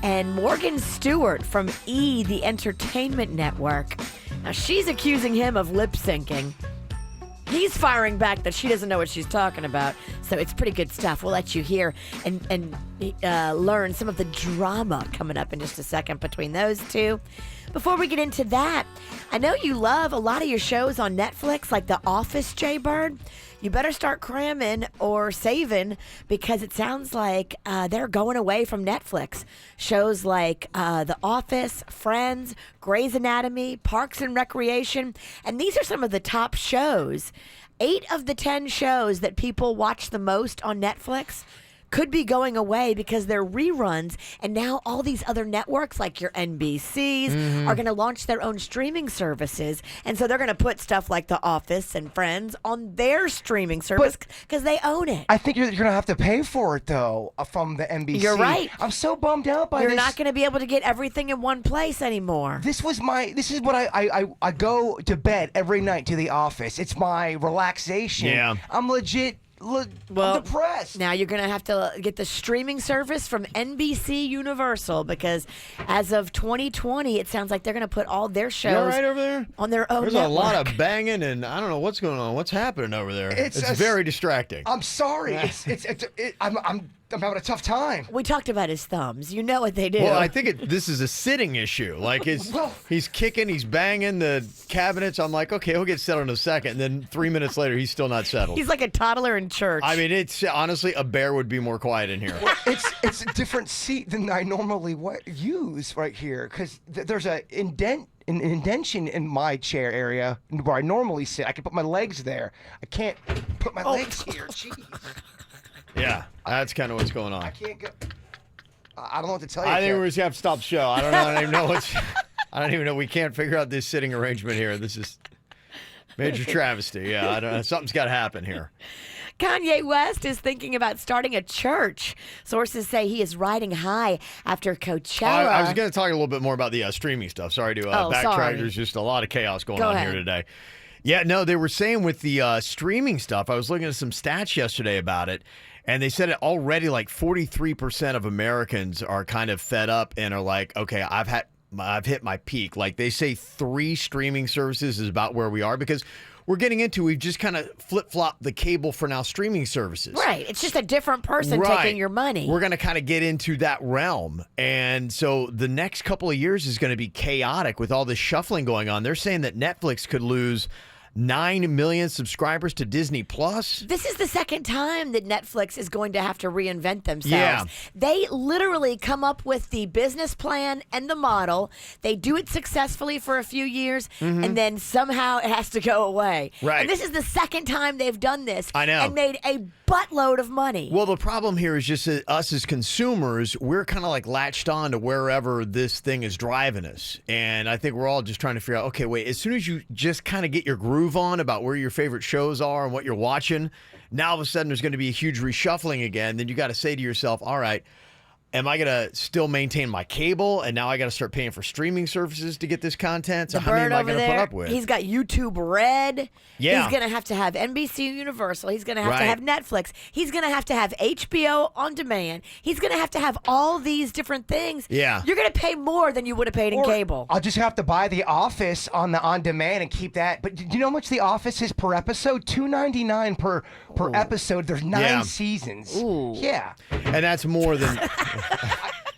and Morgan Stewart from the Entertainment Network. Now, she's accusing him of lip syncing. He's firing back that she doesn't know what she's talking about. So it's pretty good stuff. We'll let you hear and learn some of the drama coming up in just a second between those two. Before we get into that, I know you love a lot of your shows on Netflix, like The Office, Jay Bird. You better start cramming or saving because it sounds like they're going away from Netflix. Shows like The Office, Friends, Grey's Anatomy, Parks and Recreation, and these are some of the top shows. 8 of the 10 shows that people watch the most on Netflix could be going away because they're reruns, and now all these other networks like your NBCs are going to launch their own streaming services, and so they're going to put stuff like The Office and Friends on their streaming service because they own it. I think you're going to have to pay for it, though, from the NBC. You're right. I'm so bummed out by this. You're not going to be able to get everything in one place anymore. This is what I go to bed every night to The Office. It's my relaxation. Yeah. I'm legit. I'm depressed. Now you're going to have to get the streaming service from NBC Universal because as of 2020, it sounds like they're going to put all their shows You all right over there? on their own There's network. a lot of banging, and I don't know what's going on. What's happening over there? It's very distracting. I'm sorry. I'm having a tough time. We talked about his thumbs. You know what they do. Well, I think this is a sitting issue. Like he's kicking, he's banging the cabinets. I'm like, okay, he'll get settled in a second. And then 3 minutes later, he's still not settled. He's like a toddler in church. I mean, it's honestly, a bear would be more quiet in here. Well, it's a different seat than I normally use right here because there's an indentation in my chair area where I normally sit. I can put my legs there. I can't put my legs here. Jeez. Yeah, that's kind of what's going on. I can't go. I don't know what to tell you. I think we're just gonna have to stop the show. I don't know. I don't even know I don't even know. We can't figure out this sitting arrangement here. This is major travesty. Yeah, I don't know. Something's got to happen here. Kanye West is thinking about starting a church. Sources say he is riding high after Coachella. I was going to talk a little bit more about the streaming stuff. Sorry to backtrack. Sorry. There's just a lot of chaos going Go on ahead. here today. Yeah, no, they were saying with the streaming stuff, I was looking at some stats yesterday about it, and they said it already like 43% of Americans are kind of fed up and are like, okay, I've hit my peak. Like they say 3 streaming services is about where we are because we've just kind of flip-flopped the cable for now streaming services. Right. It's just a different person taking your money. We're going to kind of get into that realm. And so the next couple of years is going to be chaotic with all this shuffling going on. They're saying that Netflix could lose 9 million subscribers to Disney Plus. This is the second time that Netflix is going to have to reinvent themselves. Yeah. They literally come up with the business plan and the model. They do it successfully for a few years, and then somehow it has to go away. Right. And this is the second time they've done this. I know. And made a buttload of money. Well, the problem here is just that us as consumers, we're kind of like latched on to wherever this thing is driving us. And I think we're all just trying to figure out, okay, wait, as soon as you just kind of get your groove on about where your favorite shows are and what you're watching, now all of a sudden there's going to be a huge reshuffling again. Then you got to say to yourself, all right, am I going to still maintain my cable? And now I got to start paying for streaming services to get this content. So The how many bird am I over going to put there, up with? he's got YouTube Red. Yeah. He's going to have NBC Universal. He's going to have Right. to have Netflix. He's going to have HBO on demand. He's going to have all these different things. Yeah. You're going to pay more than you would have paid in cable. I'll just have to buy The Office on demand and keep that. But do you know how much The Office is per episode? $2.99 per episode. There's 9 seasons. Ooh. Yeah. And that's more than...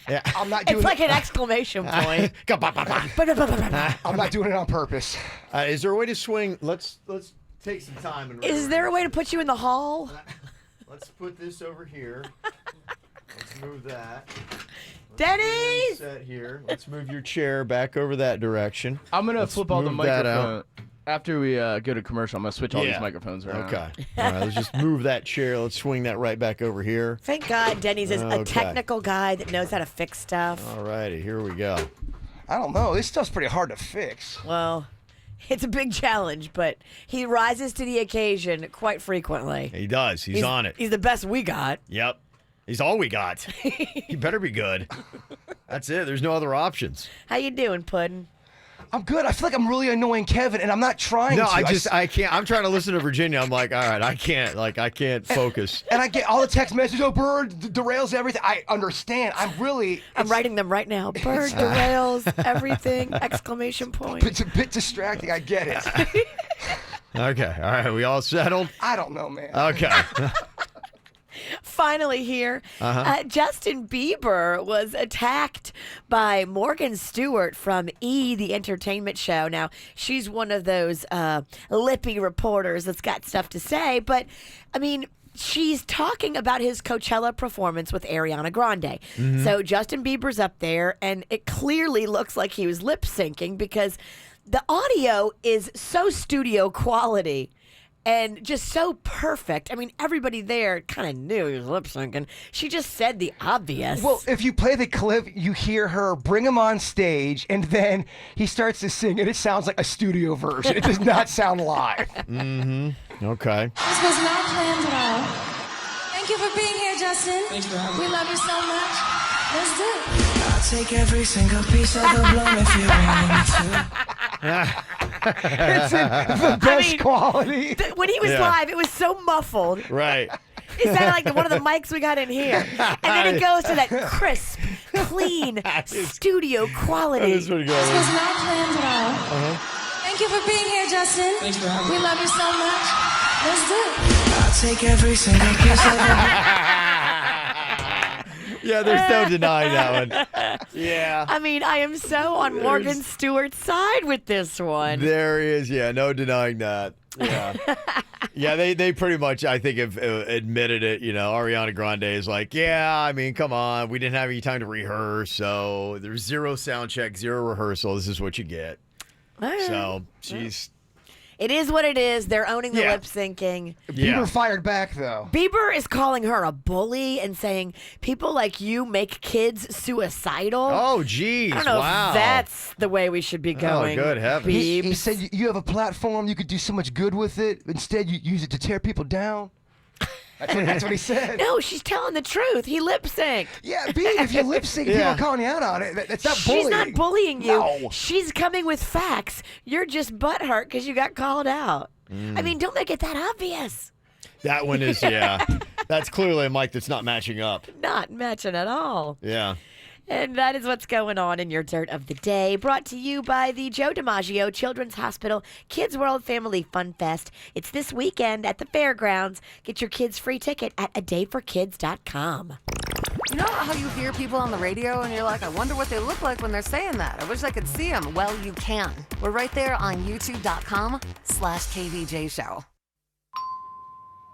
Yeah. I'm not doing It's like an exclamation point. I'm not doing it on purpose. Is there a way to swing? Let's take some time. And Is there a way to put you in the hall? Let's put this over here. Let's move that. Denny's! Set here. Let's move your chair back over that direction. I'm going to flip all the move that out. microphone. After we go to commercial, I'm going to switch all these microphones around. Okay. All right, let's just move that chair. Let's swing that right back over here. Thank God Denny's is a Okay. technical guy that knows how to fix stuff. All righty, here we go. I don't know. This stuff's pretty hard to fix. Well, it's a big challenge, but he rises to the occasion quite frequently. He does. He's on it. He's the best we got. Yep. He's all we got. He better be good. That's it. There's no other options. How you doing, Puddin'? I'm good. I feel like I'm really annoying Kevin, and I'm not trying No, to. I can't. I'm trying to listen to Virginia. I'm like, all right, I can't. Like, I can't focus. And I get all the text messages. Oh, Bird derails everything. I understand. I'm writing them right now. Bird derails everything! Exclamation point. It's a bit distracting. I get it. Okay, all right. We all settled? I don't know, man. Okay. Finally here, Justin Bieber was attacked by Morgan Stewart from E! The Entertainment Show. Now, she's one of those lippy reporters that's got stuff to say, but, I mean, she's talking about his Coachella performance with Ariana Grande. So Justin Bieber's up there, and it clearly looks like he was lip-syncing because the audio is so studio quality. And just so perfect. I mean, everybody there kind of knew he was lip syncing. She just said the obvious. Well, if you play the clip, you hear her bring him on stage, and then he starts to sing, and it sounds like a studio version. It does not sound live. Okay. This was not planned at all. Thank you for being here, Justin. Thanks for having me. We love you so much. Let's do it. I'll take every single piece of the bloom if you want me to. It's in the best quality. When he was live, it was so muffled. Right. It sounded like one of the mics we got in here. And then it goes to that crisp, clean, studio quality. That is pretty good. This was not planned at all. Thank you for being here, Justin. Thanks for having me. We love you so much. Let's do it. I'll take every single piece of the Yeah, there's no denying that one. Yeah. I mean, I am so on Morgan Stewart's side with this one. There is, no denying that. Yeah. Yeah, they pretty much, I think, have admitted it. You know, Ariana Grande is like, yeah, I mean, come on. We didn't have any time to rehearse, so there's zero sound check, zero rehearsal. This is what you get. So she's... It is what it is. They're owning the Yeah. lip syncing. Bieber fired back, though. Bieber is calling her a bully and saying people like you make kids suicidal. Oh, geez. I don't know wow. if that's the way we should be going. good heavens. He Biebs. said you have a platform. You could do so much good with it. Instead, you use it to tear people down. That's what he said. No, she's telling the truth. He lip synced. Yeah, B, if you lip sync, people are calling you out on it. That's not bullying. She's not bullying you. No. She's coming with facts. You're just butthurt because you got called out. I mean, don't make it that obvious. That one is, that's clearly a mic that's not matching up. Not matching at all. Yeah. And that is what's going on in your Dirt of the Day. Brought to you by the Joe DiMaggio Children's Hospital Kids World Family Fun Fest. It's this weekend at the fairgrounds. Get your kids' free ticket at adayforkids.com. You know how you hear people on the radio and you're like, I wonder what they look like when they're saying that. I wish I could see them. Well, you can. We're right there on youtube.com/KVJ Show.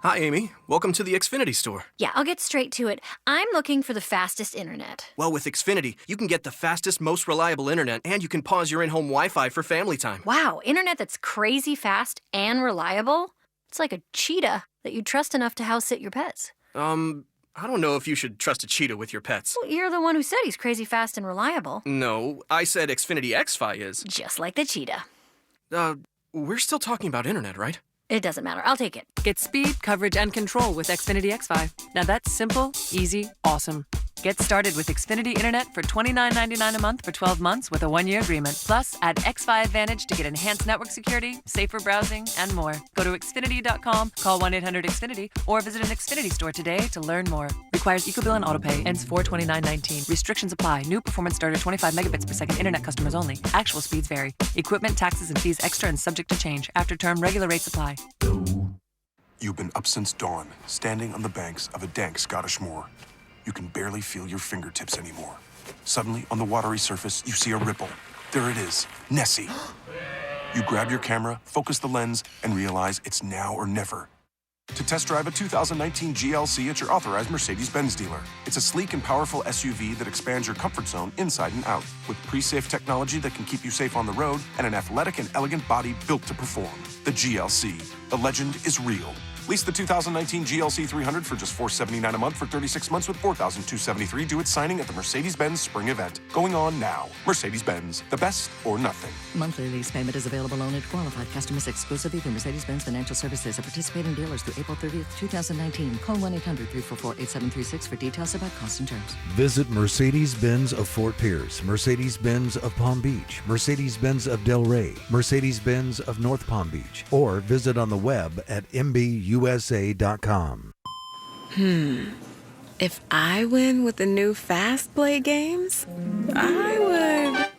Hi, Amy. Welcome to the Xfinity store. Yeah, I'll get straight to it. I'm looking for the fastest internet. Well, with Xfinity, you can get the fastest, most reliable internet, and you can pause your in-home Wi-Fi for family time. Wow, internet that's crazy fast and reliable? It's like a cheetah that you trust enough to house sit your pets. I don't know if you should trust a cheetah with your pets. Well, you're the one who said he's crazy fast and reliable. No, I said Xfinity XFi is. Just like the cheetah. We're still talking about internet, right? It doesn't matter. I'll take it. Get speed, coverage, and control with Xfinity XFi. Now that's simple, easy, awesome. Get started with Xfinity Internet for $29.99 a month for 12 months with a 1-year agreement. Plus, add XFi Advantage to get enhanced network security, safer browsing, and more. Go to Xfinity.com, call 1-800-XFINITY, or visit an Xfinity store today to learn more. Requires EcoBill and AutoPay. Ends 4/29/19. Restrictions apply. New performance starter 25 megabits per second internet customers only. Actual speeds vary. Equipment, taxes, and fees extra and subject to change. After term, regular rates apply. You've been up since dawn, standing on the banks of a dank Scottish moor. You can barely feel your fingertips anymore. Suddenly, on the watery surface, you see a ripple. There it is, Nessie. You grab your camera, focus the lens, and realize it's now or never. To test drive a 2019 GLC at your authorized Mercedes-Benz dealer. It's a sleek and powerful SUV that expands your comfort zone inside and out, with pre-safe technology that can keep you safe on the road and an athletic and elegant body built to perform. The GLC. The legend is real. Lease the 2019 GLC 300 for just $479 a month for 36 months with $4,273 due at signing at the Mercedes-Benz Spring Event. Going on now. Mercedes-Benz, the best or nothing. Monthly lease payment is available only to qualified customers exclusively through Mercedes-Benz Financial Services and participating dealers through April 30th, 2019. Call 1-800-344-8736 for details about cost and terms. Visit Mercedes-Benz of Fort Pierce, Mercedes-Benz of Palm Beach, Mercedes-Benz of Del Rey, Mercedes-Benz of North Palm Beach, or visit on the web at mbusa.com. If I win with the new Fast Play games, I would.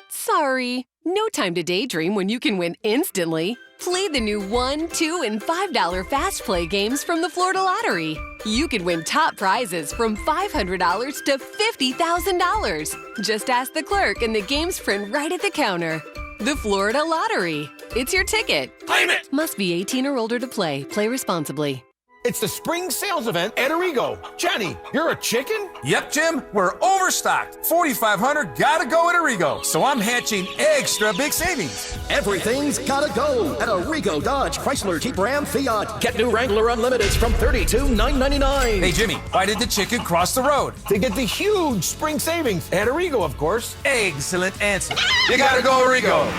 Sorry, no time to daydream when you can win instantly. Play the new $1, $2, and $5 Fast Play games from the Florida Lottery. You could win top prizes from $500 to $50,000. Just ask the clerk and the games print right at the counter. The Florida Lottery. It's your ticket. Claim it! Must be 18 or older to play. Play responsibly. It's the spring sales event at Arrigo. Johnny, you're a chicken? Yep, Jim, we're overstocked. 4,500 gotta go at Arrigo. So I'm hatching extra big savings. Everything's gotta go at Arrigo Dodge, Chrysler, Jeep, Ram, Fiat. Get new Wrangler Unlimiteds from $32,999. Hey, Jimmy, why did the chicken cross the road? To get the huge spring savings at Arrigo, of course. Excellent answer. You gotta go Arrigo.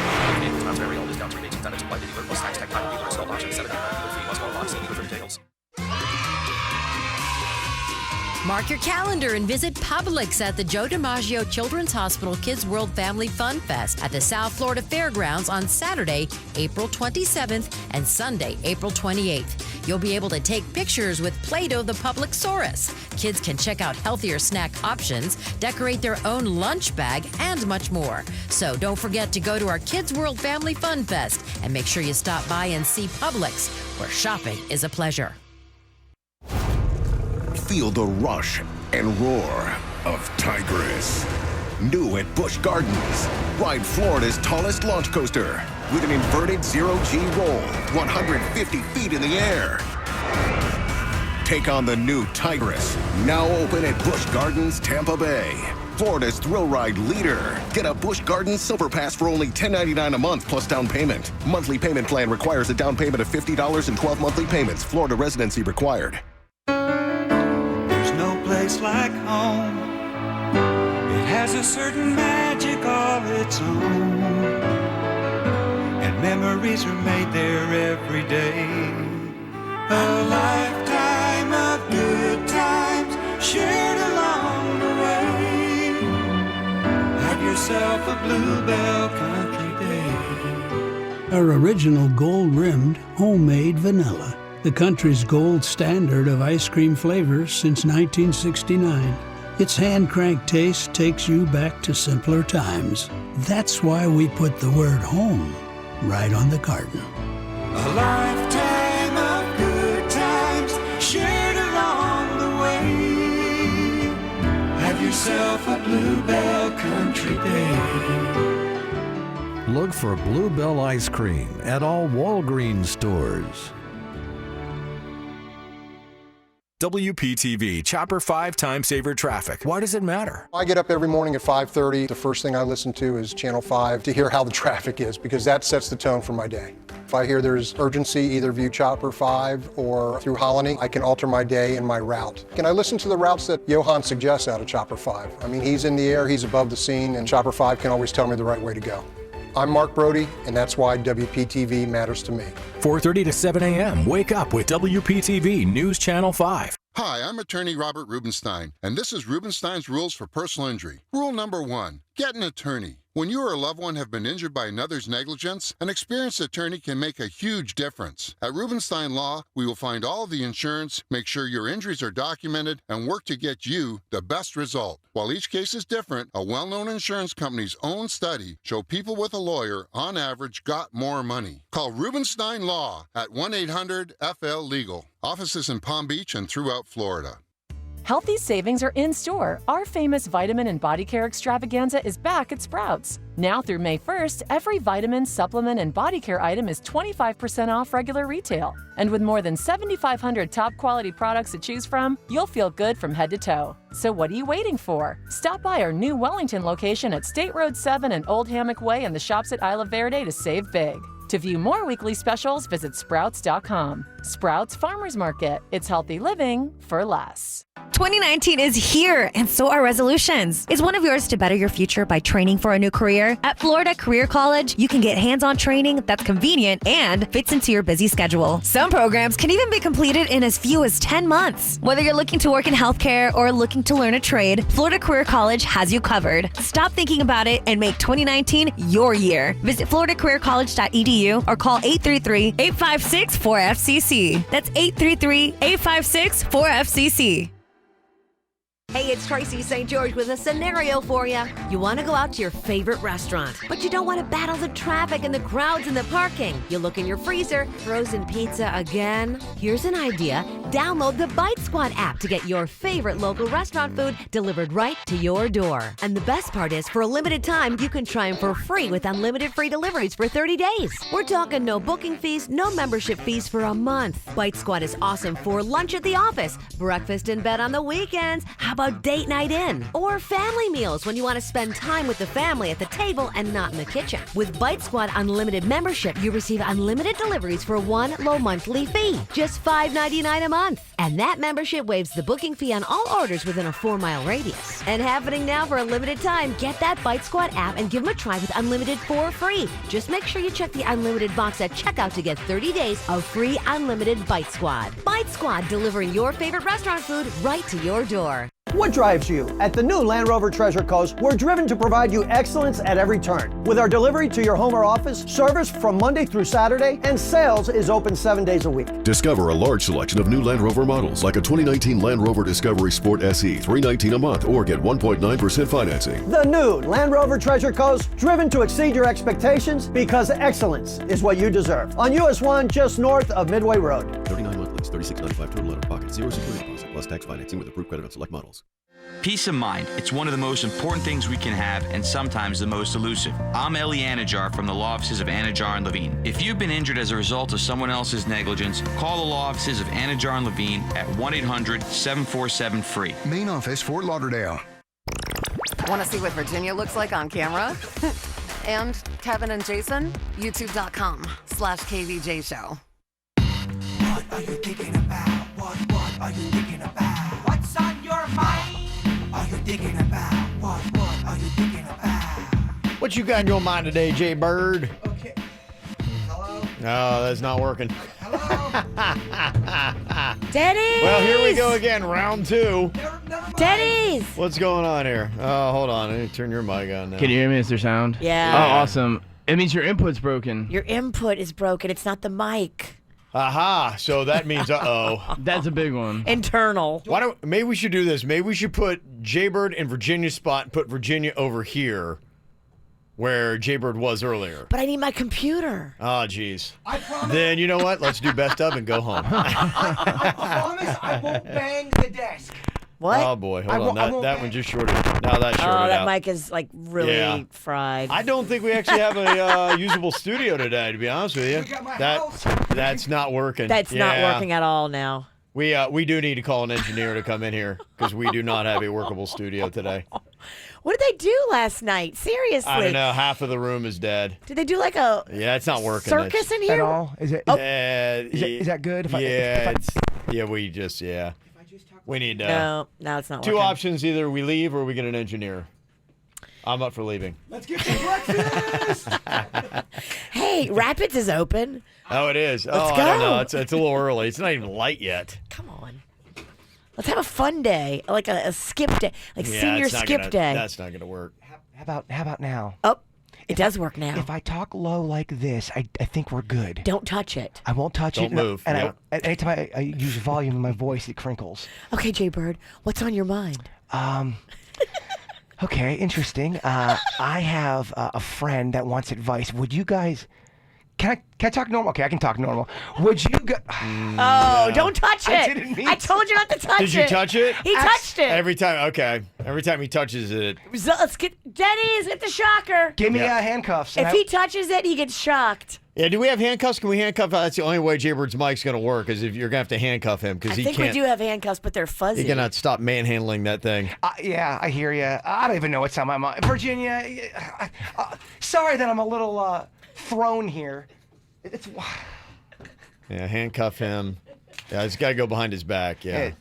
Mark your calendar and visit Publix at the Joe DiMaggio Children's Hospital Kids World Family Fun Fest at the South Florida Fairgrounds on Saturday, April 27th and Sunday, April 28th. You'll be able to take pictures with Play-Doh the Publixaurus. Kids can check out healthier snack options, decorate their own lunch bag, and much more. So don't forget to go to our Kids World Family Fun Fest and make sure you stop by and see Publix, where shopping is a pleasure. Feel the rush and roar of Tigris. New at Busch Gardens. Ride Florida's tallest launch coaster with an inverted zero-G roll, 150 feet in the air. Take on the new Tigris, now open at Busch Gardens, Tampa Bay. Florida's thrill ride leader. Get a Busch Gardens Silver Pass for only $10.99 a month plus down payment. Monthly payment plan requires a down payment of $50 and 12 monthly payments. Florida residency required. Place like home, it has a certain magic all its own, and memories are made there every day. A lifetime of good times shared along the way. Have yourself a Bluebell Country Day. Our original gold-rimmed, homemade vanilla. The country's gold standard of ice cream flavors since 1969. Its hand-cranked taste takes you back to simpler times. That's why we put the word home right on the carton. A lifetime of good times shared along the way. Have yourself a Bluebell Country Day. Look for Bluebell ice cream at all Walgreens stores. WPTV Chopper 5 Time Saver Traffic. Why does it matter? I get up every morning at 5:30. The first thing I listen to is Channel 5 to hear how the traffic is, because that sets the tone for my day. If I hear there's urgency, either via Chopper 5 or through Holony, I can alter my day and my route. And I listen to the routes that Johan suggests out of Chopper 5. I mean, he's in the air, he's above the scene, and Chopper 5 can always tell me the right way to go. I'm Mark Brody, and that's why WPTV matters to me. 4:30 to 7 a.m. Wake up with WPTV News Channel 5. Hi, I'm attorney Robert Rubenstein, and this is Rubenstein's Rules for Personal Injury. Rule number 1, get an attorney. When you or a loved one have been injured by another's negligence, an experienced attorney can make a huge difference. At Rubenstein Law, we will find all of the insurance, make sure your injuries are documented, and work to get you the best result. While each case is different, a well-known insurance company's own study showed people with a lawyer, on average, got more money. Call Rubenstein Law at 1-800-FL-LEGAL. Offices in Palm Beach and throughout Florida. Healthy savings are in store. Our famous vitamin and body care extravaganza is back at Sprouts. Now through May 1st, every vitamin, supplement, and body care item is 25% off regular retail. And with more than 7,500 top quality products to choose from, you'll feel good from head to toe. So what are you waiting for? Stop by our new Wellington location at State Road 7 and Old Hammock Way in the shops at Isla Verde to save big. To view more weekly specials, visit Sprouts.com. Sprouts Farmers Market. It's healthy living for less. 2019 is here, and so are resolutions. Is one of yours to better your future by training for a new career? At Florida Career College, you can get hands-on training that's convenient and fits into your busy schedule. Some programs can even be completed in as few as 10 months. Whether you're looking to work in healthcare or looking to learn a trade, Florida Career College has you covered. Stop thinking about it and make 2019 your year. Visit floridacareercollege.edu or call 833-856-4FCC. That's 833-856-4FCC. Hey, it's Tracy St. George with a scenario for you. You want to go out to your favorite restaurant, but you don't want to battle the traffic and the crowds and the parking. You look in your freezer, frozen pizza again? Here's an idea. Download the Bite Squad app to get your favorite local restaurant food delivered right to your door. And the best part is, for a limited time, you can try them for free with unlimited free deliveries for 30 days. We're talking no booking fees, no membership fees for a month. Bite Squad is awesome for lunch at the office, breakfast in bed on the weekends. How about date night in? Or family meals when you want to spend time with the family at the table and not in the kitchen. With Bite Squad Unlimited membership, you receive unlimited deliveries for one low monthly fee, just $5.99 a month. And that membership waives the booking fee on all orders within a 4-mile radius. And happening now for a limited time, get that Bite Squad app and give them a try with Unlimited for free. Just make sure you check the Unlimited box at checkout to get 30 days of free Unlimited Bite Squad. Bite Squad, delivering your favorite restaurant food right to your door. What drives you? At the new Land Rover Treasure Coast, we're driven to provide you excellence at every turn. With our delivery to your home or office, service from Monday through Saturday, and sales is open 7 days a week. Discover a large selection of new Land Rover models like a 2019 Land Rover Discovery Sport SE, $319 a month, or get 1.9% financing. The new Land Rover Treasure Coast, driven to exceed your expectations because excellence is what you deserve. On US 1, just north of Midway Road. 39-month lease, $36.95 total out of pocket, 0 security deposit, plus tax financing with approved credit on select models. Peace of mind. It's one of the most important things we can have and sometimes the most elusive. I'm Eli Anajar from the law offices of Anajar and Levine. If you've been injured as a result of someone else's negligence, call the law offices of Anajar and Levine at 1-800-747-FREE. Main office, Fort Lauderdale. Want to see what Virginia looks like on camera? And Kevin and Jason? YouTube.com/KVJ Show. What are you thinking about? What are you thinking about? What's on your mind? Are you thinking about? What are you thinking about? What you got in your mind today, Jay Bird? Okay. Hello? No, that's not working. Denny's! Well, here we go again, round 2. Denny's! What's going on here? Oh, hold on. I need to turn your mic on now. Can you hear me? Is there sound? Yeah. Oh, awesome. It means your input's broken. Your input is broken. It's not the mic. Aha, so that means uh-oh. That's a big one. Internal. Maybe we should do this. Maybe we should put Jaybird in Virginia's spot and put Virginia over here where Jaybird was earlier. But I need my computer. Oh, jeez. Then you know what? Let's do best of and go home. I promise I won't bang the desk. What? Oh, boy. Hold on. That one just shorted. Now that shorted Oh, that out. mic is like really fried. I don't think we actually have a usable studio today, to be honest with you. That's not working. That's not working at all now. We do need to call an engineer to come in here because we do not have a workable studio today. What did they do last night? Seriously. I don't know. Half of the room is dead. Did they do like a it's not working. circus in here? At all? Is it? Oh. Is that good? We need No, it's not two working. options. Either we leave or we get an engineer. I'm up for leaving. Let's get some breakfast. Hey, Rapids is open. Oh, it is. Let's I go. don't know. It's a little early. It's not even light yet. Come on. Let's have a fun day, like a skip day, like senior skip day. That's not gonna work. How about now? Oh, it does work now. If I talk low like this, I think we're good. Don't touch it. I won't touch it. Don't move. And anytime I use volume in my voice, it crinkles. Okay, Jay Bird, what's on your mind? Okay, interesting. I have a friend that wants advice. Would you guys... Can I talk normal? Okay, I can talk normal. Would you go... Don't touch it. I didn't mean I told you not to touch it. Did you touch it? He touched it. Every time. Okay. Every time he touches it. Let's get Denny's. Get the shocker. Give me handcuffs. If he touches it, he gets shocked. Yeah, do we have handcuffs? Can we handcuff? That's the only way Jaybird's mic's going to work is if you're going to have to handcuff him because I he think can't. we do have handcuffs, but they're fuzzy. He cannot stop manhandling that thing. Yeah, I hear you. I don't even know what's on my mind. Virginia, sorry that I'm a little thrown here. It's Yeah, handcuff him. Yeah, he's got to go behind his back. Yeah.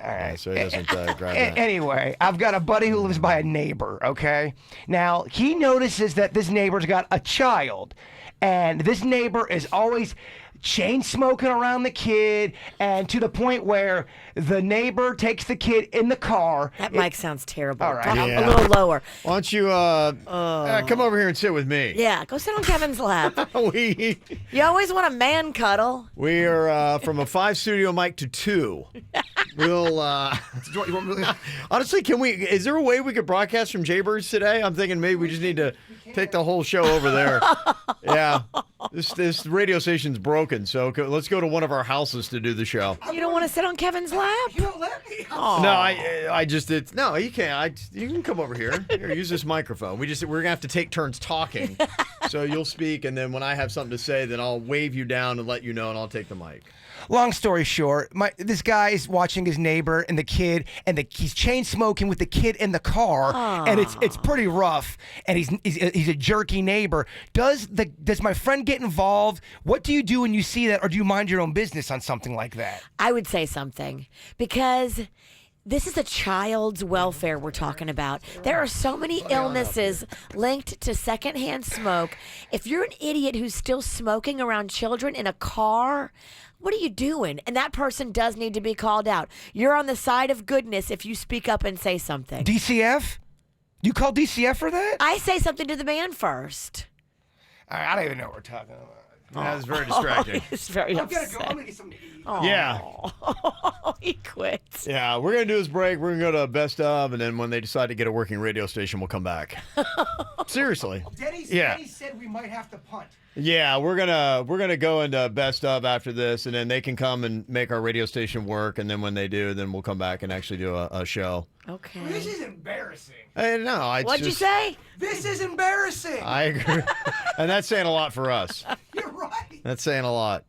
all right. Yeah, so he doesn't grab that. Anyway, I've got a buddy who lives by a neighbor, okay? Now, he notices that this neighbor's got a child, and this neighbor is always chain smoking around the kid, and to the point where the neighbor takes the kid in the car. That mic sounds terrible. All right. Talk Yeah. a little lower. Why don't you come over here and sit with me? Yeah, go sit on Kevin's lap. we You always want a man cuddle. we are from a 5 studio mic to 2. We'll honestly, is there a way we could broadcast from Jaybirds today? I'm thinking maybe we just need to take the whole show over there. Yeah. This radio station's broken, so let's go to one of our houses to do the show. You don't want to sit on Kevin's lap? You don't let me. No, I just did. No, you can't. You can come over here. Here, use this microphone. We're gonna have to take turns talking. So you'll speak, and then when I have something to say, then I'll wave you down and let you know, and I'll take the mic. Long story short, this guy is watching his neighbor and the kid, and he's chain smoking with the kid in the car, and it's pretty rough. And he's a jerky neighbor. Does my friend get involved? What do you do when you see that, or do you mind your own business on something like that? I would say something, because this is a child's welfare we're talking about. There are so many illnesses linked to secondhand smoke. If you're an idiot who's still smoking around children in a car, what are you doing? And that person does need to be called out. You're on the side of goodness if you speak up and say something. DCF? You call DCF for that? I say something to the man first. I don't even know what we're talking about. That was very distracting. He's very upset. I'm gonna get something to eat. Yeah. He quits. Yeah, we're going to do this break. We're going to go to Best Of, and then when they decide to get a working radio station, we'll come back. Seriously. Denny said we might have to punt. Yeah, we're gonna go into Best Of after this, and then they can come and make our radio station work, and then when they do, then we'll come back and actually do a show. Okay. This is embarrassing. No, What'd you say? This is embarrassing. I agree. And that's saying a lot for us. You're right. That's saying a lot.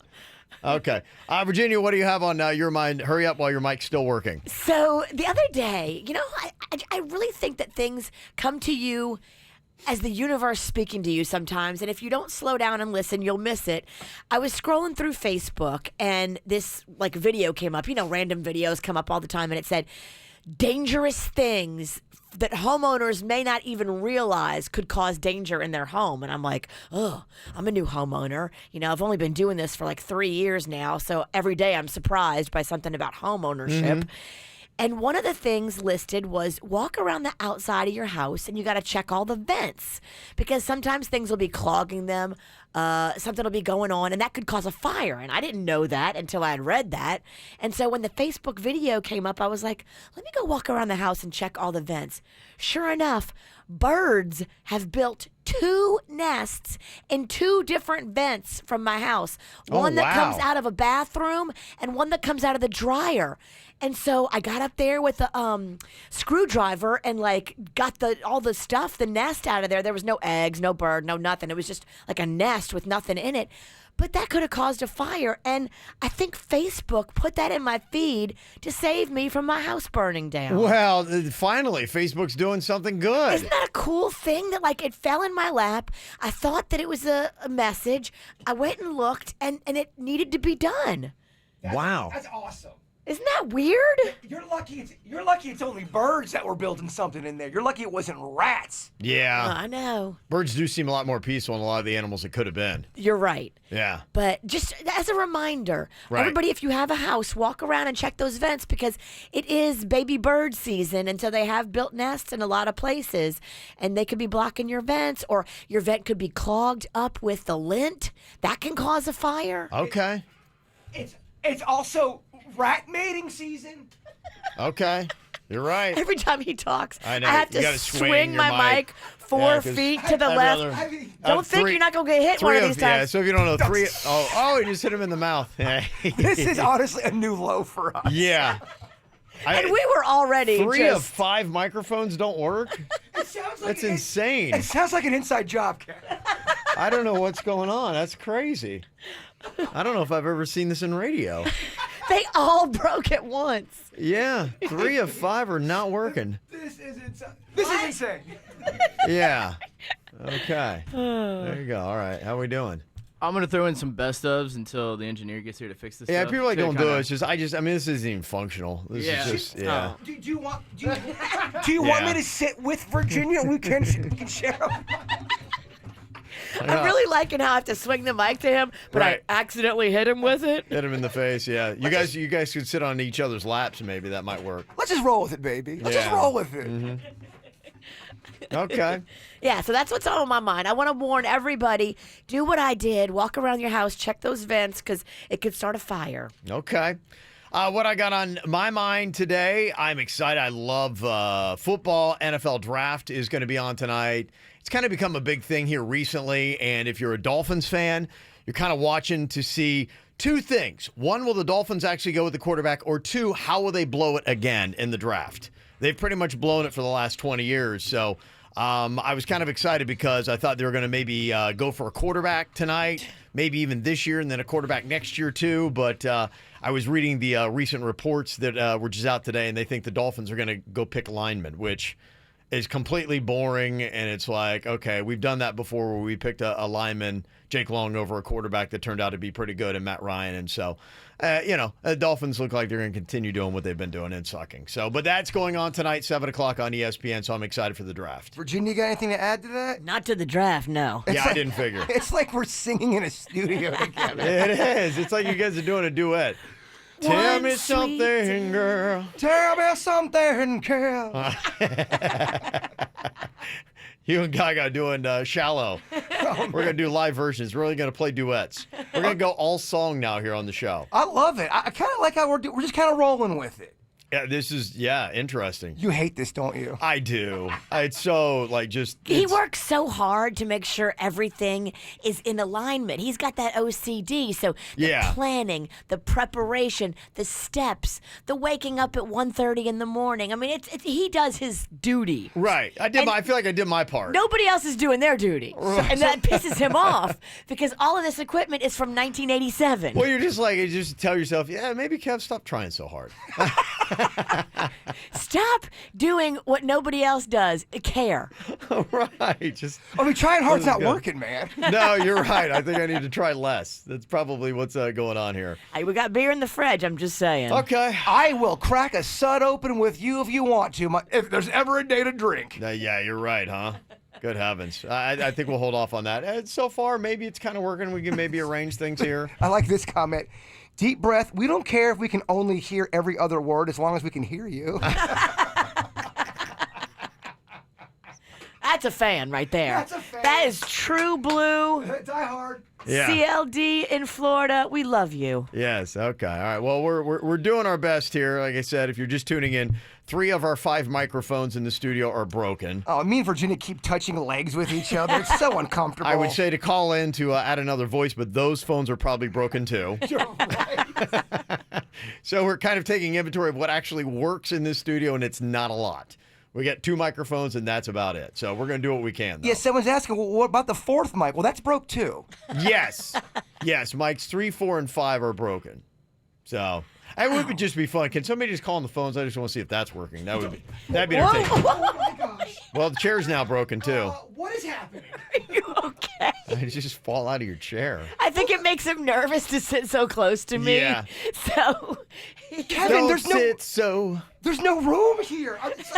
Okay. Virginia, what do you have on your mind? Hurry up while your mic's still working. So the other day, I really think that things come to you as the universe speaking to you sometimes, and if you don't slow down and listen, you'll miss it. I was scrolling through Facebook, and this video came up. Random videos come up all the time, and it said, dangerous things that homeowners may not even realize could cause danger in their home. And I'm like, oh, I'm a new homeowner. I've only been doing this for 3 years now, so every day I'm surprised by something about home ownership. Mm-hmm. And one of the things listed was walk around the outside of your house, and you got to check all the vents, because sometimes things will be clogging them. Something will be going on, and that could cause a fire. And I didn't know that until I had read that. And so when the Facebook video came up, I was like, let me go walk around the house and check all the vents. Sure enough, birds have built 2 nests in 2 different vents from my house. One that comes out of a bathroom and one that comes out of the dryer. And so I got up there with a screwdriver and got all the stuff, the nest out of there. There was no eggs, no bird, no nothing. It was just like a nest with nothing in it. But that could have caused a fire. And I think Facebook put that in my feed to save me from my house burning down. Well, finally, Facebook's doing something good. Isn't that a cool thing that it fell in my lap? I thought that it was a message. I went and looked, and it needed to be done. Wow. That's awesome. Isn't that weird? You're lucky it's only birds that were building something in there. You're lucky it wasn't rats. Yeah. I know. Birds do seem a lot more peaceful than a lot of the animals it could have been. You're right. Yeah. But just as a reminder, everybody, if you have a house, walk around and check those vents, because it is baby bird season, and so they have built nests in a lot of places, and they could be blocking your vents, or your vent could be clogged up with the lint. That can cause a fire. Okay. It's also rat mating season. Okay. You're right. Every time he talks, I know. have You to gotta swing your my mic 4 feet to the left. Don't think you're not going to get hit one of these times. Yeah, so if you don't know, 3. Oh, he just hit him in the mouth. This is honestly a new low for us. Yeah. And we were already 3 of 5 microphones don't work? It sounds like That's insane. It sounds like an inside job, Ken. I don't know what's going on. That's crazy. I don't know if I've ever seen this in radio. They all broke at once. Yeah, 3 of 5 are not working. This is insane. Yeah. Okay. There you go. All right. How we doing? I'm gonna throw in some best ofs until the engineer gets here to fix this. Yeah, stuff. people like To don't do kinda- it. It's just, I mean, this isn't even functional. This is just, yeah. Do you want me to sit with Virginia? We can share. I'm really liking how I have to swing the mic to him, but Right. I accidentally hit him with it. Hit him in the face, yeah. You guys could sit on each other's laps, maybe that might work. Let's just roll with it, baby. Let's just Yeah. roll with it. Okay. Yeah, so that's what's on my mind. I want to warn everybody, do what I did. Walk around your house, check those vents, because it could start a fire. Okay. What I got on my mind today, I'm excited. I love football. NFL draft is going to be on tonight. It's kind of become a big thing here recently, and if you're a Dolphins fan, you're kind of watching to see two things. One, will the Dolphins actually go with the quarterback? Or two, how will they blow it again in the draft? They've pretty much blown it for the last 20 years, so I was kind of excited because I thought they were going to maybe go for a quarterback tonight, maybe even this year, and then a quarterback next year too. But I was reading the recent reports that were just out today, and they think the Dolphins are going to go pick linemen, which is completely boring. And it's like, okay, we've done that before where we picked a lineman, Jake Long, over a quarterback that turned out to be pretty good, and Matt Ryan. And so, the Dolphins look like they're going to continue doing what they've been doing and sucking. So, but that's going on tonight, 7 o'clock on ESPN, so I'm excited for the draft. Virginia, got anything to add to that? Not to the draft, no. Yeah, I didn't figure. It's like we're singing in a studio together. It is. It's like you guys are doing a duet. Tell me something, girl. Tell me something, girl. You and Gaga doing Shallow. We're going to do live versions. We're really going to play duets. We're going to go all song now here on the show. I love it. I kind of like how we're just kind of rolling with it. Yeah, this is, interesting. You hate this, don't you? I do. It's so, He works so hard to make sure everything is in alignment. He's got that OCD, so the planning, the preparation, the steps, the waking up at 1:30 in the morning. I mean, he does his duty. Right. I feel like I did my part. Nobody else is doing their duty. And that pisses him off because all of this equipment is from 1987. Well, you just tell yourself, yeah, maybe Kev, stop trying so hard. Stop doing what nobody else does. Care. Right. Trying hard's not working, man. No, you're right. I think I need to try less. That's probably what's going on here. Hey, we got beer in the fridge. I'm just saying. Okay. I will crack a sud open with you if you want to, if there's ever a day to drink. Yeah, you're right, huh? Good heavens. I think we'll hold off on that. And so far, maybe it's kind of working. We can maybe arrange things here. I like this comment. Deep breath. We don't care if we can only hear every other word as long as we can hear you. That's a fan right there. That's a fan. That is true blue. Die hard. Yeah. CLD in Florida. We love you. Yes. Okay. All right. Well, we're doing our best here. Like I said, if you're just tuning in, 3 of our 5 microphones in the studio are broken. Oh, me and Virginia keep touching legs with each other. It's so uncomfortable. I would say to call in to add another voice, but those phones are probably broken too. You're right. So we're kind of taking inventory of what actually works in this studio, and it's not a lot. We got 2 microphones, and that's about it. So we're going to do what we can, though. Yeah, someone's asking, well, what about the 4th mic? Well, that's broke too. Yes. Yes, mics 3, 4, and 5 are broken. So it would just be fun. Can somebody just call on the phones? I just want to see if that's working. That'd be entertaining. Oh my gosh. Well, the chair's now broken, too. What is happening? Are you okay? You just fall out of your chair. I think it makes him nervous to sit so close to me. Yeah. So, Kevin, there's no room here. It's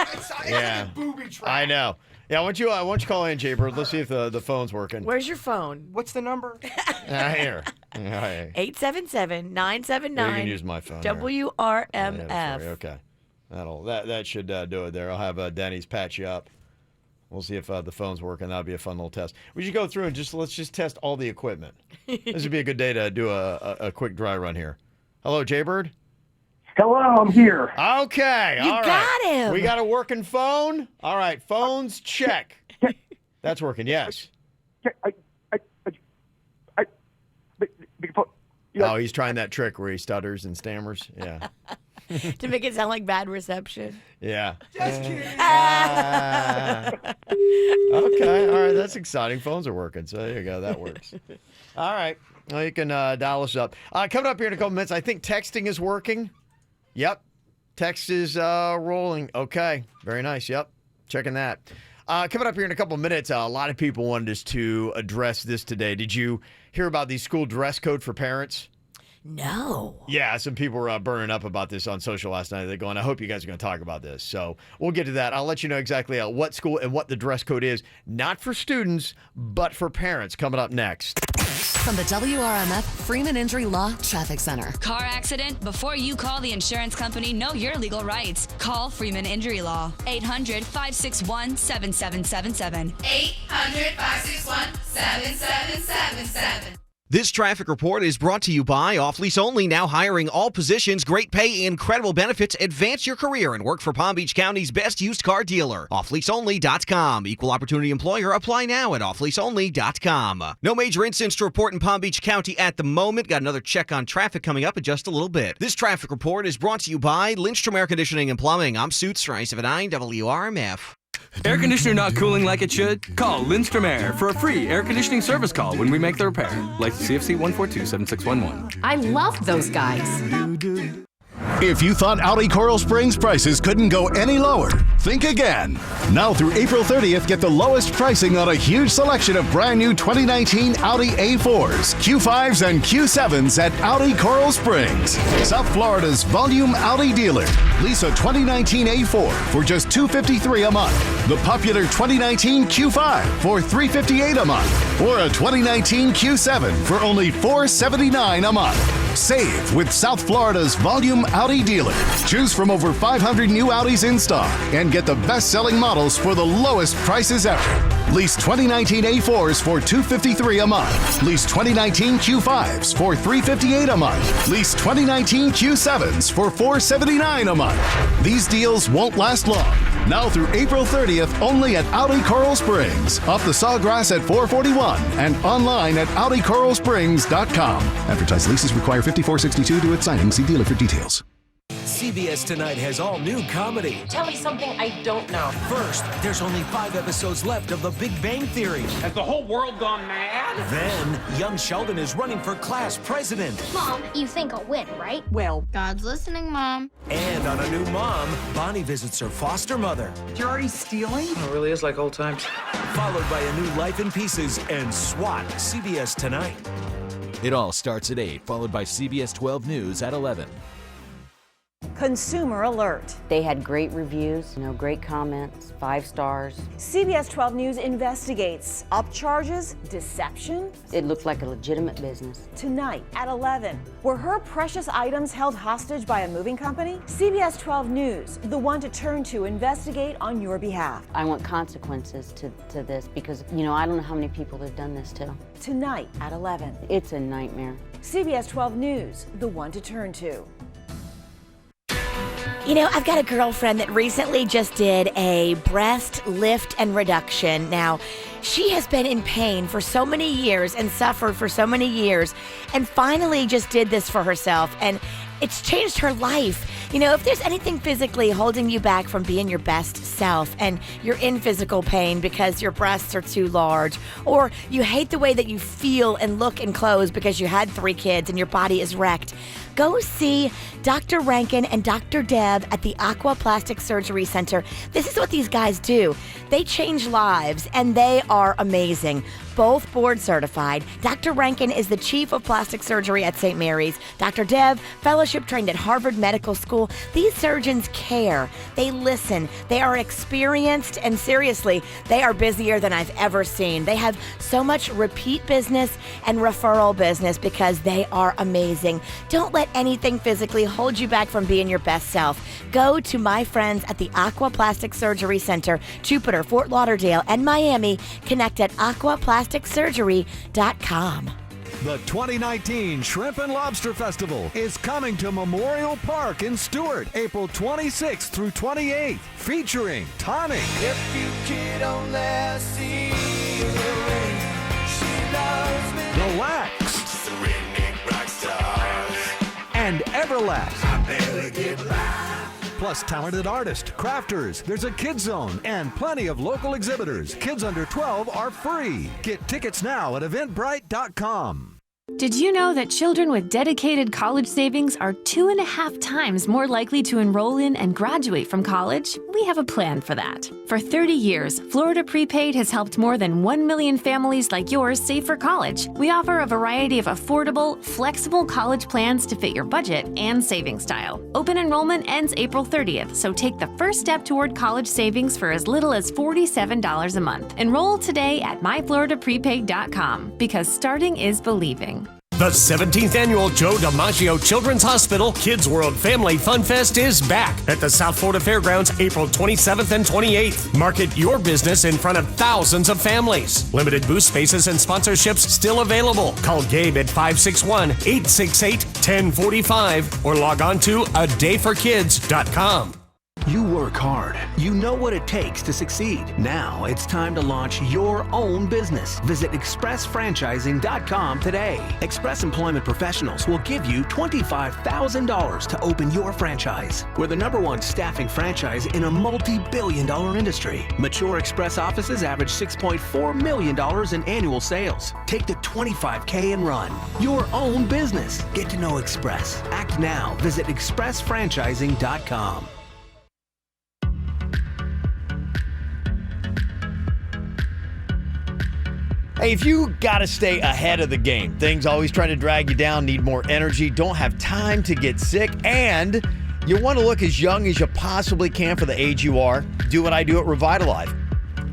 Yeah. like a booby trap. I know. Yeah, why don't you call in, Jaybird? Let's see if the phone's working. where's your phone? What's the number? Here. Yeah, 877-979. you can use my phone. here. WRMF. Sorry, okay. That should do it there. I'll have Denny's patch you up. We'll see if the phone's working. That'll be a fun little test. We should go through and let's just test all the equipment. This would be a good day to do a quick dry run here. Hello, Jaybird? Hello, I'm here. Okay. You all right. got him. We got a working phone? All right. Phones, check. That's working, yes. Oh, he's trying that trick where he stutters and stammers. Yeah. To make it sound like bad reception. Yeah. Just kidding. Okay. All right. That's exciting. Phones are working. So there you go. That works. All right. Well, you can dial us up. Coming up here in a couple minutes, I think texting is working. Yep. Text is rolling. Okay. Very nice. Yep. Checking that. Coming up here in a couple minutes, a lot of people wanted us to address this today. Did you hear about the school dress code for parents? No. Yeah, some people were burning up about this on social last night. They're going, I hope you guys are going to talk about this. So we'll get to that. I'll let you know exactly what school and what the dress code is, not for students, but for parents, coming up next. From the WRMF Freeman Injury Law Traffic Center. Car accident? Before you call the insurance company, know your legal rights. Call Freeman Injury Law. 800-561-7777. 800-561-7777. This traffic report is brought to you by Off Lease Only, now hiring all positions, great pay, incredible benefits. Advance your career and work for Palm Beach County's best used car dealer. OffLeaseOnly.com. Equal opportunity employer. Apply now at OffLeaseOnly.com. No major incidents to report in Palm Beach County at the moment. Got another check on traffic coming up in just a little bit. This traffic report is brought to you by Lindstrom Air Conditioning and Plumbing. I'm Suits, 979 WRMF. Air conditioner not cooling like it should? Call Lindstrom Air for a free air conditioning service call when we make the repair. License CFC 1427611. I love those guys. If you thought Audi Coral Springs prices couldn't go any lower, think again. Now through April 30th, get the lowest pricing on a huge selection of brand new 2019 Audi A4s, Q5s, and Q7s at Audi Coral Springs, South Florida's volume Audi dealer. Lease a 2019 A4 for just $253 a month. The popular 2019 Q5 for $358 a month. Or a 2019 Q7 for only $479 a month. Save with South Florida's volume Audi dealer. Choose from over 500 new Audis in stock and get the best-selling models for the lowest prices ever. Lease 2019 A4s for $253 a month. Lease 2019 Q5s for $358 a month. Lease 2019 Q7s for $479 a month. These deals won't last long. Now through April 30th, only at Audi Coral Springs. Off the Sawgrass at 441 and online at AudiCoralSprings.com. Advertised leases require 5462 to its signing. See dealer for details. CBS Tonight has all new comedy. Tell me something I don't know. First, there's only 5 episodes left of The Big Bang Theory. Has the whole world gone mad? Then, young Sheldon is running for class president. Mom, you think I'll win, right? Well, God's listening, Mom. And on a new mom, Bonnie visits her foster mother. You're already stealing? It really is like old times. Followed by a new Life in Pieces and SWAT. CBS Tonight. It all starts at 8, followed by CBS 12 News at 11. Consumer alert. They had great reviews, great comments, 5 stars. CBS 12 News investigates upcharges, deception. It looked like a legitimate business. Tonight at 11. Were her precious items held hostage by a moving company? CBS 12 News, the one to turn to investigate on your behalf. I want consequences to this because, I don't know how many people they've done this to. Tonight at 11. It's a nightmare. CBS 12 News, the one to turn to. I've got a girlfriend that recently just did a breast lift and reduction. Now, she has been in pain for so many years and suffered for so many years and finally just did this for herself, and it's changed her life. If there's anything physically holding you back from being your best self and you're in physical pain because your breasts are too large, or you hate the way that you feel and look in clothes because you had 3 kids and your body is wrecked, go see Dr. Rankin and Dr. Deb at the Aqua Plastic Surgery Center. This is what these guys do. They change lives, and they are amazing. Both board certified. Dr. Rankin is the chief of plastic surgery at St. Mary's. Dr. Deb, fellowship trained at Harvard Medical School. These surgeons care. They listen. They are experienced, and seriously, they are busier than I've ever seen. They have so much repeat business and referral business because they are amazing. Don't let anything physically hold you back from being your best self. Go to my friends at the Aqua Plastic Surgery Center, Jupiter, Fort Lauderdale, and Miami. Connect at aquaplasticsurgery.com. The 2019 Shrimp and Lobster Festival is coming to Memorial Park in Stewart, April 26th through 28th, featuring Tonic, If you kid on Lassie, she loves me. Relax, and Everlast. I better get by. Plus talented artists, crafters, there's a kids zone, and plenty of local exhibitors. Kids under 12 are free. Get tickets now at eventbrite.com. Did you know that children with dedicated college savings are 2.5 times more likely to enroll in and graduate from college? We have a plan for that. For 30 years, Florida Prepaid has helped more than 1 million families like yours save for college. We offer a variety of affordable, flexible college plans to fit your budget and saving style. Open enrollment ends April 30th, so take the first step toward college savings for as little as $47 a month. Enroll today at myfloridaprepaid.com because starting is believing. The 17th annual Joe DiMaggio Children's Hospital Kids World Family Fun Fest is back at the South Florida Fairgrounds April 27th and 28th. Market your business in front of thousands of families. Limited booth spaces and sponsorships still available. Call Gabe at 561-868-1045 or log on to adayforkids.com. You work hard. You know what it takes to succeed. Now it's time to launch your own business. Visit expressfranchising.com today. Express Employment Professionals will give you $25,000 to open your franchise. We're the #1 staffing franchise in a multi-billion-dollar industry. Mature Express offices average $6.4 million in annual sales. Take the $25K and run your own business. Get to know Express. Act now. Visit expressfranchising.com. Hey, if you got to stay ahead of the game, things always trying to drag you down, need more energy, don't have time to get sick, and you want to look as young as you possibly can for the age you are, do what I do at Revitalife.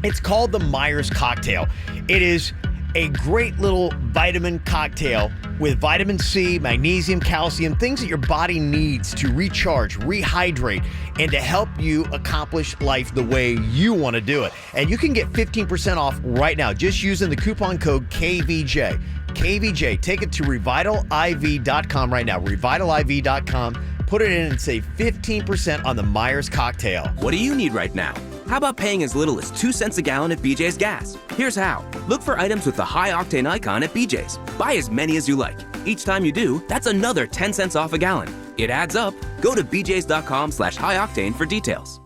It's called the Myers Cocktail. It is a great little vitamin cocktail with vitamin C, magnesium, calcium, things that your body needs to recharge, rehydrate, and to help you accomplish life the way you want to do it. And you can get 15% off right now just using the coupon code KVJ. KVJ. Take it to revitaliv.com right now. Revitaliv.com. Put it in and save 15% on the Myers Cocktail. What do you need right now? How about paying as little as 2 cents a gallon at BJ's Gas? Here's how. Look for items with the high octane icon at BJ's. Buy as many as you like. Each time you do, that's another 10 cents off a gallon. It adds up. Go to bjs.com/high octane for details.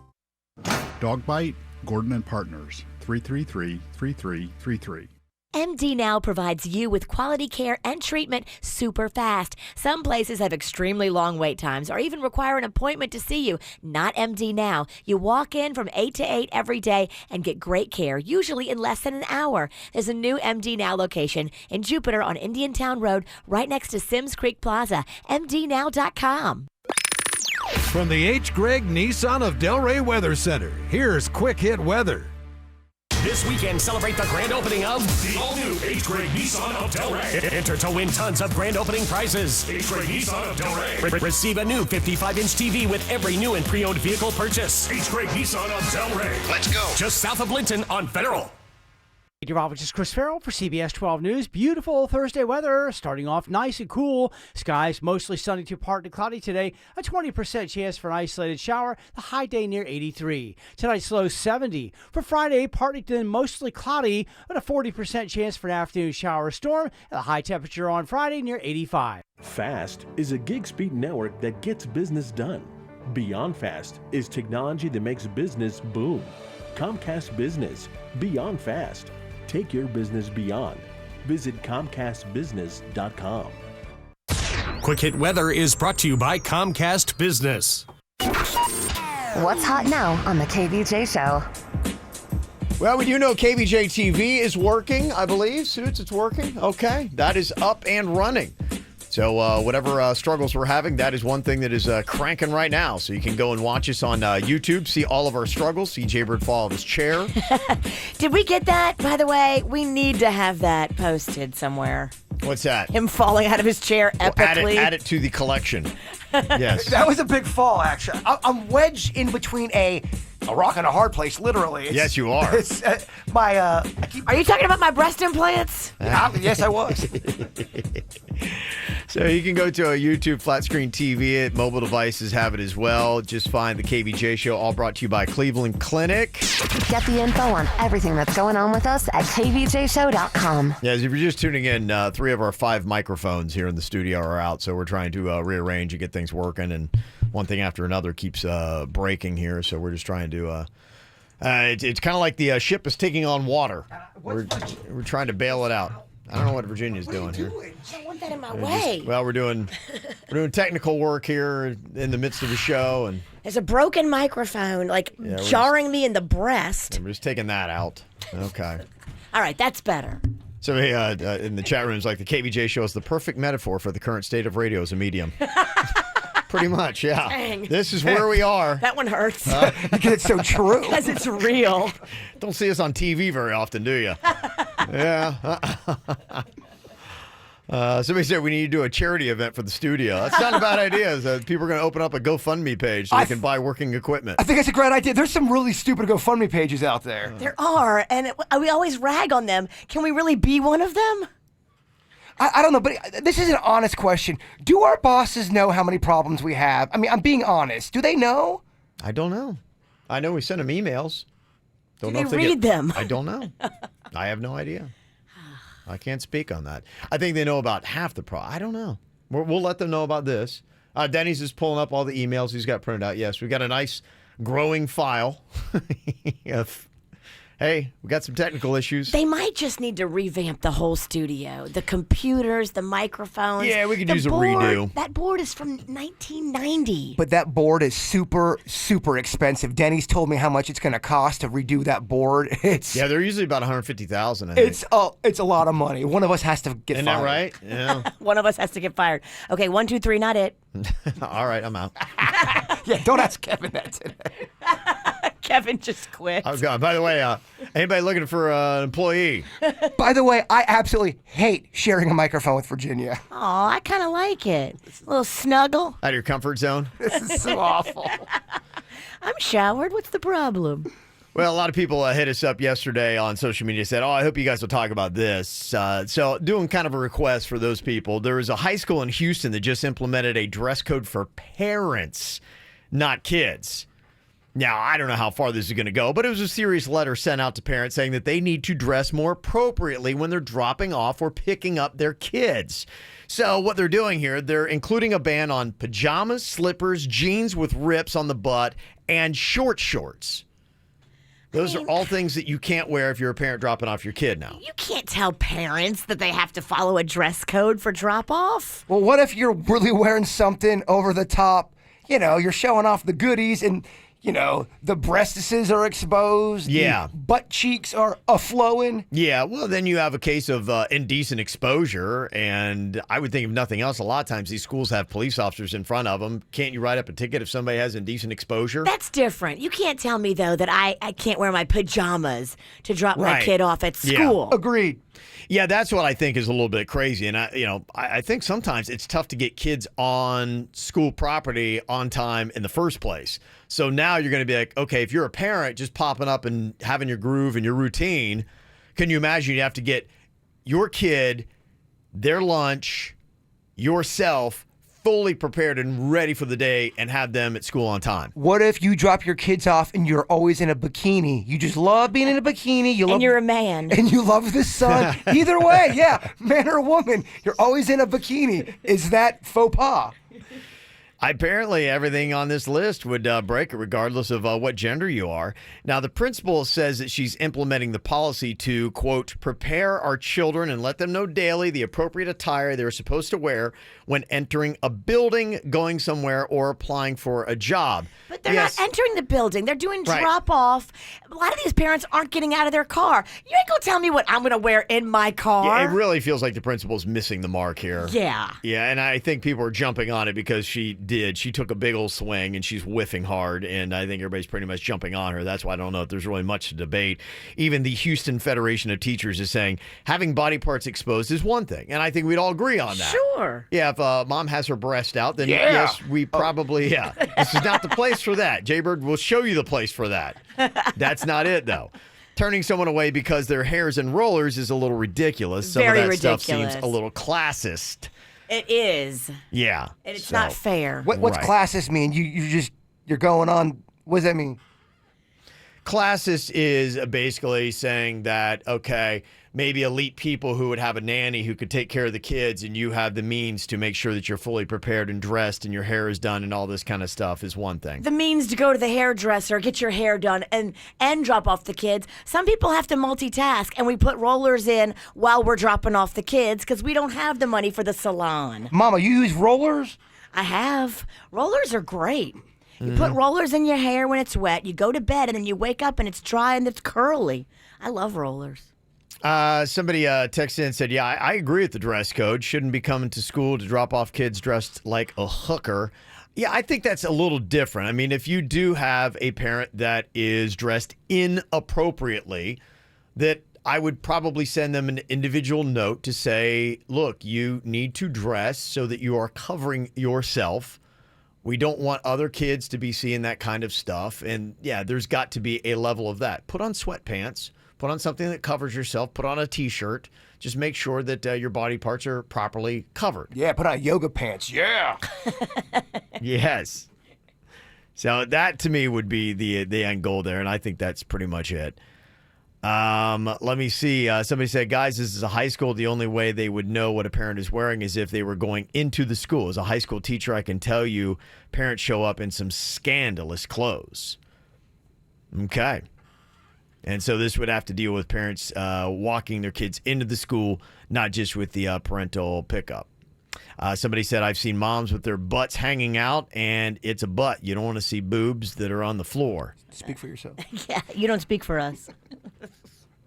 Dog Bite, Gordon and Partners, 333-3333. MD Now provides you with quality care and treatment super fast. Some places have extremely long wait times or even require an appointment to see you. Not MD Now. You walk in from 8 to 8 every day and get great care, usually in less than an hour. There's a new MD Now location in Jupiter on Indiantown Road, right next to Sims Creek Plaza. MDNow.com. From the H. Gregg Nissan of Delray Weather Center, here's Quick Hit Weather. This weekend, celebrate the grand opening of the all-new H. Gregg Nissan of Delray. Enter to win tons of grand opening prizes. H. Gregg Nissan of Delray. Receive a new 55-inch TV with every new and pre-owned vehicle purchase. H. Gregg Nissan of Delray. Let's go. Just south of Linton on Federal. Meteorologist Chris Farrell for CBS 12 News. Beautiful Thursday weather, starting off nice and cool. Skies mostly sunny to partly cloudy today. A 20% chance for an isolated shower. The high day near 83. Tonight's low 70. For Friday, partly to mostly cloudy, but a 40% chance for an afternoon shower or storm. And the high temperature on Friday near 85. FAST is a gig speed network that gets business done. Beyond FAST is technology that makes business boom. Comcast Business. Beyond FAST. Take your business beyond. Visit ComcastBusiness.com. Quick Hit Weather is brought to you by Comcast Business. What's hot now on the KVJ Show? Well, we do know KVJ TV is working, I believe. Suits, it's working. Okay, that is up and running. So whatever struggles we're having, that is one thing that is cranking right now. So you can go and watch us on YouTube, see all of our struggles, see Jaybird fall out of his chair. Did we get that, by the way? We need to have that posted somewhere. What's that? Him falling out of his chair epically. Well, add it to the collection. Yes. That was a big fall, actually. I'm wedged in between a rock and a hard place, literally. Yes, you are. It's, Are you talking about my breast implants? Yes, I was. So you can go to a YouTube flat screen TV. It mobile devices have it as well. Just find the KVJ Show, all brought to you by Cleveland Clinic. Get the info on everything that's going on with us at kvjshow.com. Yeah, if you're just tuning in, 3 of our 5 microphones here in the studio are out, so we're trying to rearrange and get things working, and one thing after another keeps breaking here, so we're just trying to... it's kind of like the ship is taking on water. We're trying to bail it out. I don't know what Virginia's doing here. I don't want that in my We're way. we're doing technical work here in the midst of the show, and There's a broken microphone, we're jarring me in the breast. we're just taking that out. Okay. All right, that's better. So in the chat room, it's like the KVJ show is the perfect metaphor for the current state of radio as a medium. Pretty much, yeah. Dang. This is where we are. That one hurts. Because it's so true. Because it's real. Don't see us on TV very often, do you? Yeah. Somebody said we need to do a charity event for the studio. That's not a bad idea. People are going to open up a GoFundMe page so they can buy working equipment. I think it's a great idea. There's some really stupid GoFundMe pages out there. There are, and we always rag on them. Can we really be one of them? I don't know, but this is an honest question. Do our bosses know how many problems we have? I mean, I'm being honest. Do they know? I don't know. I know we send them emails. Don't Do know they if read them? I don't know. I have no idea. I can't speak on that. I think they know about half the problem. I don't know. We'll let them know about this. Denny's is pulling up all the emails he's got printed out. Yes, we've got a nice growing file. Hey, we got some technical issues. They might just need to revamp the whole studio. The computers, the microphones. Yeah, we could use board. a redo. That board is from 1990. But that board is super, super expensive. Denny's told me how much it's going to cost to redo that board. Yeah, they're usually about $150,000. I think. It's a lot of money. One of us has to get Isn't fired. that right? Yeah. One of us has to get fired. Okay, 1, 2, 3, not it. All right, I'm out. Yeah, don't ask Kevin that today. Kevin just quit. Oh, God. By the way, anybody looking for an employee? By the way, I absolutely hate sharing a microphone with Virginia. Aw, I kind of like it. A little snuggle. Out of your comfort zone? This is so awful. I'm showered. What's the problem? Well, a lot of people hit us up yesterday on social media, said, I hope you guys will talk about this. So doing kind of a request for those people. There was a high school in Houston that just implemented a dress code for parents, not kids. Now, I don't know how far this is going to go, but it was a serious letter sent out to parents saying that they need to dress more appropriately when they're dropping off or picking up their kids. So what they're doing here, they're including a ban on pajamas, slippers, jeans with rips on the butt, and short shorts. Those are all things that you can't wear if you're a parent dropping off your kid now. You can't tell parents that they have to follow a dress code for drop-off. Well, what if you're really wearing something over the top? You know, you're showing off the goodies and... You know, the breastises are exposed. Yeah. The butt cheeks are a-flowing. Yeah, well, then you have a case of indecent exposure, and I would think if nothing else, a lot of times these schools have police officers in front of them. Can't you write up a ticket if somebody has indecent exposure? That's different. You can't tell me, though, that I can't wear my pajamas to drop my kid off at school. Yeah. Agreed. Yeah, that's what I think is a little bit crazy. And, I think sometimes it's tough to get kids on school property on time in the first place. So now you're going to be like, okay, if you're a parent just popping up and having your groove and your routine, can you imagine you have to get your kid, their lunch, yourself fully prepared and ready for the day and have them at school on time? What if you drop your kids off and you're always in a bikini? You just love being in a bikini. And you're a man. And you love the sun. Either way, yeah, man or woman, you're always in a bikini. Is that faux pas? Apparently, everything on this list would break it regardless of what gender you are. Now, the principal says that she's implementing the policy to, quote, prepare our children and let them know daily the appropriate attire they're supposed to wear when entering a building, going somewhere, or applying for a job. But they're not entering the building. They're doing Right. drop-off. A lot of these parents aren't getting out of their car. You ain't going to tell me what I'm going to wear in my car. Yeah, it really feels like the principal's missing the mark here. Yeah. Yeah, and I think people are jumping on it because she did. She took a big old swing, and she's whiffing hard, and I think everybody's pretty much jumping on her. That's why I don't know if there's really much to debate. Even the Houston Federation of Teachers is saying having body parts exposed is one thing, and I think we'd all agree on that. Sure. Yeah, if mom has her breast out, then Yeah. yes, we probably, This is not the place for that. Jaybird will show you the place for that. That's not it, though. Turning someone away because their hair's in rollers is a little ridiculous. Some Very of that stuff ridiculous. seems a little classist. It is. Yeah. And it's not fair. What's Right. classist mean? You're going on. What does that mean? Classist is basically saying that, okay, maybe elite people who would have a nanny who could take care of the kids, and you have the means to make sure that you're fully prepared and dressed and your hair is done and all this kind of stuff is one thing. The means to go to the hairdresser, get your hair done, and drop off the kids. Some people have to multitask, and we put rollers in while we're dropping off the kids because we don't have the money for the salon. Mama, you use rollers? I have. Rollers are great. You put rollers in your hair when it's wet. You go to bed, and then you wake up, and it's dry and it's curly. I love rollers. Somebody texted in and said, yeah, I agree with the dress code. Shouldn't be coming to school to drop off kids dressed like a hooker. Yeah, I think that's a little different. I mean, if you do have a parent that is dressed inappropriately, that I would probably send them an individual note to say, look, you need to dress so that you are covering yourself. We don't want other kids to be seeing that kind of stuff. And yeah, there's got to be a level of that. Put on sweatpants, put on something that covers yourself, put on a t-shirt. Just make sure that your body parts are properly covered. Yeah, put on yoga pants. Yeah. Yes. So that to me would be the end goal there. And I think that's pretty much it. Let me see. Somebody said, guys, this is a high school. The only way they would know what a parent is wearing is if they were going into the school. As a high school teacher, I can tell you parents show up in some scandalous clothes. Okay. And so this would have to deal with parents walking their kids into the school, not just with the parental pickup. Somebody said, I've seen moms with their butts hanging out, and it's a butt. You don't want to see boobs that are on the floor. Speak for yourself. Yeah, you don't speak for us.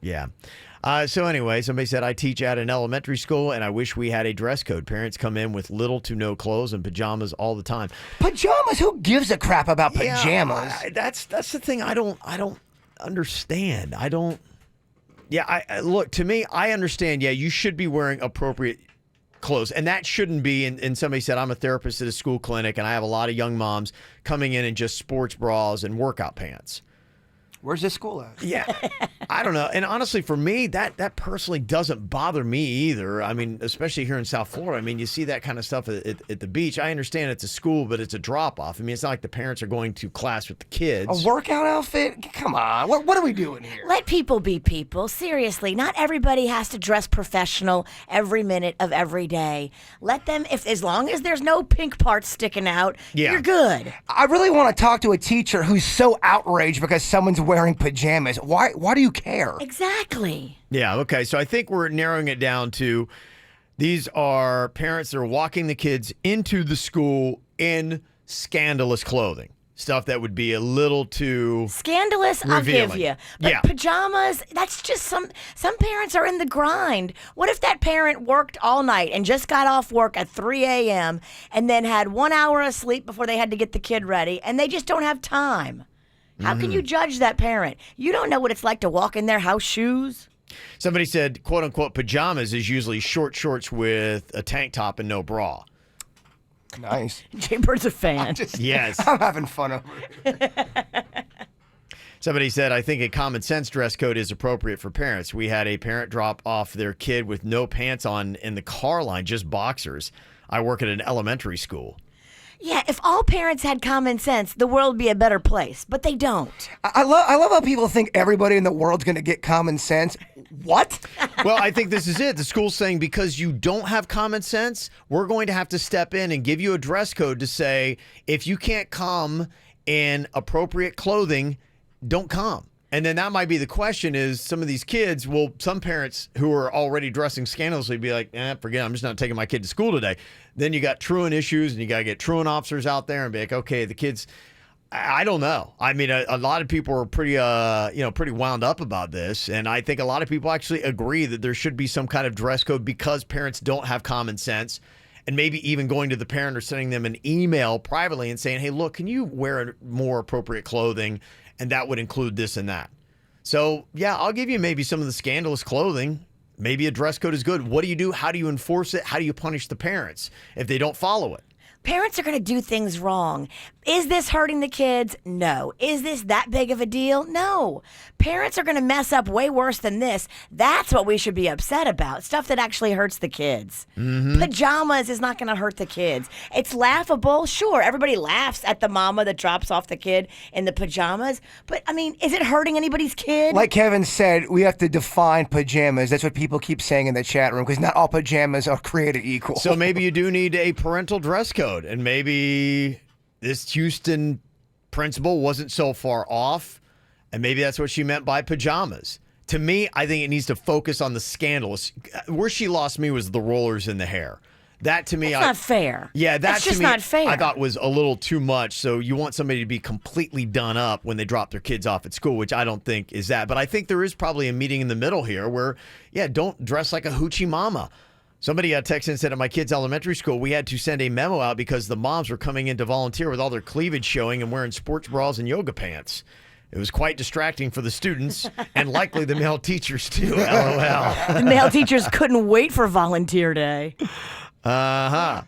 Yeah. So anyway, somebody said, I teach at an elementary school, and I wish we had a dress code. Parents come in with little to no clothes and pajamas all the time. Pajamas? Who gives a crap about pajamas? Yeah, that's the thing I don't understand. Look, to me, I understand, yeah, you should be wearing appropriate clothes, and that shouldn't be, and somebody said, I'm a therapist at a school clinic, and I have a lot of young moms coming in just sports bras and workout pants. Where's this school at? Yeah, I don't know. And honestly, for me, that personally doesn't bother me either. I mean, especially here in South Florida. I mean, you see that kind of stuff at the beach. I understand it's a school, but it's a drop-off. I mean, it's not like the parents are going to class with the kids. A workout outfit? Come on. What are we doing here? Let people be people. Seriously, not everybody has to dress professional every minute of every day. Let them, as long as there's no pink parts sticking out, you're good. I really want to talk to a teacher who's so outraged because someone's wearing pajamas. Why do you care? Exactly. Yeah, okay. So I think we're narrowing it down to these are parents that are walking the kids into the school in scandalous clothing. Stuff that would be a little too scandalous, revealing. I'll give you. But pajamas, that's just some parents are in the grind. What if that parent worked all night and just got off work at 3 a.m. and then had 1 hour of sleep before they had to get the kid ready, and they just don't have time? How can you judge that parent? You don't know what it's like to walk in their house shoes. Somebody said, quote unquote, pajamas is usually short shorts with a tank top and no bra. Nice. Jay Bird's a fan. Yes. I'm having fun over it. Somebody said, I think a common sense dress code is appropriate for parents. We had a parent drop off their kid with no pants on in the car line, just boxers. I work at an elementary school. Yeah, if all parents had common sense, the world would be a better place, but they don't. I love how people think everybody in the world's going to get common sense. What? Well, I think this is it. The school's saying because you don't have common sense, we're going to have to step in and give you a dress code to say, if you can't come in appropriate clothing, don't come. And then that might be the question is some of these kids, well, some parents who are already dressing scandalously be like, forget it, I'm just not taking my kid to school today. Then you got truant issues and you got to get truant officers out there and be like, okay, the kids, I don't know. I mean, a lot of people are pretty wound up about this. And I think a lot of people actually agree that there should be some kind of dress code because parents don't have common sense. And maybe even going to the parent or sending them an email privately and saying, hey, look, can you wear more appropriate clothing? And that would include this and that. So, yeah, I'll give you maybe some of the scandalous clothing. Maybe a dress code is good. What do you do? How do you enforce it? How do you punish the parents if they don't follow it? Parents are going to do things wrong. Is this hurting the kids? No. Is this that big of a deal? No. Parents are going to mess up way worse than this. That's what we should be upset about. Stuff that actually hurts the kids. Pajamas is not going to hurt the kids. It's laughable. Sure, everybody laughs at the mama that drops off the kid in the pajamas. But, I mean, is it hurting anybody's kid? Like Kevin said, we have to define pajamas. That's what people keep saying in the chat room, because not all pajamas are created equal. So maybe you do need a parental dress code, and maybe this Houston principal wasn't so far off, and maybe that's what she meant by pajamas. To me, I think it needs to focus on the scandalous. Where she lost me was the rollers in the hair. That to me, That's not fair. Yeah, That's just to me, not fair. I thought was a little too much. So you want somebody to be completely done up when they drop their kids off at school, which I don't think is that. But I think there is probably a meeting in the middle here where, yeah, don't dress like a hoochie mama. Somebody texted and said at my kids' elementary school, we had to send a memo out because the moms were coming in to volunteer with all their cleavage showing and wearing sports bras and yoga pants. It was quite distracting for the students and likely the male teachers too. LOL. The male teachers couldn't wait for volunteer day. So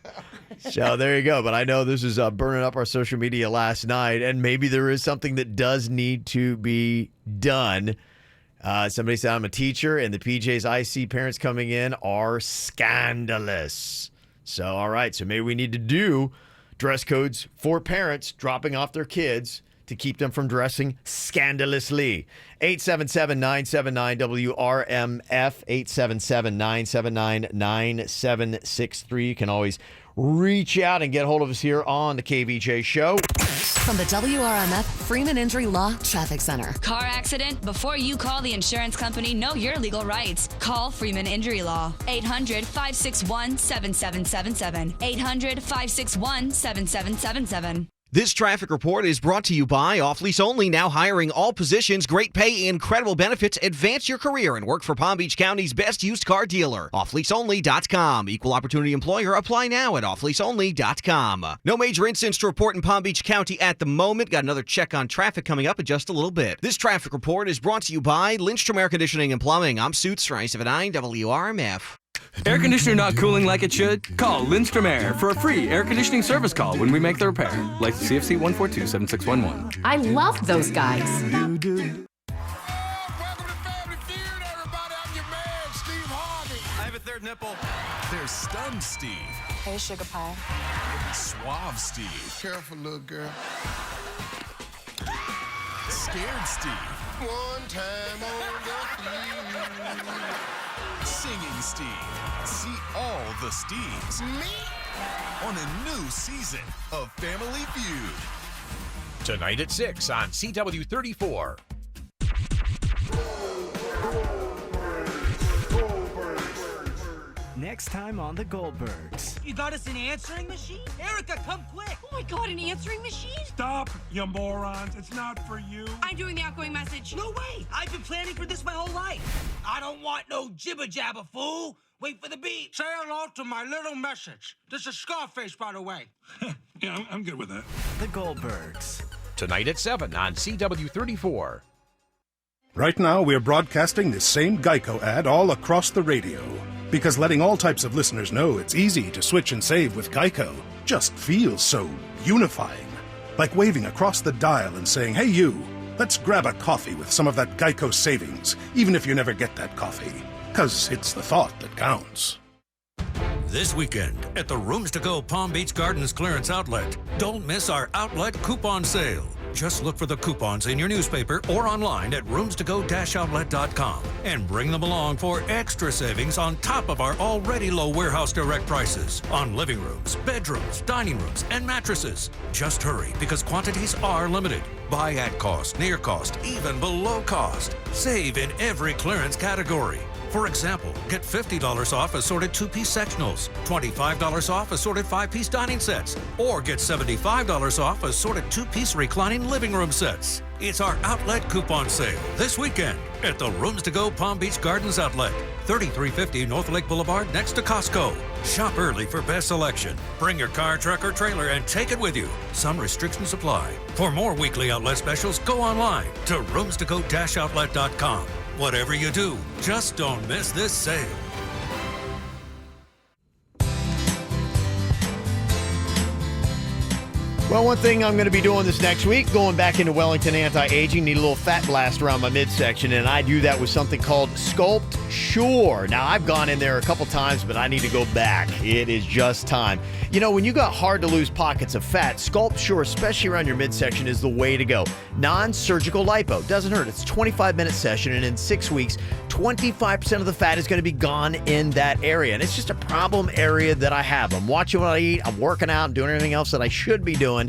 there you go. But I know this is burning up our social media last night, and maybe there is something that does need to be done. Somebody said, I'm a teacher, and the PJs I see parents coming in are scandalous. So, all right. So maybe we need to do dress codes for parents dropping off their kids to keep them from dressing scandalously. 877-979-WRMF, 877-979-9763. You can always reach out and get hold of us here on the KVJ Show. From the WRMF Freeman Injury Law Traffic Center. Car accident? Before you call the insurance company, know your legal rights. Call Freeman Injury Law. 800-561-7777. 800-561-7777. This traffic report is brought to you by Off Lease Only, now hiring all positions, great pay, incredible benefits. Advance your career and work for Palm Beach County's best used car dealer. OffLeaseOnly.com. Equal opportunity employer. Apply now at OffLeaseOnly.com. No major incidents to report in Palm Beach County at the moment. Got another check on traffic coming up in just a little bit. This traffic report is brought to you by Lindstrom Air Conditioning and Plumbing. I'm Suits, 979 WRMF. Air conditioner not cooling like it should? Call Lindstrom Air for a free air conditioning service call when we make the repair. License CFC 1427611. I love those guys. I have a third nipple. There's Stunned Steve. Hey, Sugar Pie. Suave Steve. Careful, little girl. Scared Steve. One time on the field. Singing Steve. See all the Steves. Me? On a new season of Family Feud. Tonight at 6 on CW34. Next time on The Goldbergs. You got us an answering machine? Erica, come quick! Oh my god, an answering machine? Stop, you morons. It's not for you. I'm doing the outgoing message. No way! I've been planning for this my whole life. I don't want no jibber-jabber, fool. Wait for the beat. Say hello to my little message. This is Scarface, by the way. Yeah, I'm good with that. The Goldbergs. Tonight at 7 on CW34. Right now, we're broadcasting this same Geico ad all across the radio. Because letting all types of listeners know it's easy to switch and save with Geico just feels so unifying. Like waving across the dial and saying, hey you, let's grab a coffee with some of that Geico savings, even if you never get that coffee. 'Cause it's the thought that counts. This weekend at the Rooms to Go Palm Beach Gardens Clearance Outlet. Don't miss our outlet coupon sale. Just look for the coupons in your newspaper or online at roomstogo-outlet.com and bring them along for extra savings on top of our already low warehouse direct prices on living rooms, bedrooms, dining rooms, and mattresses. Just hurry because quantities are limited. Buy at cost, near cost, even below cost. Save in every clearance category. For example, get $50 off assorted 2-piece sectionals, $25 off assorted 5-piece dining sets, or get $75 off assorted 2-piece reclining living room sets. It's our outlet coupon sale this weekend at the Rooms to Go Palm Beach Gardens Outlet, 3350 North Lake Boulevard next to Costco. Shop early for best selection. Bring your car, truck, or trailer and take it with you. Some restrictions apply. For more weekly outlet specials, go online to roomstogo-outlet.com. Whatever you do, just don't miss this sale. Well, one thing I'm going to be doing this next week, going back into Wellington Anti-Aging, need a little fat blast around my midsection, and I do that with something called Sculpt Sure. Now, I've gone in there a couple times, but I need to go back. It is just time. You know, when you got hard-to-lose pockets of fat, Sculpt Sure, especially around your midsection, is the way to go. Non-surgical lipo. Doesn't hurt. It's a 25-minute session, and in 6 weeks, 25% of the fat is going to be gone in that area. And it's just a problem area that I have. I'm watching what I eat. I'm working out. I'm doing everything else that I should be doing.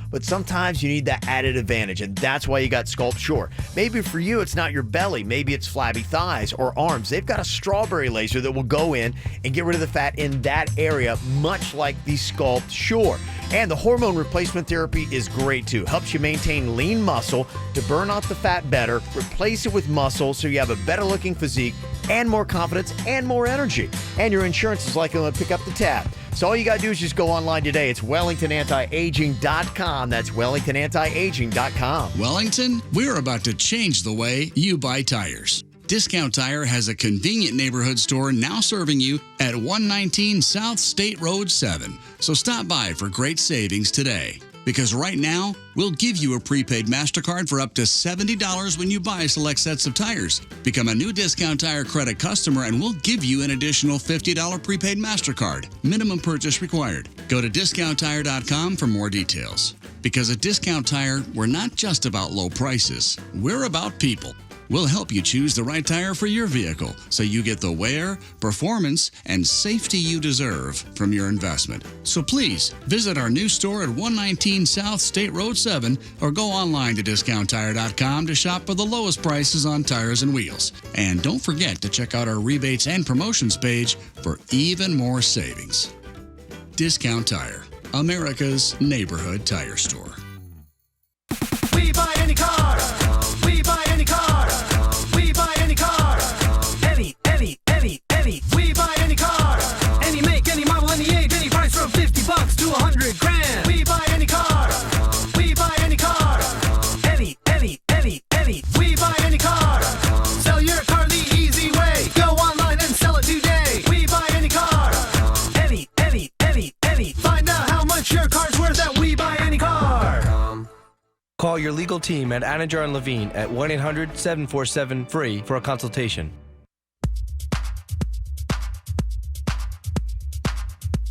But sometimes you need that added advantage, and that's why you got Sculpt Sure. Maybe for you, it's not your belly. Maybe it's flabby thighs or arms. They've got a strawberry laser that will go in and get rid of the fat in that area, much like the Sculpt Sure. And the hormone replacement therapy is great too. Helps you maintain lean muscle to burn off the fat better, replace it with muscle so you have a better looking physique and more confidence and more energy. And your insurance is likely to pick up the tab. So all you got to do is just go online today. It's WellingtonAntiAging.com. That's WellingtonAntiAging.com. Wellington, we're about to change the way you buy tires. Discount Tire has a convenient neighborhood store now serving you at 119 South State Road 7. So stop by for great savings today. Because right now, we'll give you a prepaid MasterCard for up to $70 when you buy select sets of tires. Become a new Discount Tire credit customer and we'll give you an additional $50 prepaid MasterCard. Minimum purchase required. Go to DiscountTire.com for more details. Because at Discount Tire, we're not just about low prices. We're about people. We'll help you choose the right tire for your vehicle so you get the wear, performance, and safety you deserve from your investment. So please visit our new store at 119 South State Road 7 or go online to DiscountTire.com to shop for the lowest prices on tires and wheels. And don't forget to check out our rebates and promotions page for even more savings. Discount Tire, America's neighborhood tire store. We buy any car. We buy any car. We buy any car. Any. We buy any car. Any make, any model, any age, any price from $50 to $100,000. We buy any car. We buy any car. Any. We buy any car. Sell your car the easy way. Go online and sell it today. We buy any car. Any. Find out how much your car's worth at We Buy Any Car. Call your legal team at Anajar and Levine at 1-800-747-FREE for a consultation.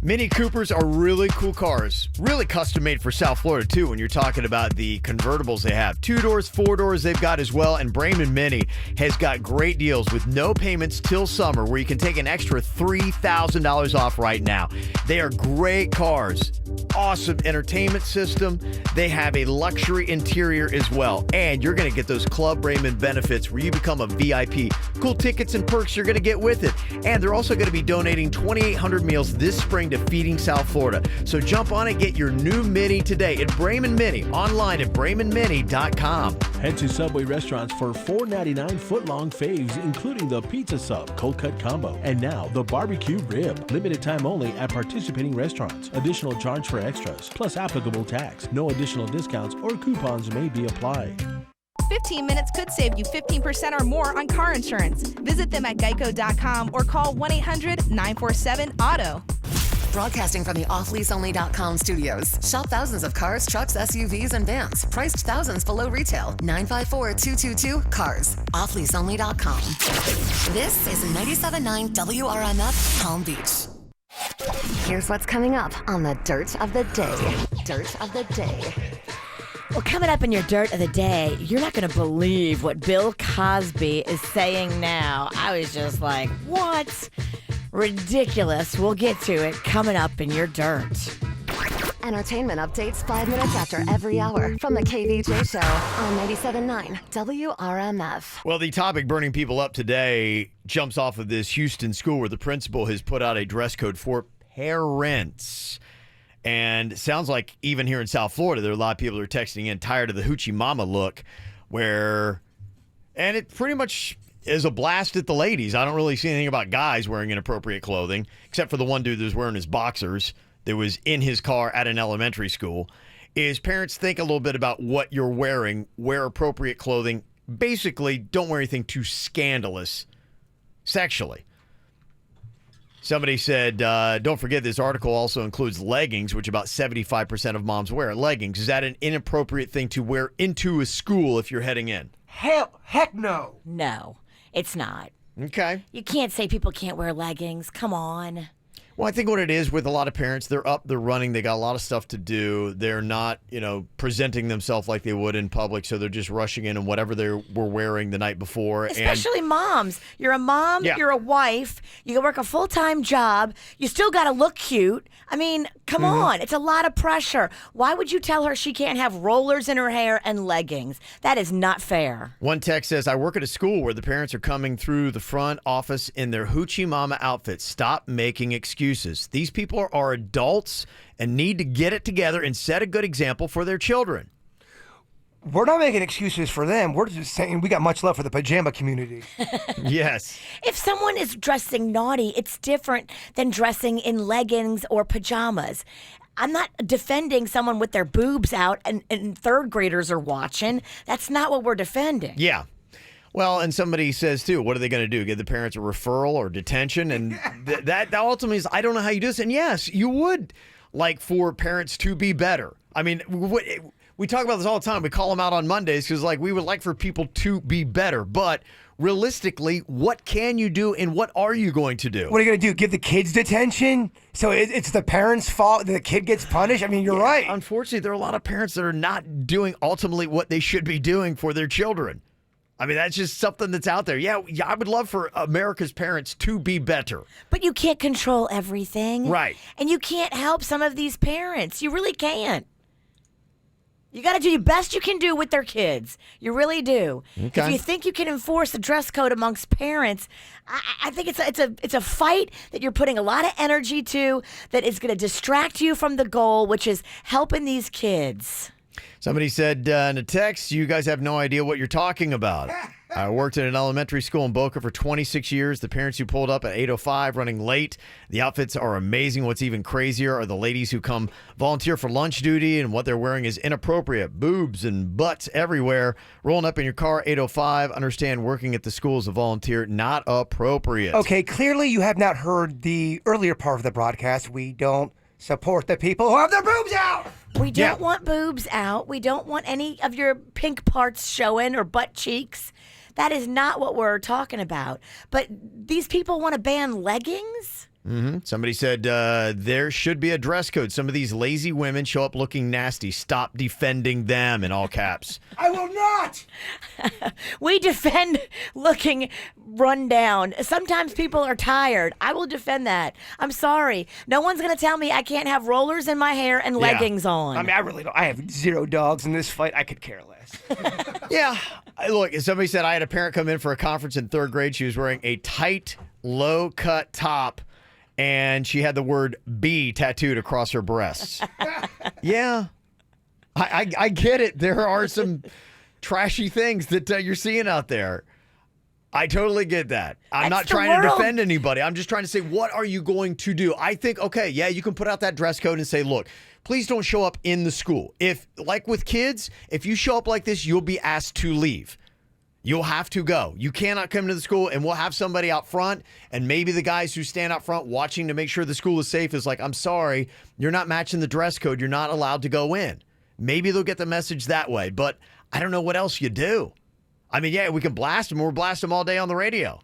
Mini Coopers are really cool cars. Really custom made for South Florida, too, when you're talking about the convertibles they have. 2 doors, 4 doors they've got as well. And Brayman Mini has got great deals with no payments till summer where you can take an extra $3,000 off right now. They are great cars. Awesome entertainment system. They have a luxury interior as well. And you're going to get those Club Brayman benefits where you become a VIP. Cool tickets and perks you're going to get with it. And they're also going to be donating 2,800 meals this spring to Feeding South Florida. So jump on and get your new Mini today at Brayman Mini, online at BraymanMini.com. Head to Subway restaurants for $4.99 foot-long faves, including the pizza sub, cold cut combo, and now the barbecue rib. Limited time only at participating restaurants. Additional charge for extras, plus applicable tax. No additional discounts or coupons may be applied. 15 minutes could save you 15% or more on car insurance. Visit them at geico.com or call 1-800-947-AUTO. Broadcasting from the offleaseonly.com studios. Shop thousands of cars, trucks, SUVs, and vans. Priced thousands below retail. 954-222-CARS. Offleaseonly.com. This is 97.9 WRMF Palm Beach. Here's what's coming up on the Dirt of the Day. Dirt of the Day. Well, coming up in your Dirt of the Day, you're not going to believe what Bill Cosby is saying now. I was just like, what? Ridiculous. We'll get to it coming up in your Dirt. Entertainment updates 5 minutes after every hour from the KVJ Show on 97.9 WRMF. Well, the topic burning people up today jumps off of this Houston school where the principal has put out a dress code for parents. And it sounds like even here in South Florida, there are a lot of people who are texting in tired of the hoochie mama look and it pretty much is a blast at the ladies. I don't really see anything about guys wearing inappropriate clothing, except for the one dude that was wearing his boxers that was in his car at an elementary school. Is parents think a little bit about what you're wearing, wear appropriate clothing. Basically, don't wear anything too scandalous sexually. Somebody said, don't forget this article also includes leggings, which about 75% of moms wear. Leggings, is that an inappropriate thing to wear into a school if you're heading in? Heck no. No, it's not. Okay. You can't say people can't wear leggings. Come on. Well, I think what it is with a lot of parents, they're up, they're running, they got a lot of stuff to do. They're not, presenting themselves like they would in public, so they're just rushing in whatever they were wearing the night before. Especially moms. You're a mom, you're a wife, you work a full-time job, you still got to look cute. I mean, come on. It's a lot of pressure. Why would you tell her she can't have rollers in her hair and leggings? That is not fair. One text says, I work at a school where the parents are coming through the front office in their hoochie mama outfits. Stop making excuses. These people are adults and need to get it together and set a good example for their children. We're not making excuses for them. We're just saying we got much love for the pajama community. Yes. If someone is dressing naughty, it's different than dressing in leggings or pajamas. I'm not defending someone with their boobs out and third graders are watching. That's not what we're defending. Yeah. Well, and somebody says, too, what are they going to do? Give the parents a referral or detention? And that ultimately is, I don't know how you do this. And yes, you would like for parents to be better. I mean, we talk about this all the time. We call them out on Mondays because, we would like for people to be better. But realistically, what can you do and what are you going to do? What are you going to do? Give the kids detention? So it's the parents' fault that the kid gets punished? I mean, you're right. Unfortunately, there are a lot of parents that are not doing ultimately what they should be doing for their children. I mean, that's just something that's out there. Yeah, I would love for America's parents to be better. But you can't control everything. Right. And you can't help some of these parents. You really can't. You got to do the best you can do with their kids. You really do. Okay. If you think you can enforce the dress code amongst parents, I think it's a fight that you're putting a lot of energy to that is going to distract you from the goal, which is helping these kids. Somebody said in a text, you guys have no idea what you're talking about. I worked at an elementary school in Boca for 26 years. The parents who pulled up at 8:05 running late. The outfits are amazing. What's even crazier are the ladies who come volunteer for lunch duty, and what they're wearing is inappropriate. Boobs and butts everywhere. Rolling up in your car 8:05. Understand working at the school as a volunteer, not appropriate. Okay, clearly you have not heard the earlier part of the broadcast. We don't support the people who have their boobs out. We don't want boobs out. We don't want any of your pink parts showing or butt cheeks. That is not what we're talking about. But these people want to ban leggings? Somebody said there should be a dress code. Some of these lazy women show up looking nasty. Stop defending them, in all caps. I will not. We defend looking run down. Sometimes people are tired. I will defend that. I'm sorry. No one's going to tell me I can't have rollers in my hair and leggings on. I mean, I really don't. I have zero dogs in this fight. I could care less. Yeah. Look, somebody said I had a parent come in for a conference in third grade. She was wearing a tight, low-cut top, and she had the word B tattooed across her breasts. Yeah. I get it. There are some trashy things that you're seeing out there. I totally get that. I'm not trying to defend anybody. I'm just trying to say, what are you going to do? I think, okay, yeah, you can put out that dress code and say, look, please don't show up in the school. If, like with kids, if you show up like this, you'll be asked to leave. You'll have to go. You cannot come to the school, and we'll have somebody out front, and maybe the guys who stand out front watching to make sure the school is safe is like, I'm sorry, you're not matching the dress code. You're not allowed to go in. Maybe they'll get the message that way, but I don't know what else you do. I mean, yeah, we can blast them. We're blasting them all day on the radio.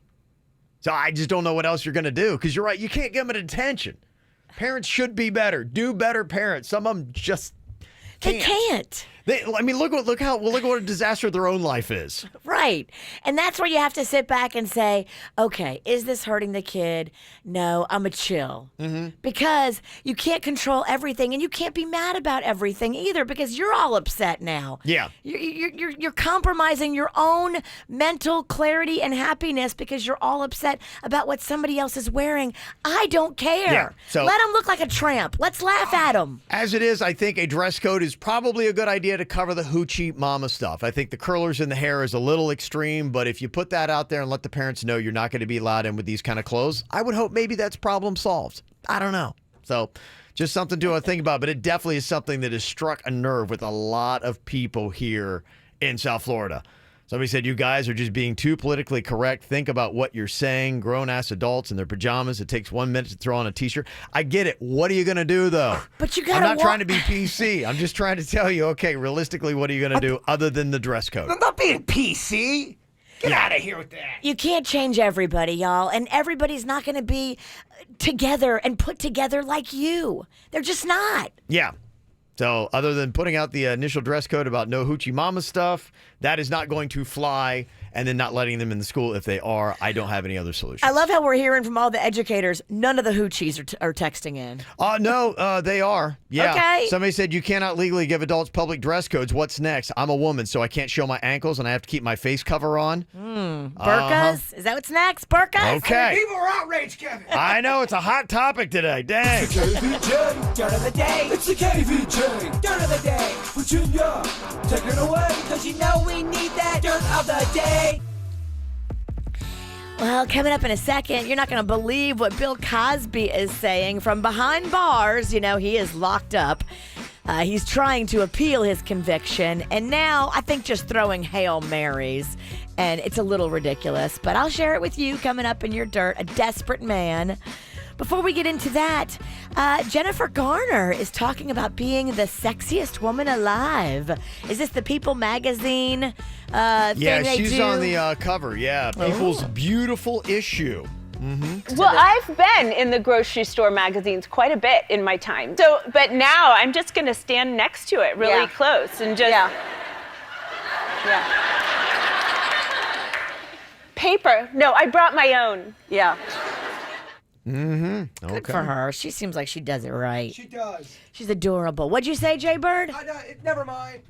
So I just don't know what else you're going to do, because you're right. You can't give them attention. Parents should be better. Do better, parents. Some of them just can't. They can't. I mean, look what a disaster their own life is. Right. And that's where you have to sit back and say, okay, is this hurting the kid? No, I'm a chill. Because you can't control everything, and you can't be mad about everything either, because you're all upset now. Yeah. You're compromising your own mental clarity and happiness because you're all upset about what somebody else is wearing. I don't care. Yeah, so let them look like a tramp. Let's laugh at them. As it is, I think a dress code is probably a good idea to cover the hoochie mama stuff. I think the curlers in the hair is a little extreme, but if you put that out there and let the parents know you're not going to be allowed in with these kind of clothes, I would hope maybe that's problem solved. I don't know. So just something to think about, but it definitely is something that has struck a nerve with a lot of people here in South Florida. Somebody said, you guys are just being too politically correct. Think about what you're saying. Grown-ass adults in their pajamas. It takes 1 minute to throw on a T-shirt. I get it. What are you going to do, though? But you got I'm not trying to be PC. I'm just trying to tell you, okay, realistically, what are you going to do other than the dress code? I'm not being PC. Get out of here with that. You can't change everybody, y'all. And everybody's not going to be together and put together like you. They're just not. Yeah. So other than putting out the initial dress code about no hoochie mama stuff, that is not going to fly. And then not letting them in the school if they are. I don't have any other solution. I love how we're hearing from all the educators. None of the hoochies are texting in. No, they are. Yeah. Okay. Somebody said you cannot legally give adults public dress codes. What's next? I'm a woman, so I can't show my ankles and I have to keep my face cover on. Burkas? Is that what's next? Burkas? Okay. People are outraged, Kevin. I know it's a hot topic today. Dang. KVJ, dirt of the day. It's the KVJ, dirt of the day. Virginia, take it away. Cause you know we need that dirt of the day. Well, coming up in a second, you're not going to believe what Bill Cosby is saying from behind bars. You know, he is locked up. He's trying to appeal his conviction, and now I think just throwing Hail Marys, and it's a little ridiculous, but I'll share it with you coming up in your dirt, a desperate man. Before we get into that, Jennifer Garner is talking about being the sexiest woman alive. Is this the People magazine thing they she's do? on the cover. Yeah, People's beautiful issue. Mm-hmm. Well, I've been in the grocery store magazines quite a bit in my time. So, but now I'm just going to stand next to it really close and just... Yeah. Paper. No, I brought my own. Yeah. Mm-hmm. Good for her. She seems like she does it right. She does. She's adorable. What'd you say, Jay Bird? Never mind.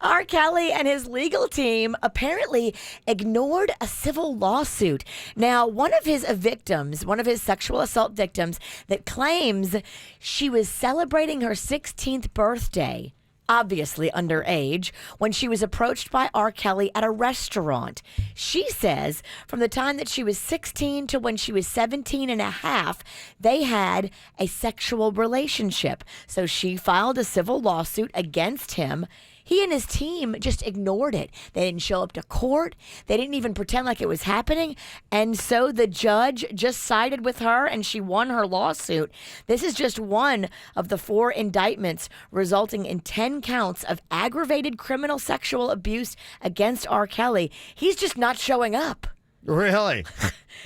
R. Kelly and his legal team apparently ignored a civil lawsuit. Now, one of his victims, one of his sexual assault victims, that claims she was celebrating her 16th birthday, obviously underage, when she was approached by R. Kelly at a restaurant. She says from the time that she was 16 to when she was 17 and a half, they had a sexual relationship. So she filed a civil lawsuit against him. He and his team just ignored it. They didn't show up to court. They didn't even pretend like it was happening. And so the judge just sided with her and she won her lawsuit. This is just one of the 4 indictments resulting in 10 counts of aggravated criminal sexual abuse against R. Kelly. He's just not showing up. Really?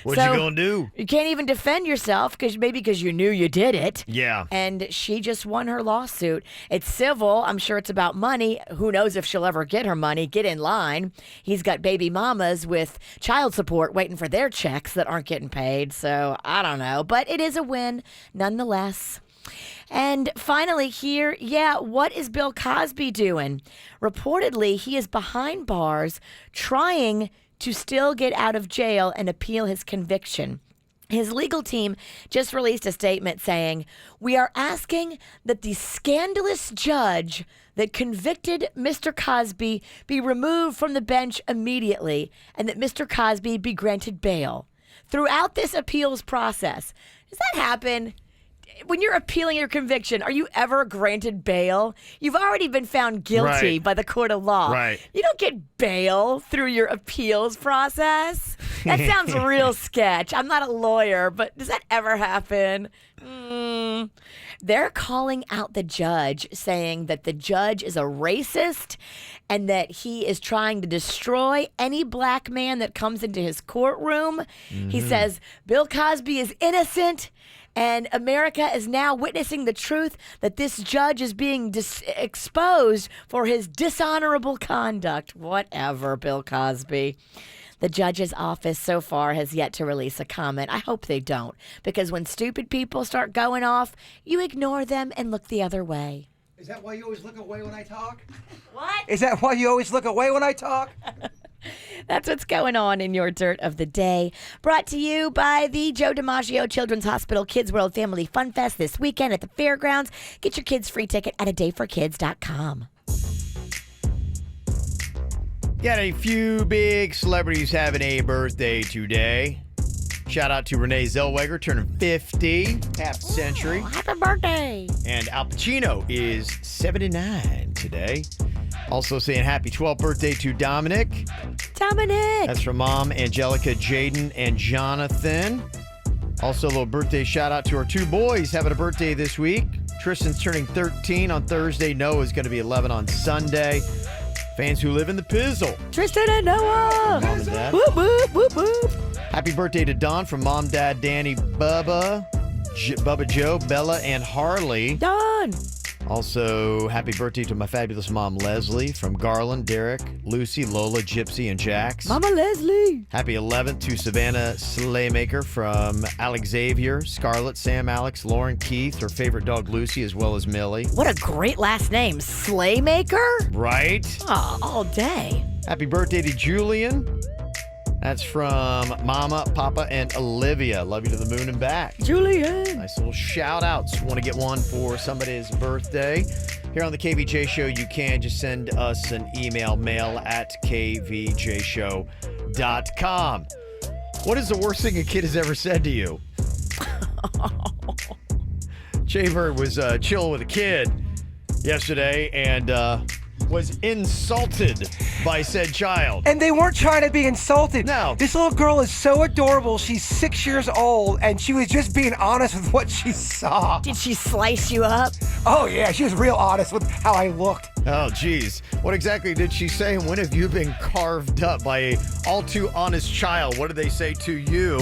What So, you gonna do? You can't even defend yourself because you knew you did it. Yeah. And she just won her lawsuit. It's civil. I'm sure it's about money. Who knows if she'll ever get her money. Get in line. He's got baby mamas with child support waiting for their checks that aren't getting paid. So I don't know. But it is a win nonetheless. And finally here, what is Bill Cosby doing? Reportedly, he is behind bars trying to still get out of jail and appeal his conviction. His legal team just released a statement saying, "We are asking that the scandalous judge that convicted Mr. Cosby be removed from the bench immediately and that Mr. Cosby be granted bail." Throughout this appeals process, does that happen? When you're appealing your conviction, are you ever granted bail? You've already been found guilty by the court of law. Right. You don't get bail through your appeals process. That sounds real sketch. I'm not a lawyer, but does that ever happen? They're calling out the judge, saying that the judge is a racist and that he is trying to destroy any black man that comes into his courtroom. He says Bill Cosby is innocent. And America is now witnessing the truth that this judge is being exposed for his dishonorable conduct. Whatever, Bill Cosby. The judge's office so far has yet to release a comment. I hope they don't, because when stupid people start going off, you ignore them and look the other way. Is that why you always look away when I talk? What? Is that why you always look away when I talk? That's what's going on in your Dirt of the Day. Brought to you by the Joe DiMaggio Children's Hospital Kids World Family Fun Fest this weekend at the fairgrounds. Get your kids' free ticket at adayforkids.com. Got a few big celebrities having a birthday today. Shout out to Renee Zellweger, turning 50, half century. Happy birthday. And Al Pacino is 79 today. Also saying happy 12th birthday to Dominic. Dominic. That's from Mom, Angelica, Jaden, and Jonathan. Also, a little birthday shout out to our two boys having a birthday this week. Tristan's turning 13 on Thursday. Noah's going to be 11 on Sunday. Fans who live in the Pizzle. Tristan and Noah. Mom and Dad. Whoop, whoop, whoop, whoop. Happy birthday to Don from Mom, Dad, Danny, Bubba, Bubba Joe, Bella, and Harley. Don. Also, happy birthday to my fabulous mom, Leslie, from Garland, Derek, Lucy, Lola, Gypsy, and Jax. Mama Leslie. Happy 11th to Savannah Slaymaker from Alex Xavier, Scarlett, Sam, Alex, Lauren, Keith, her favorite dog, Lucy, as well as Millie. What a great last name. Slaymaker? Right? Oh, all day. Happy birthday to Julian. That's from Mama, Papa, and Olivia. Love you to the moon and back. Julian. Nice little shout outs. Want to get one for somebody's birthday? Here on the KVJ Show, you can just send us an email, mail@kvjshow.com. What is the worst thing a kid has ever said to you? Jay-Bird was chilling with a kid yesterday and was insulted by said child. And they weren't trying to be insulted. No. This little girl is so adorable. She's 6 years old, and she was just being honest with what she saw. Did she slice you up? Oh, yeah. She was real honest with how I looked. Oh, geez. What exactly did she say? And when have you been carved up by a all-too-honest child? What did they say to you?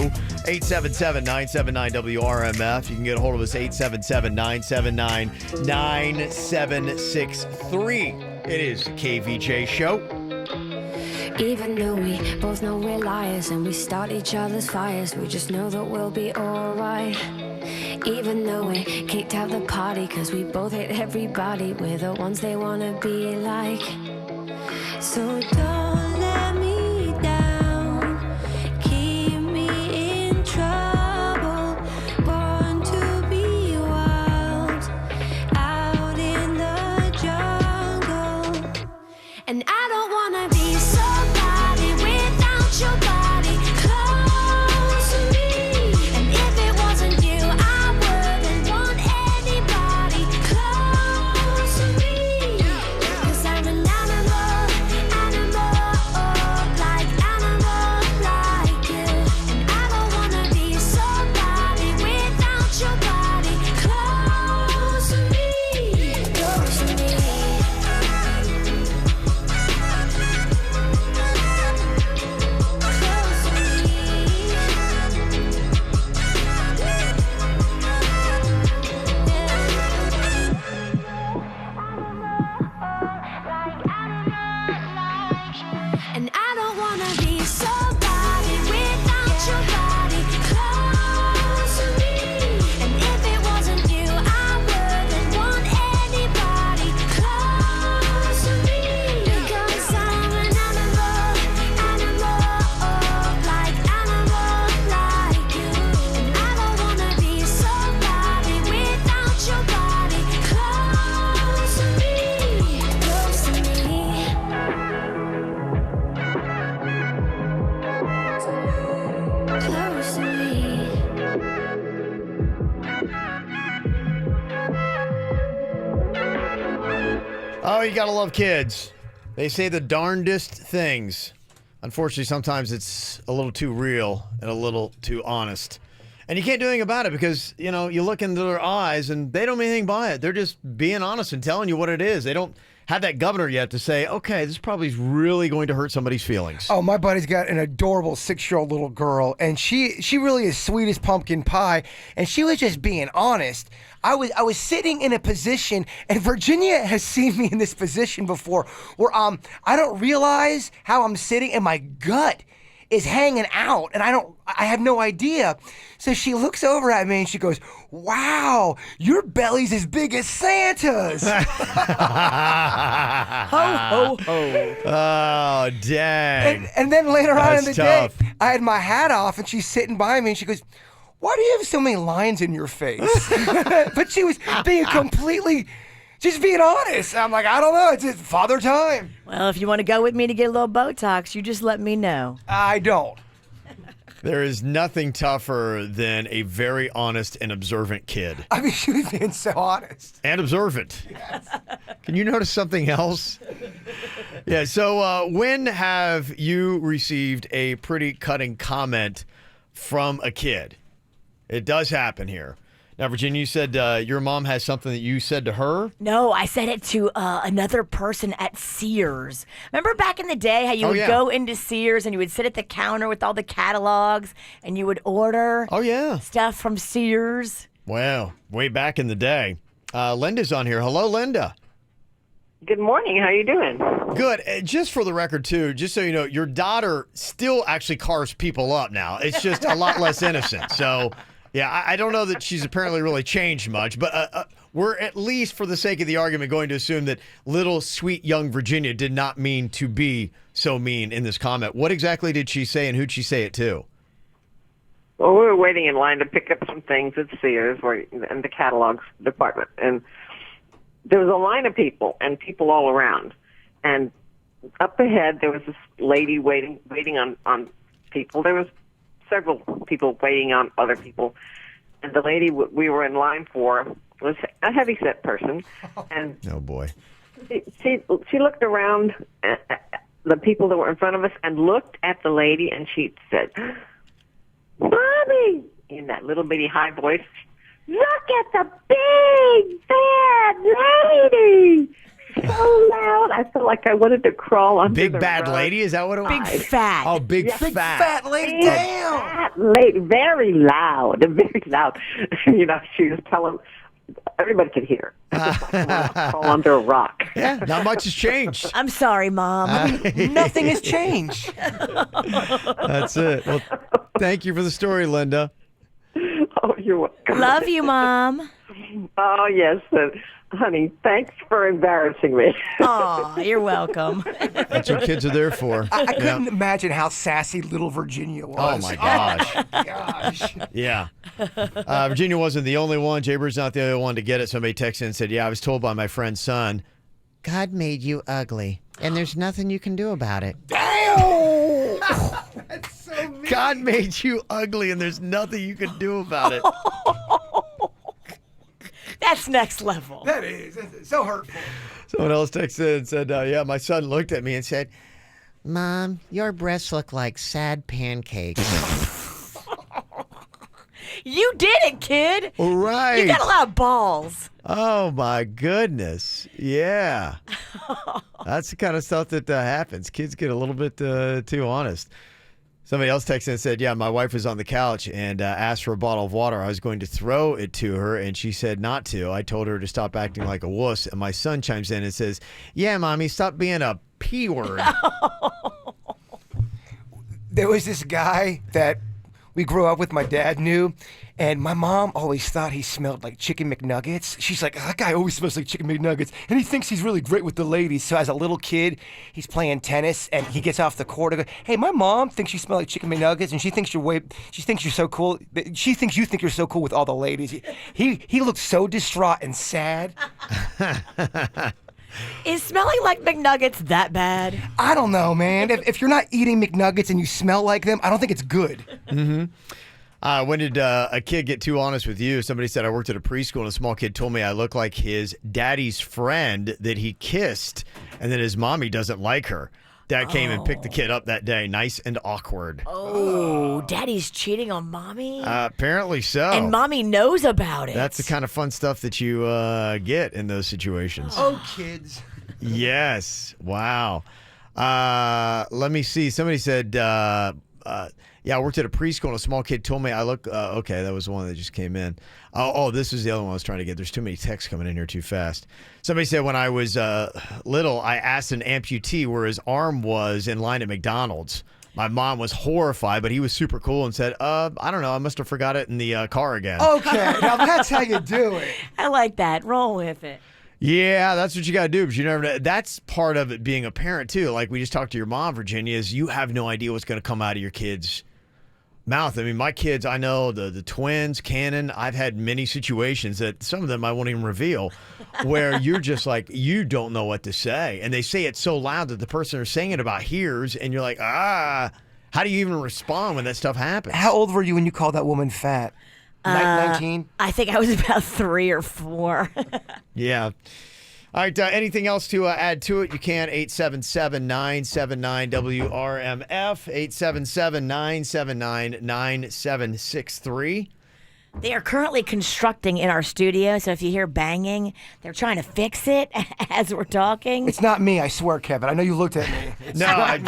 877-979-WRMF. You can get a hold of us, 877-979-9763. It is the KVJ Show. Even though we both know we're liars and we start each other's fires, we just know that we'll be alright. Even though we kicked out the party cause we both hate everybody, we're the ones they wanna be like. So don't let me down, keep me in trouble, born to be wild, out in the jungle. And I don't wanna be somebody without your body close to me. And if it wasn't you, I wouldn't want anybody close to me. Cause I'm an animal, like you. And I don't wanna be somebody without your body close to me. Close to me. And I don't wanna be somebody without your body close to me. And if it wasn't you, I wouldn't want anybody close to me. Because I'm an animal, like you. And I don't wanna be somebody without your body close to me. Close to me. Close to me. Oh, you gotta love kids. They say the darndest things. Unfortunately, sometimes it's a little too real and a little too honest. And you can't do anything about it because, you know, you look into their eyes and they don't mean anything by it. They're just being honest and telling you what it is. They don't have that governor yet to say, okay, this probably is really going to hurt somebody's feelings. Oh, my buddy's got an adorable 6-year-old little girl, and she really is sweet as pumpkin pie, and she was just being honest. I was sitting in a position, and Virginia has seen me in this position before, where I don't realize how I'm sitting, and my gut is hanging out, and I have no idea. So she looks over at me and she goes, "Wow, your belly's as big as Santa's." Ho, ho, ho. Oh, dang. And then later on in the That's tough. day, I had my hat off and she's sitting by me and she goes, "Why do you have so many lines in your face?" But she was being completely, just being honest. I'm like, I don't know. It's just father time. Well, if you want to go with me to get a little Botox, you just let me know. I don't. There is nothing tougher than a very honest and observant kid. I mean, she was being so honest. And observant. Yes. Can you notice something else? Yeah, so when have you received a pretty cutting comment from a kid? It does happen here. Now, Virginia, you said your mom has something that you said to her? No, I said it to another person at Sears. Remember back in the day how you would go into Sears and you would sit at the counter with all the catalogs and you would order stuff from Sears? Well, way back in the day. Linda's on here. Hello, Linda. Good morning. How you doing? Good. Just for the record, too, just so you know, your daughter still actually carves people up now. It's just a lot less innocent. So, yeah, I don't know that she's apparently really changed much, but we're at least, for the sake of the argument, going to assume that little sweet young Virginia did not mean to be so mean in this comment. What exactly did she say and who'd she say it to? Well, we were waiting in line to pick up some things at Sears in the catalogs department, and there was a line of people and people all around. And up ahead, there was this lady waiting on people. There was several people waiting on other people. And the lady we were in line for was a heavyset person. And oh, boy. She looked around at the people that were in front of us and looked at the lady, and she said, "Mommy," in that little bitty high voice, "look at the big, bad lady." So loud, I felt like I wanted to crawl under Big the bad rug. lady? Is that what it was? Big fat. Oh, big fat. lady, Big fat lady, very loud, very loud. You know, she was telling, everybody could hear. Crawl under a rock. Yeah, not much has changed. I'm sorry, Mom. Nothing has changed. That's it. Well, thank you for the story, Linda. Oh, you're welcome. Love you, Mom. Oh, yes. Honey, thanks for embarrassing me. Aw, you're welcome. That's what kids are there for. I couldn't imagine how sassy little Virginia was. Oh, my gosh. Oh, my gosh. Yeah. Virginia wasn't the only one. Jaybird's not the only one to get it. Somebody texted in and said, yeah, I was told by my friend's son, God made you ugly, and there's nothing you can do about it. Damn! That's so mean. God made you ugly, and there's nothing you can do about it. That's next level. That is. That's so hurtful. Someone else texted in and said, yeah, my son looked at me and said, Mom, your breasts look like sad pancakes. You did it, kid. Right. You got a lot of balls. Oh, my goodness. Yeah. That's the kind of stuff that happens. Kids get a little bit too honest. Somebody else texted and said, yeah, my wife was on the couch and asked for a bottle of water. I was going to throw it to her, and she said not to. I told her to stop acting like a wuss. And my son chimes in and says, yeah, Mommy, stop being a P word. There was this guy that we grew up with, my dad knew, and my mom always thought he smelled like chicken McNuggets. She's like, that guy always smells like chicken McNuggets, and he thinks he's really great with the ladies. So as a little kid, he's playing tennis, and he gets off the court and goes, hey, my mom thinks you smell like chicken McNuggets, and she thinks you're so cool. She thinks you think you're so cool with all the ladies. He looked so distraught and sad. Is smelling like McNuggets that bad? I don't know, man. If you're not eating McNuggets and you smell like them, I don't think it's good. Mm-hmm. When did a kid get too honest with you? Somebody said I worked at a preschool and a small kid told me I look like his daddy's friend that he kissed and that his mommy doesn't like her. Dad came and picked the kid up that day. Nice and awkward. Oh, Daddy's cheating on Mommy? Apparently so. And Mommy knows about it. That's the kind of fun stuff that you get in those situations. Oh, kids. Yes. Wow. Let me see. Somebody said, yeah, I worked at a preschool and a small kid told me I look, okay, that was the one that just came in. Oh, this is the other one I was trying to get. There's too many texts coming in here too fast. Somebody said when I was little, I asked an amputee where his arm was in line at McDonald's. My mom was horrified, but he was super cool and said, I don't know, I must have forgot it in the car again. Okay, now that's how you do it. I like that. Roll with it. Yeah, that's what you got to do, but you never know. That's part of it being a parent, too. Like we just talked to your mom, Virginia, is you have no idea what's going to come out of your kids' mouth. I mean, my kids, I know the twins, Cannon, I've had many situations that some of them I won't even reveal where you're just like, you don't know what to say. And they say it so loud that the person they're saying it about hears, and you're like, how do you even respond when that stuff happens? How old were you when you called that woman fat? 19? I think I was about 3 or 4. Yeah. All right, anything else to add to it? You can, 877-979-WRMF, 877-979-9763. They are currently constructing in our studio, so if you hear banging, they're trying to fix it as we're talking. It's not me, I swear, Kevin. I know you looked at me. No, I'm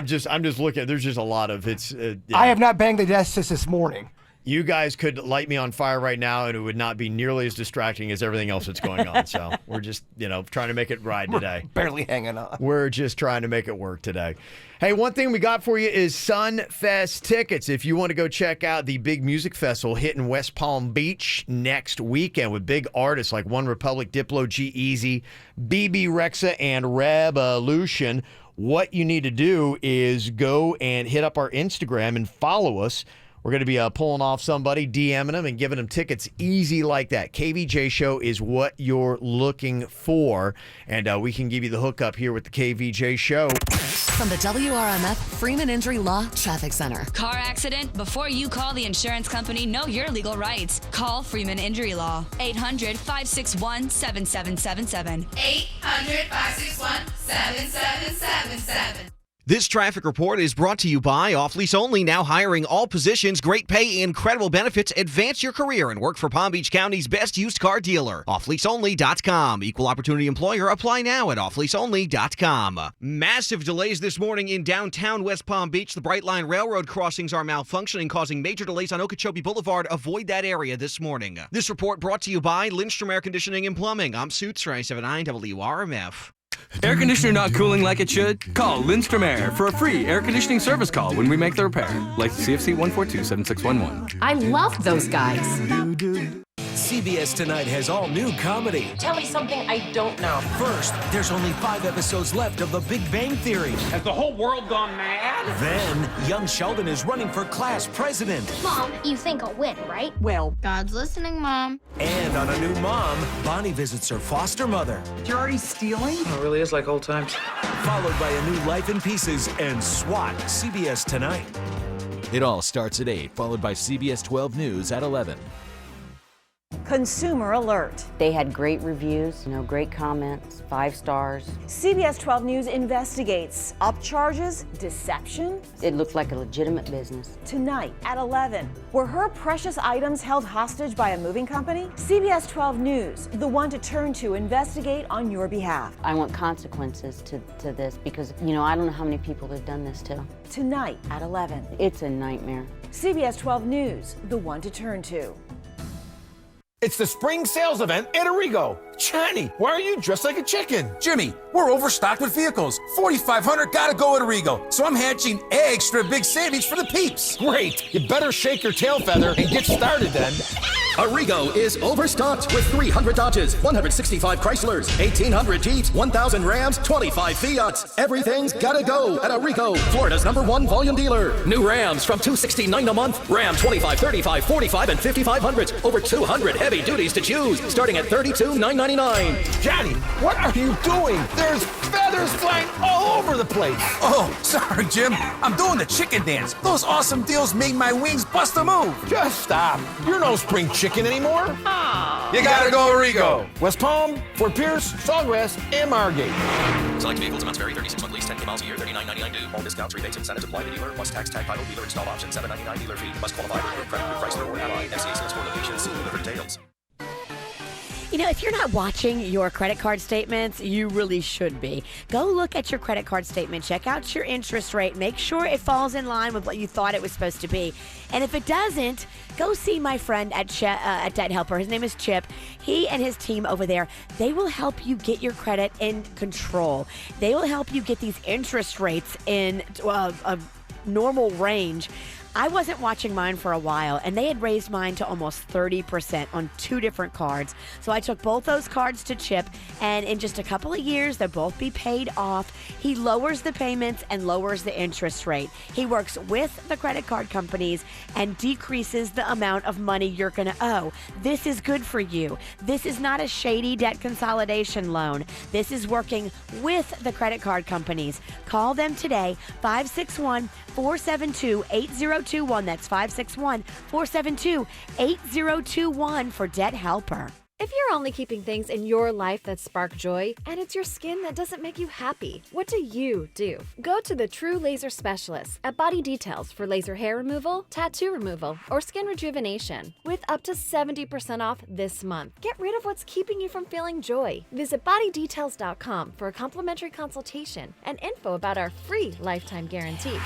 just looking. There's just a lot of it's. Yeah. I have not banged the desk since this morning. You guys could light me on fire right now, and it would not be nearly as distracting as everything else that's going on. So we're just, trying to make it ride today. Barely hanging on. We're just trying to make it work today. Hey, one thing we got for you is Sunfest tickets. If you want to go check out the big music festival hitting West Palm Beach next weekend with big artists like One Republic, Diplo, G-Eazy, BB Rexa, and Revolution, what you need to do is go and hit up our Instagram and follow us. We're going to be pulling off somebody, DMing them, and giving them tickets easy like that. KVJ Show is what you're looking for, and we can give you the hookup here with the KVJ Show. From the WRMF Freeman Injury Law Traffic Center. Car accident? Before you call the insurance company, know your legal rights. Call Freeman Injury Law. 800-561-7777. 800-561-7777. This traffic report is brought to you by Off Lease Only, now hiring all positions, great pay, incredible benefits. Advance your career and work for Palm Beach County's best used car dealer. OffLeaseOnly.com. Equal opportunity employer. Apply now at OffLeaseOnly.com. Massive delays this morning in downtown West Palm Beach. The Bright Line Railroad crossings are malfunctioning, causing major delays on Okeechobee Boulevard. Avoid that area this morning. This report brought to you by Lindstrom Air Conditioning and Plumbing. I'm Suits, 979 WRMF. Air conditioner not cooling like it should? Call Lindstrom Air for a free air conditioning service call when we make the repair. Like CFC 142-7611. I love those guys. CBS Tonight has all new comedy. Tell me something I don't know. First, there's only 5 episodes left of The Big Bang Theory. Has the whole world gone mad? Then, young Sheldon is running for class president. Mom, you think I'll win, right? Well, God's listening, Mom. And on a new mom, Bonnie visits her foster mother. You're already stealing? It really is like old times. Followed by a new Life in Pieces and SWAT, CBS Tonight. It all starts at 8, followed by CBS 12 News at 11. Consumer alert. They had great reviews, great comments, 5 stars. CBS 12 News investigates upcharges, deception. It looked like a legitimate business. Tonight at 11. Were her precious items held hostage by a moving company? CBS 12 News, the one to turn to investigate on your behalf. I want consequences to this because, I don't know how many people they've done this to. Tonight at 11. It's a nightmare. CBS 12 News, the one to turn to. It's the spring sales event at Arrigo. Johnny, why are you dressed like a chicken? Jimmy, we're overstocked with vehicles. 4,500 gotta go at Arrigo. So I'm hatching extra big savings for the peeps. Great. You better shake your tail feather and get started then. Arrigo is overstocked with 300 Dodges, 165 Chryslers, 1,800 Jeeps, 1,000 Rams, 25 Fiats. Everything's gotta go at Arrigo, Florida's #1 volume dealer. New Rams from $269 a month. Ram 25, 35, 45, and 5,500s. Over 200 heavy duties to choose, starting at $32,999. Johnny, what are you doing? There's feathers flying all over the place. Oh, sorry, Jim. I'm doing the chicken dance. Those awesome deals make my wings bust a move. Just stop. You're no spring chicken anymore. You gotta go Arrigo. West Palm, Fort Pierce, Sawgrass, and Margate. Select vehicles, amounts vary. 36 month lease, 10 miles a year, $39.99 due. All discounts, rebates, incentives apply to dealer. Plus tax, tag, title, dealer install option, $7.99 dealer fee. Must qualify for group credit, Chrysler or Ally. FCA sales for locations. See dealer details. If you're not watching your credit card statements, you really should be. Go look at your credit card statement. Check out your interest rate. Make sure it falls in line with what you thought it was supposed to be. And if it doesn't, go see my friend at Debt Helper. His name is Chip. He and his team over there, they will help you get your credit in control. They will help you get these interest rates in a normal range. I wasn't watching mine for a while, and they had raised mine to almost 30% on 2 different cards. So I took both those cards to Chip, and in just a couple of years, they'll both be paid off. He lowers the payments and lowers the interest rate. He works with the credit card companies and decreases the amount of money you're going to owe. This is good for you. This is not a shady debt consolidation loan. This is working with the credit card companies. Call them today, 561-472-8021. That's 561-472-8021 for Debt Helper. If you're only keeping things in your life that spark joy, and it's your skin that doesn't make you happy, what do you do? Go to the True Laser Specialist at Body Details for laser hair removal, tattoo removal, or skin rejuvenation, with up to 70% off this month. Get rid of what's keeping you from feeling joy. Visit bodydetails.com for a complimentary consultation and info about our free lifetime guarantee.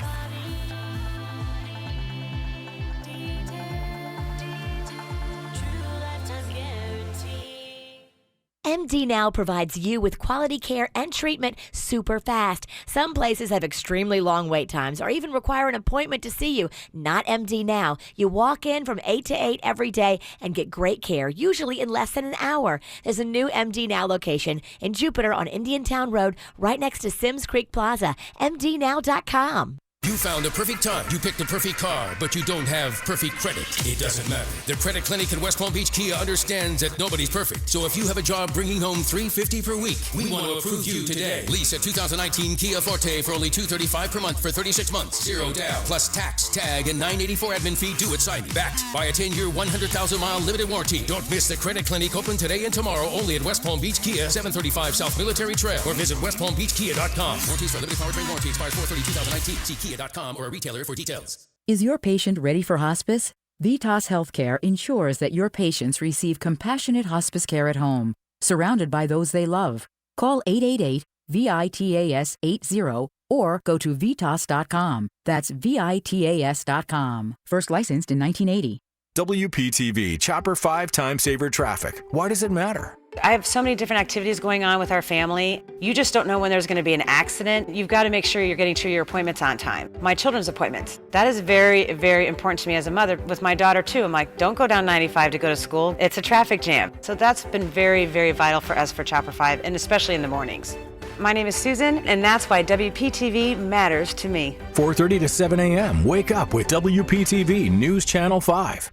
MD Now provides you with quality care and treatment super fast. Some places have extremely long wait times or even require an appointment to see you. Not MD Now. You walk in from 8 to 8 every day and get great care, usually in less than an hour. There's a new MD Now location in Jupiter on Indiantown Road, right next to Sims Creek Plaza. MDNow.com. You found the perfect time. You picked the perfect car, but you don't have perfect credit. It doesn't matter. The Credit Clinic in West Palm Beach Kia understands that nobody's perfect. So if you have a job bringing home $350 per week, we want to approve you today. Lease a 2019 Kia Forte for only $235 per month for 36 months. Zero down, plus tax, tag, and $984 admin fee due at signing. Backed by a 10-year, 100,000-mile limited warranty. Don't miss the Credit Clinic, open today and tomorrow only at West Palm Beach Kia, 735 South Military Trail, or visit westpalmbeachkia.com. Warranties for limited powertrain warranty expires 4/30/2019. See Kia.com or a retailer for details. Is your patient ready for hospice? Vitas Healthcare ensures that your patients receive compassionate hospice care at home, surrounded by those they love. Call 888-VITAS-80 or go to vitas.com. That's VITAS.com. First licensed in 1980. WPTV Chopper 5 Time Saver Traffic. Why does it matter? I have so many different activities going on with our family. You just don't know when there's going to be an accident. You've got to make sure you're getting to your appointments on time. My children's appointments. That is very, very important to me as a mother. With my daughter too, I'm like, don't go down 95 to go to school. It's a traffic jam. So that's been very, very vital for us for Chopper 5, and especially in the mornings. My name is Susan, and that's why WPTV matters to me. 4:30 to 7 a.m. Wake up with WPTV News Channel 5.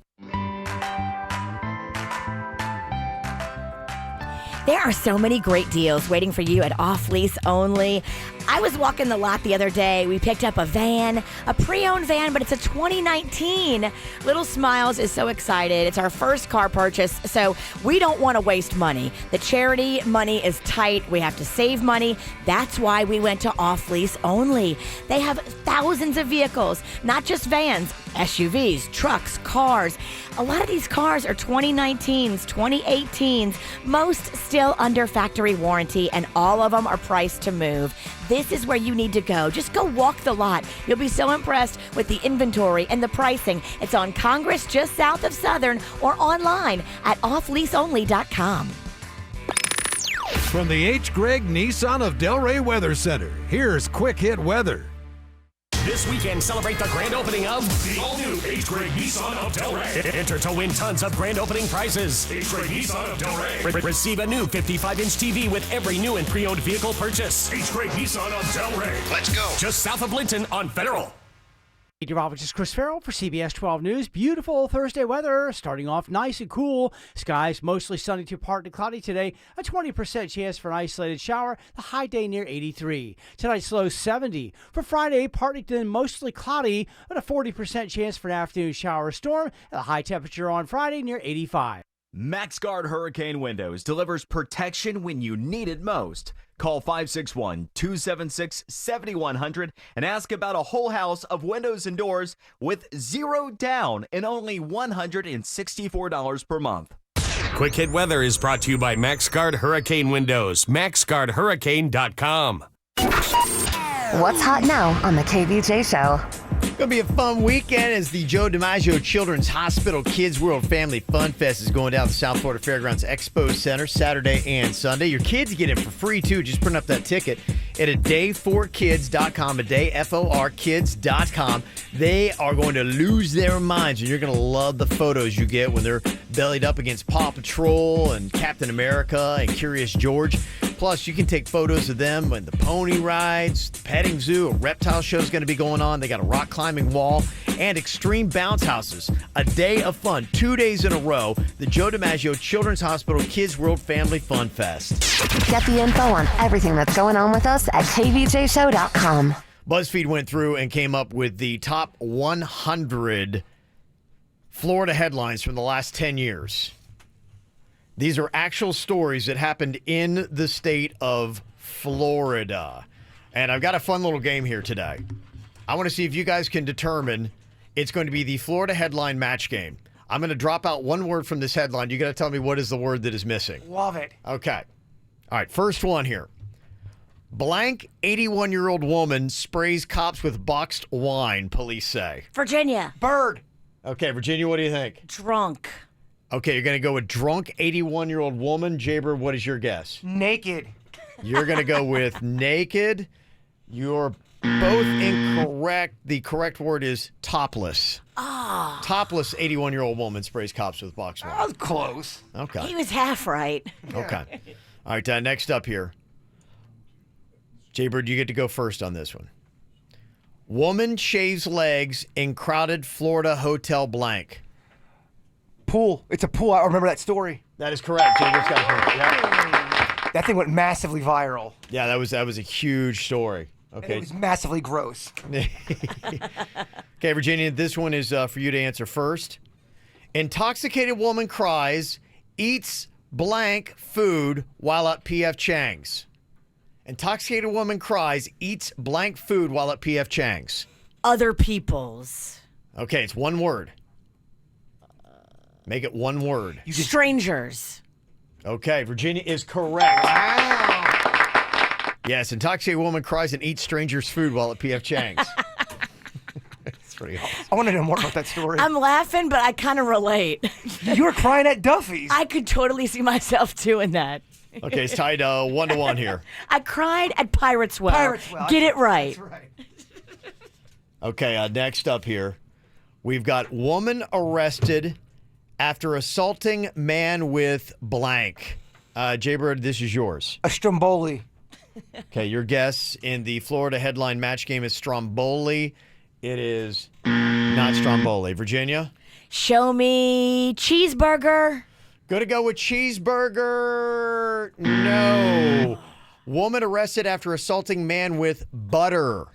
There are so many great deals waiting for you at Off Lease Only. I was walking the lot the other day. We picked up a van, a pre-owned van, but it's a 2019. Little Smiles is so excited. It's our first car purchase, so we don't want to waste money. The charity money is tight. We have to save money. That's why we went to Off Lease Only. They have thousands of vehicles, not just vans, SUVs, trucks, cars. A lot of these cars are 2019s, 2018s, most still under factory warranty, and all of them are priced to move. This is where you need to go. Just go walk the lot. You'll be so impressed with the inventory and the pricing. It's on Congress just south of Southern or online at offleaseonly.com. From the H. Gregg Nissan of Delray Weather Center, here's Quick Hit Weather. This weekend, celebrate the grand opening of the all-new H. Gregg Nissan of Delray. Enter to win tons of grand opening prizes. H. Gregg Nissan of Delray. Receive a new 55-inch TV with every new and pre-owned vehicle purchase. H. Gregg Nissan of Delray. Let's go. Just south of Linton on Federal. Meteorologist Chris Farrell for CBS 12 News. Beautiful Thursday weather, starting off nice and cool. Skies mostly sunny to partly cloudy today. A 20% chance for an isolated shower. The high day near 83. Tonight's low 70. For Friday, partly to mostly cloudy, but a 40% chance for an afternoon shower storm. And a high temperature on Friday near 85. MaxGuard Hurricane Windows delivers protection when you need it most. Call 561-276-7100 and ask about a whole house of windows and doors with zero down and only $164 per month. Quick Hit Weather is brought to you by MaxGuard Hurricane Windows. MaxGuardHurricane.com. What's hot now on the KVJ Show? Gonna be a fun weekend as the Joe DiMaggio Children's Hospital Kids World Family Fun Fest is going down at the South Florida Fairgrounds Expo Center Saturday and Sunday. Your kids get in for free too. Just print up that ticket at adayforkids.com, adayforkids.com. They are going to lose their minds, and you're going to love the photos you get when they're bellied up against Paw Patrol and Captain America and Curious George. Plus, you can take photos of them when the pony rides, the petting zoo, a reptile show is going to be going on. They got a rock climbing wall and extreme bounce houses. A day of fun, 2 days in a row. The Joe DiMaggio Children's Hospital Kids World Family Fun Fest. Get the info on everything that's going on with us at kvjshow.com. BuzzFeed went through and came up with the top 100 Florida headlines from the last 10 years. These are actual stories that happened in the state of Florida. And I've got a fun little game here today. I want to see if you guys can determine. It's going to be the Florida headline match game. I'm going to drop out one word from this headline. You got to tell me what is the word that is missing. Love it. Okay. All right, first one here. Blank 81-year-old woman sprays cops with boxed wine, police say. Virginia. Bird. Okay, Virginia, what do you think? Drunk. Okay, you're going to go with drunk 81-year-old woman. Jaber, what is your guess? Naked. You're going to go with naked. You're both incorrect. The correct word is topless. Ah. Topless 81-year-old woman sprays cops with boxed wine. That was close. Okay. He was half right. Okay. All right, next up here. Jaybird, you get to go first on this one. Woman shaves legs in crowded Florida hotel blank. Pool. It's a pool. I remember that story. That is correct. Jaybird's got it correct. Yeah. That thing went massively viral. Yeah, that was a huge story. And Okay. it was massively gross. Okay, Virginia, this one is for you to answer first. Intoxicated woman cries, eats blank food while at P.F. Chang's. Intoxicated woman cries, eats blank food while at P.F. Chang's. Other people's. Okay, it's one word. Make it one word. Strangers. Okay, Virginia is correct. Wow. Yes, intoxicated woman cries and eats strangers' food while at P.F. Chang's. It's pretty awesome. I want to know more about that story. I'm laughing, but I kind of relate. You were crying at Duffy's. I could totally see myself doing that. Okay, it's tied 1-1 here. I cried at Pirates Well. Pirates Well. Get it right. That's right. Okay, next up here, we've got woman arrested after assaulting man with blank. Jaybird, this is yours. A Stromboli. Okay, your guess in the Florida headline match game is Stromboli. It is not Stromboli. Virginia? Show me cheeseburger. Going to go with cheeseburger. No. Woman arrested after assaulting man with butter.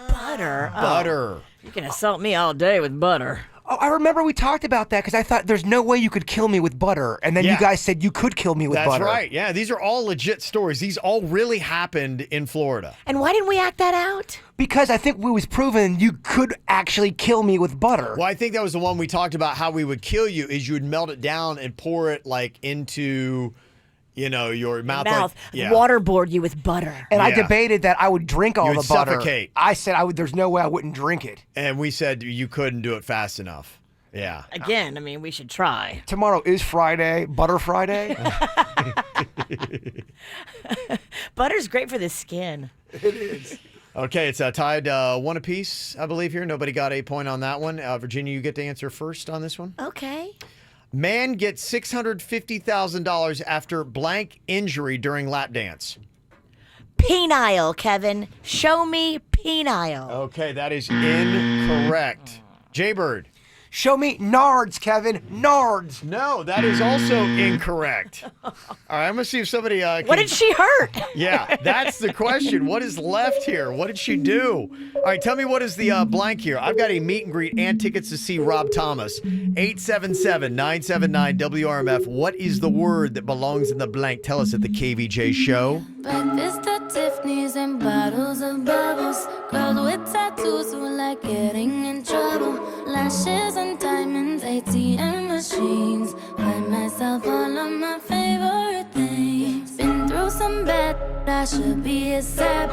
Butter? Butter. Oh, you can assault me all day with butter. Oh, I remember we talked about that because I thought there's no way you could kill me with butter. And then you guys said you could kill me with butter. That's right. Yeah, these are all legit stories. These all really happened in Florida. And why didn't we act that out? Because I think it was proven you could actually kill me with butter. Well, I think that was the one we talked about how we would kill you is you would melt it down and pour it like into, your mouth. Waterboard you with butter. And I debated that I would drink all You the would butter. suffocate. I said there's no way I wouldn't drink it. And we said you couldn't do it fast enough. Yeah. Again, I mean, we should try. Tomorrow is Friday, Butter Friday. Butter's great for the skin. It is. Okay, it's tied 1 apiece, I believe, here. Nobody got a point on that one. Virginia, you get to answer first on this one. Okay. Man gets $650,000 after blank injury during lap dance. Penile, Kevin. Show me penile. Okay, that is incorrect. Jaybird. Show me nards, Kevin. Nards. No, that is also incorrect. All right, I'm going to see if somebody can... What did she hurt? Yeah, that's the question. What is left here? What did she do? All right, tell me what is the blank here. I've got a meet and greet and tickets to see Rob Thomas. 877-979-WRMF. What is the word that belongs in the blank? Tell us at the KVJ show. Breakfast at Tiffany's and bottles of bubbles. Girls with tattoos who like getting in trouble. Lashes and diamonds, ATM machines. Buy myself all of my favorite things. Been through some bad, I should be a sap.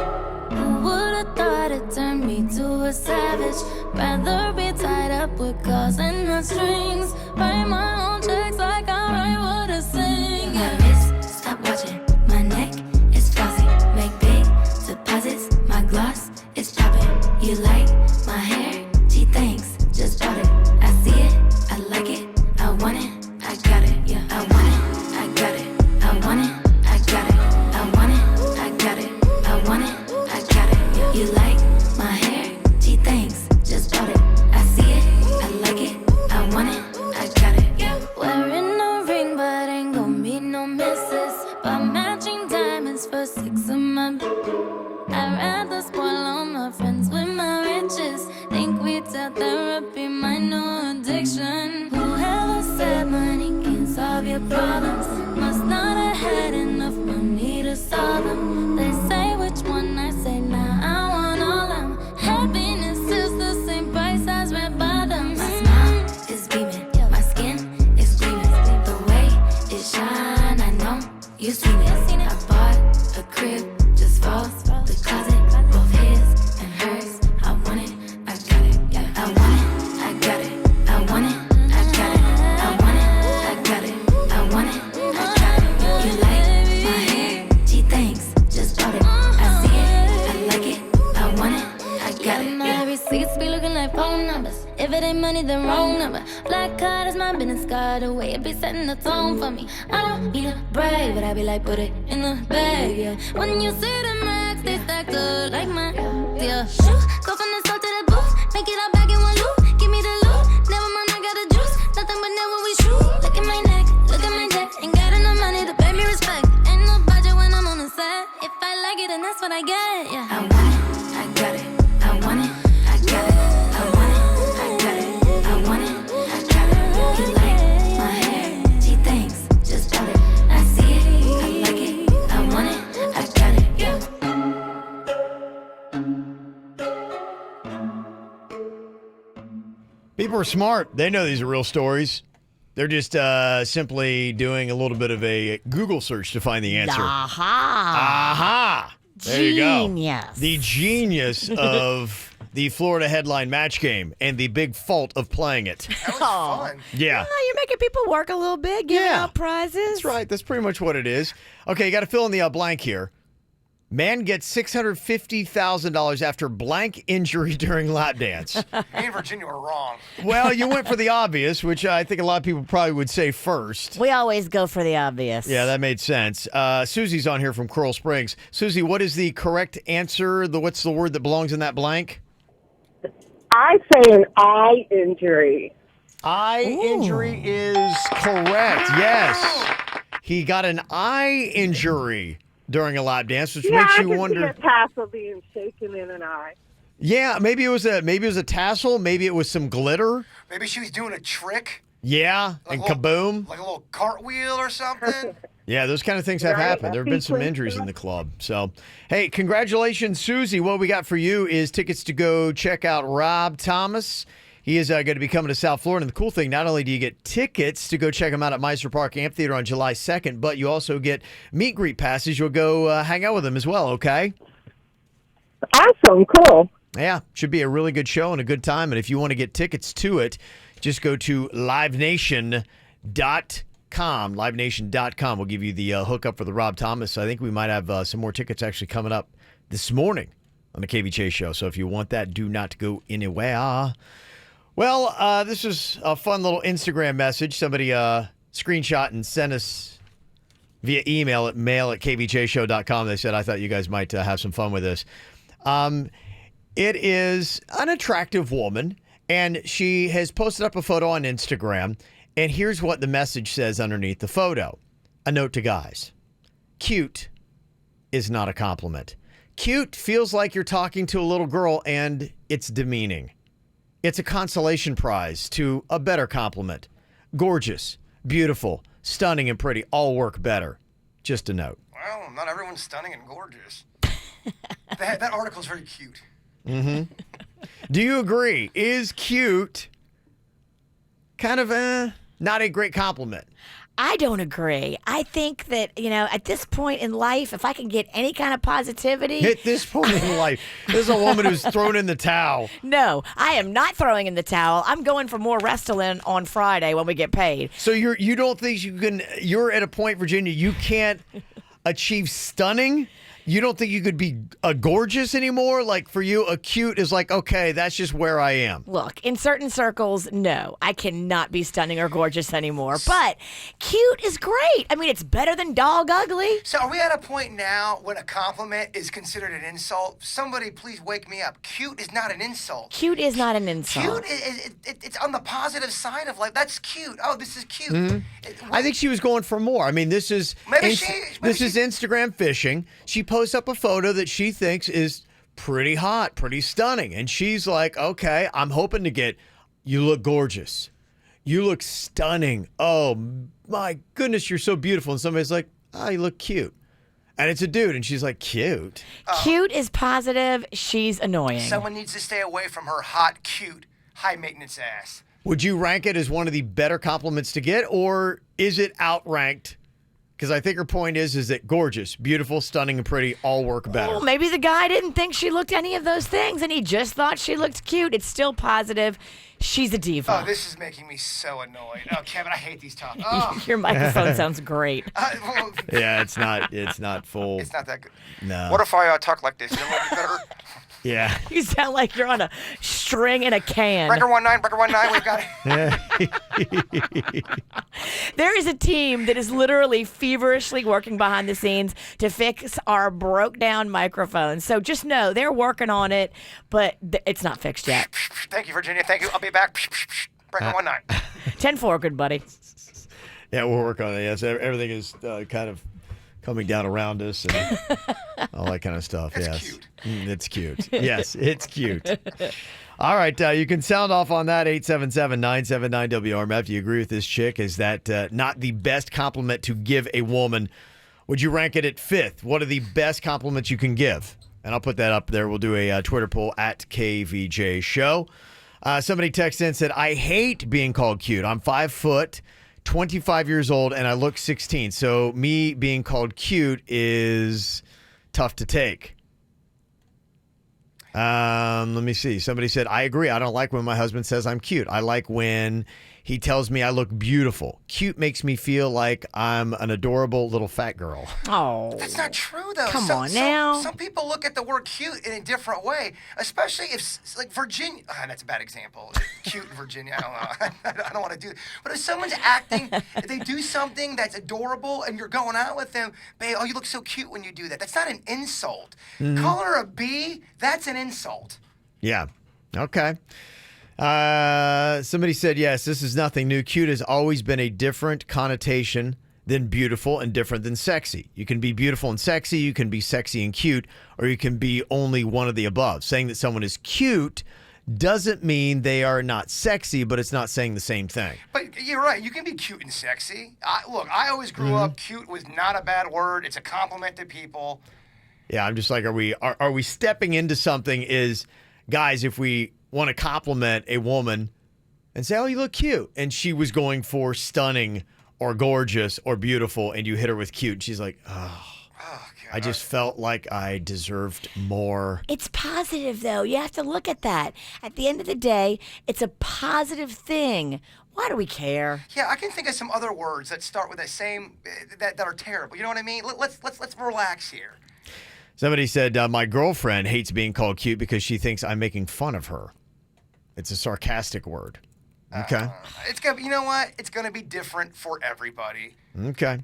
Who would've thought it turned me to a savage? Rather be tied up with calls and the strings. Write my own checks like I write what I sing. My wrist, stop watching. My neck is flossy. Make big deposits. My gloss is popping. You like my hair? Gee, thanks. Just bought it. I see it. I like it. I want it. I got it. Yeah, I want it. I got it. I want it. I got it. I want it. I got it. I want it. I got it. Yeah. You like my hair? Gee, thanks. Just bought it. I see it. I like it. I want it. I got it. Yeah. Wearing a ring, but ain't gon' be no misses. But matching diamonds for 6 of my. I'd rather spoil all my friends with my riches. Think retail therapy, my new addiction. Whoever said money can solve your problems? saw them. They say which one I say now. I want all them. Happiness is the same price as red bottoms. My smile is beaming, my skin is gleaming. The way it shine, I know you seen it. I bought a crib, just falls. The closet, both his and hers. I want it, I got it. I want it, I got it. I want it, I got it. I want it, I got it. I want it, I got it. You like my hair? Gee, thanks, just bought it. I see it, I like it. I want it, I got it. My receipts be looking like phone numbers. If it ain't money, then wrong number. Black card is my business card. The way it be setting the tone for me. I don't need a brag, but I be like, put it in the bag, yeah. When you see the max, they stacked up like my, yeah. Shoot, go from the store to the booth. Make it all back in one loop. Give me the loot. Never mind, I got the juice. Nothing but never we shoot. Look at my neck, look at my neck. Ain't got enough money to pay me respect. Ain't no budget when I'm on the set. If I like it, then that's what I get, yeah. I want it, I got it. I want it, I got it. I want it, I got it. I want it, I got it. You like my hair? Gee, thanks, just bought it. I see it, I like it. I want it, I got it, yeah. People are smart. They know these are real stories. They're just simply doing a little bit of a Google search to find the answer. Aha! There you go. Genius. The genius of the Florida headline match game and the big fault of playing it. That was fun. Yeah. Well, you're making people work a little bit, giving out prizes. That's right. That's pretty much what it is. Okay, you got to fill in the blank here. Man gets $650,000 after blank injury during lap dance. Me and Virginia were wrong. Well, you went for the obvious, which I think a lot of people probably would say first. We always go for the obvious. Yeah, that made sense. Susie's on here from Coral Springs. Susie, what is the correct answer? What's the word that belongs in that blank? I say an eye injury. Eye injury is correct. Yes. He got an eye injury during a lap dance, which makes you wonder. I can see a tassel being shaken in an eye. Yeah, maybe it was a tassel. Maybe it was some glitter. Maybe she was doing a trick. Yeah, like and kaboom. Like a little cartwheel or something. Yeah, those kind of things have happened. There have been some injuries in the club. So, hey, congratulations, Susie. What we got for you is tickets to go check out Rob Thomas. He is going to be coming to South Florida. And the cool thing, not only do you get tickets to go check him out at Meister Park Amphitheater on July 2nd, but you also get meet and greet passes. You'll go hang out with him as well, okay? Awesome, cool. Yeah, should be a really good show and a good time. And if you want to get tickets to it, just go to livenation.com. livenation.com will give you the hookup for the Rob Thomas. I think we might have some more tickets actually coming up this morning on the KVJ show. So if you want that, do not go anywhere. Well, this was a fun little Instagram message. Somebody screenshot and sent us via email at mail@kvjshow.com. They said, I thought you guys might have some fun with this. It is an attractive woman, and she has posted up a photo on Instagram. And here's what the message says underneath the photo. A note to guys. Cute is not a compliment. Cute feels like you're talking to a little girl, and it's demeaning. It's a consolation prize to a better compliment. Gorgeous, beautiful, stunning, and pretty all work better. Just a note. Well, not everyone's stunning and gorgeous. that article's very cute. Mm-hmm. Do you agree? Is cute kind of not a great compliment? I don't agree. I think that, at this point in life, if I can get any kind of positivity. At this point in life, there's a woman who's thrown in the towel. No, I am not throwing in the towel. I'm going for more wrestling on Friday when we get paid. So you don't think you're at a point, Virginia, you can't achieve stunning? You don't think you could be a gorgeous anymore? Like for you, a cute is like, okay, that's just where I am. Look, in certain circles, no, I cannot be stunning or gorgeous anymore. But cute is great. I mean, it's better than dog ugly. So are we at a point now when a compliment is considered an insult? Somebody please wake me up. Cute is not an insult. Cute is not an insult. Cute, it's on the positive side of life. That's cute. Oh, this is cute. Mm-hmm. I think she was going for more. I mean, this is Instagram fishing. She posts up a photo that she thinks is pretty hot, pretty stunning. And she's like, okay, I'm hoping to get, you look gorgeous. You look stunning. Oh, my goodness, you're so beautiful. And somebody's like, oh, you look cute. And it's a dude, and she's like, cute. Cute is positive. She's annoying. Someone needs to stay away from her hot, cute, high-maintenance ass. Would you rank it as one of the better compliments to get, or is it outranked? Because I think her point is that gorgeous, beautiful, stunning, and pretty all work better. Well, maybe the guy didn't think she looked any of those things, and he just thought she looked cute. It's still positive. She's a diva. Oh, this is making me so annoyed. Oh, Kevin, I hate these talks. Oh. Your microphone sounds great. Yeah, it's not full. It's not that good. No. What if I talk like this? You know what better? Yeah. You sound like you're on a string in a can. Breaker 19, we've got it. There is a team that is literally feverishly working behind the scenes to fix our broke down microphones. So just know they're working on it, but it's not fixed yet. Thank you, Virginia. Thank you. I'll be back. Breaker 19. 10-4, good buddy. Yeah, we'll work on it. Yes, everything is kind of coming down around us and all that kind of stuff. It's cute. It's cute. Yes, it's cute. All right, you can sound off on that, 877-979-WRMF. Do you agree with this chick? Is that not the best compliment to give a woman? Would you rank it at 5th? What are the best compliments you can give? And I'll put that up there. We'll do a Twitter poll at KVJ Show. Somebody texted in and said, I hate being called cute. I'm 5 foot, 25 years old, and I look 16. So me being called cute is tough to take. Let me see. Somebody said, I agree. I don't like when my husband says I'm cute. I like when he tells me I look beautiful. Cute makes me feel like I'm an adorable little fat girl. Oh. That's not true, though. Come on now. Some people look at the word cute in a different way, especially if, like, Virginia. That's a bad example. Cute in Virginia. I don't know. I don't want to do it. But if someone's acting, if they do something that's adorable and you're going out with them, babe, oh, you look so cute when you do that. That's not an insult. Mm-hmm. Calling her a B, that's an insult. Yeah. Okay. Somebody said, yes, this is nothing new. Cute has always been a different connotation than beautiful and different than sexy. You can be beautiful and sexy, you can be sexy and cute, or you can be only one of the above. Saying that someone is cute doesn't mean they are not sexy, but it's not saying the same thing. But you're right. You can be cute and sexy. Look, I always grew up, cute was not a bad word. It's a compliment to people. Yeah, I'm just like, are we stepping into something is, guys, if we want to compliment a woman and say, oh, you look cute, and she was going for stunning or gorgeous or beautiful, and you hit her with cute, and she's like, oh, I just felt like I deserved more. It's positive, though. You have to look at that. At the end of the day, it's a positive thing. Why do we care? Yeah, I can think of some other words that start with that same, that are terrible. You know what I mean? Let's relax here. Somebody said, my girlfriend hates being called cute because she thinks I'm making fun of her. It's a sarcastic word. Okay. It's gonna. You know what? It's gonna be different for everybody. Okay.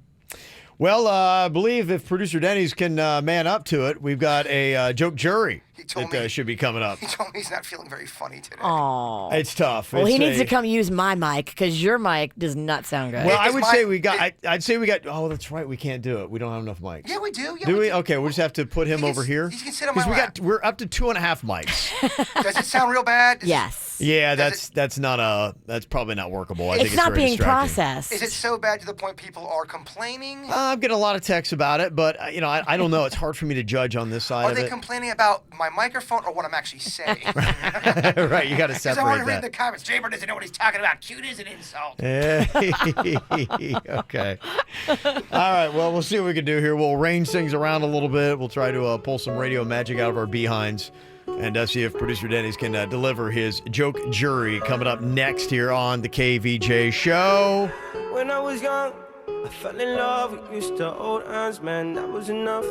Well, I believe if producer Denny's can man up to it, we've got a joke jury that should be coming up. He told me he's not feeling very funny today. Oh, it's tough. Well, he needs to come use my mic because your mic does not sound good. Well, I'd say we got. Oh, that's right. We can't do it. We don't have enough mics. Yeah, we do. Yeah, do we? Okay, we'll just have to put him over here. He can sit on my lap. We're up to 2.5 mics. Does it sound real bad? Yes. Yeah, that's probably not workable. I think it's not very being distracting. processed. Is it so bad to the point people are complaining? I'm getting a lot of texts about it, but I don't know. It's hard for me to judge on this side Are of they it. complaining about my microphone or what I'm actually saying? Right, you got to separate I want to that. read the comments. Jaber doesn't know what he's talking about. Cute is an insult. Okay. All right. Well, we'll see what we can do here. We'll arrange things around a little bit. We'll try to pull some radio magic out of our behinds and see if producer Denny's can deliver his joke jury coming up next here on the KVJ Show. When I was young, I fell in love. We used to hold hands, man, that was enough.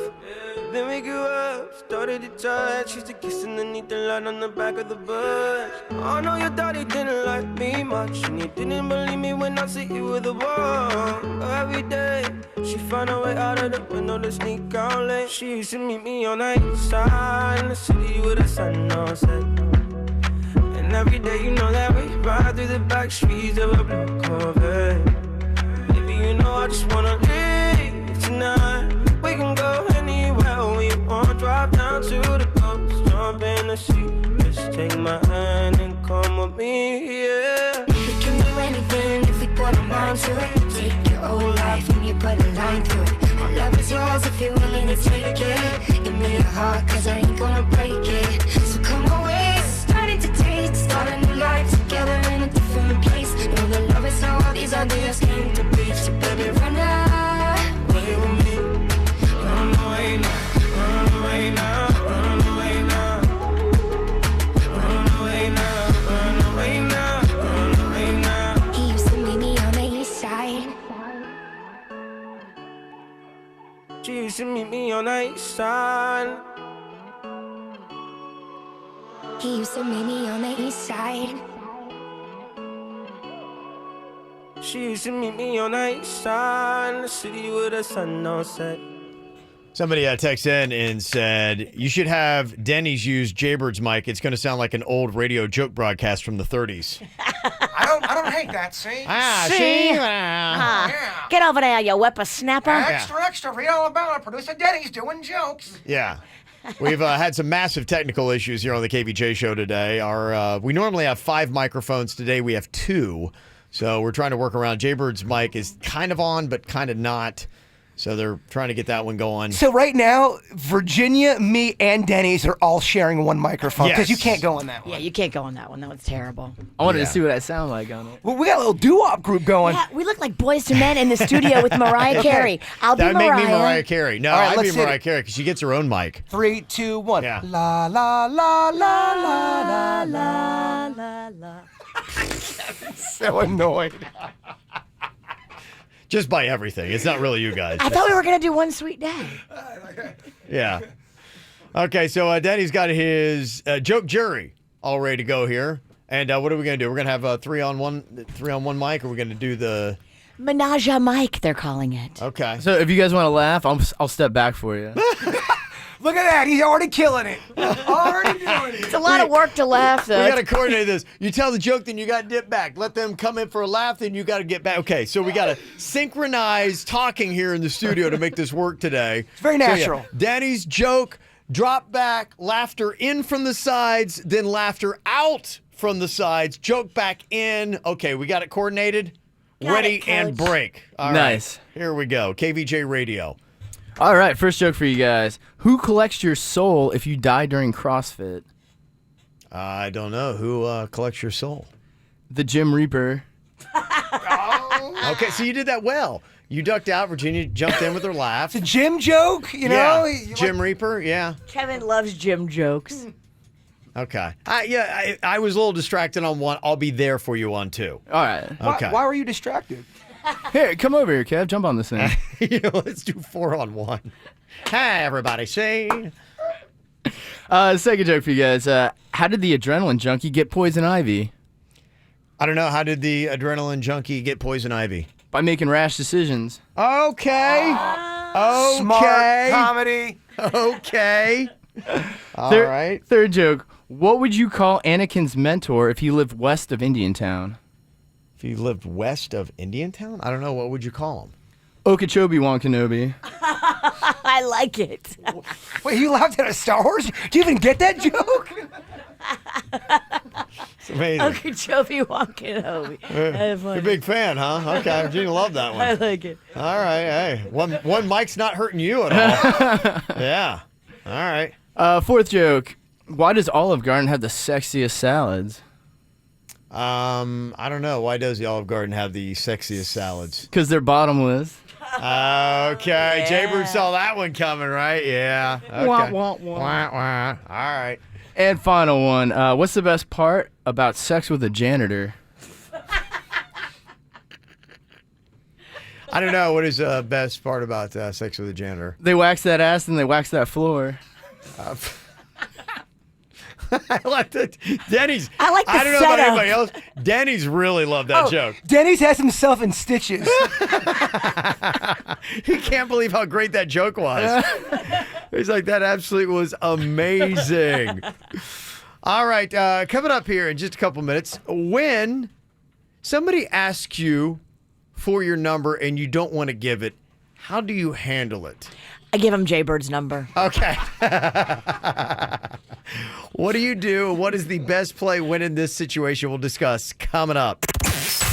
Then we grew up, started to touch. Used to kiss underneath the light on the back of the bus. I know your daddy didn't like me much, and he didn't believe me when I said you were the one. Every day, she found a way out of the window to sneak out late. She used to meet me on the east side in the city with the sun on set. And every day, you know that we ride through the back streets of a blue Corvette. You know I just wanna leave tonight. We can go anywhere we want. Drive down to the coast, jump in the sea. Just take my hand and come with me, yeah. We can do anything if we put a mind to it. Take your whole life and you put a line through it. My love is yours if you're willing to heart, cause I ain't gonna break it. So come away, starting to taste, start a new life together in a different place. Know that love is how all these ideas came to be. So baby, run away with me. Run away now, run away now, run away now. Run away now, run away now, run away now. He used to meet me on the east side. She used to meet me on the east side. He used to meet me on the east side. She used to meet me on the east side, in the city with the sun on set. Somebody texted in and said, you should have Denny's use Jaybird's mic. It's going to sound like an old radio joke broadcast from the 30s. I don't hate that, see? See? Yeah. Get over there, you whippersnapper. Extra, read all about it. Producer Denny's doing jokes. Yeah. We've had some massive technical issues here on the KVJ show today. We normally have 5 microphones. Today we have 2. So we're trying to work around. Jaybird's mic is kind of on, but kind of not. So they're trying to get that one going. So right now, Virginia, me, and Denny's are all sharing one microphone because you can't go on that one. Yeah, you can't go on that one. That one's terrible. I wanted to see what I sound like on it. Well, we got a little doo-wop group going. Yeah, we look like boys to men in the studio with Mariah Carey. I'll be That would Mariah. make me Mariah Carey. No, All right, I'd let's be hit Mariah it. Carey because she gets her own mic. 3, 2, 1. Yeah. La, la, la, la, la, la, La, la, la. So annoyed. Just by everything. It's not really you guys. I thought we were going to do One Sweet Day. Yeah. Okay, so Daddy's got his joke jury all ready to go here. And what are we going to do? We're going to have a 3-on-1 mic, or we're going to do the... Menage a mic, they're calling it. Okay. So if you guys want to laugh, I'll step back for you. Look at that. He's already killing it. Already doing it. It's a lot of work to laugh, though. We got to coordinate this. You tell the joke, then you got to dip back. Let them come in for a laugh, then you got to get back. Okay, so we got to synchronize talking here in the studio to make this work today. It's very natural. So, yeah, Danny's joke, drop back, laughter in from the sides, then laughter out from the sides, joke back in. Okay, we got it coordinated? Ready and break. All Nice. right, here we go. KVJ Radio. All right, first joke for you guys. Who collects your soul if you die during CrossFit? I don't know. Who collects your soul? The Gym Reaper. Okay, so you did that well. You ducked out. Virginia jumped in with her laugh. It's a gym joke, you know? Yeah. Gym Reaper, yeah. Kevin loves gym jokes. Okay. I was a little distracted on one. I'll be there for you on 2. All right. Okay. Why were you distracted? Here, come over here, Kev. Jump on this thing. Let's do 4-on-1. Hey, everybody, see? Second joke for you guys. How did the adrenaline junkie get poison ivy? I don't know. How did the adrenaline junkie get poison ivy? By making rash decisions. Okay. Okay. Smart comedy. Okay. All right. Third joke. What would you call Anakin's mentor if he lived west of Indiantown? If you lived west of Indiantown? I don't know. What would you call him? Okeechobee-Wan Kenobi. I like it. Wait, you laughed at a Star Wars? Do you even get that joke? It's amazing. Okeechobee walking over. You're a big fan, huh? Okay. Virginia loved that one. I like it. All right. Hey, one mic's not hurting you at all. Yeah. All right. Fourth joke. Why does Olive Garden have the sexiest salads? I don't know. Why does the Olive Garden have the sexiest salads? Because they're bottomless. Okay. Jaybird saw that one coming, right? Yeah. Okay. Wah, wah, wah. Wah, wah. All right. And final one. What's the best part about sex with a janitor? I don't know. What is the best part about sex with a janitor? They wax that ass and they wax that floor. I like that. Denny's. I like the I don't know about setup. anybody else. Denny's really loved that joke. Denny's has himself in stitches. He can't believe how great that joke was. He's like, that absolutely was amazing. All right. Coming up here in just a couple minutes, when somebody asks you for your number and you don't want to give it, how do you handle it? I give him Jaybird's number. Okay. What do you do? What is the best play when in this situation? We'll discuss coming up.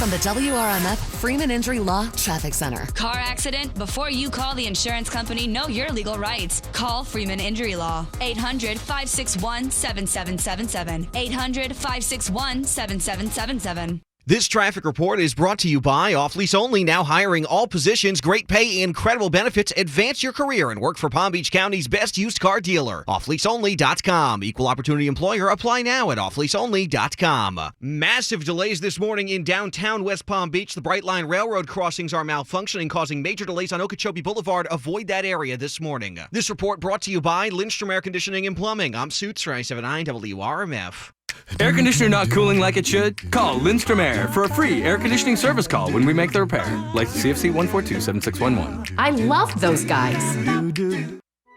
from the WRMF Freeman Injury Law Traffic Center. Car accident? Before you call the insurance company, know your legal rights. Call Freeman Injury Law. 800-561-7777. 800-561-7777. This traffic report is brought to you by Off Lease Only, now hiring all positions, great pay, incredible benefits. Advance your career and work for Palm Beach County's best used car dealer. OffLeaseOnly.com. Equal opportunity employer. Apply now at OffLeaseOnly.com. Massive delays this morning in downtown West Palm Beach. The Bright Line Railroad crossings are malfunctioning, causing major delays on Okeechobee Boulevard. Avoid that area this morning. This report brought to you by Lindstrom Air Conditioning and Plumbing. I'm Suits for 979 WRMF. Air conditioner not cooling like it should? Call Lindstrom Air for a free air conditioning service call when we make the repair. Like CFC 142-7611. I love those guys.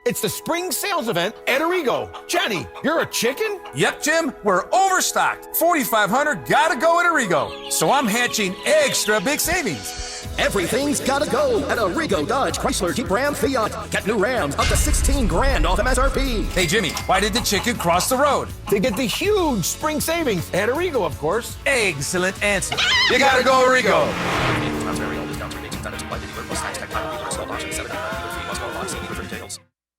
It's the spring sales event at Arrigo. Johnny, you're a chicken? Yep, Jim. We're overstocked. 4,500 gotta go at Arrigo. So I'm hatching extra big savings. Everything's gotta go at Arrigo Dodge Chrysler Jeep Ram Fiat. Get new Rams up to $16,000 off MSRP. Hey, Jimmy, why did the chicken cross the road? To get the huge spring savings at Arrigo, of course. Excellent answer. You gotta go Arrigo.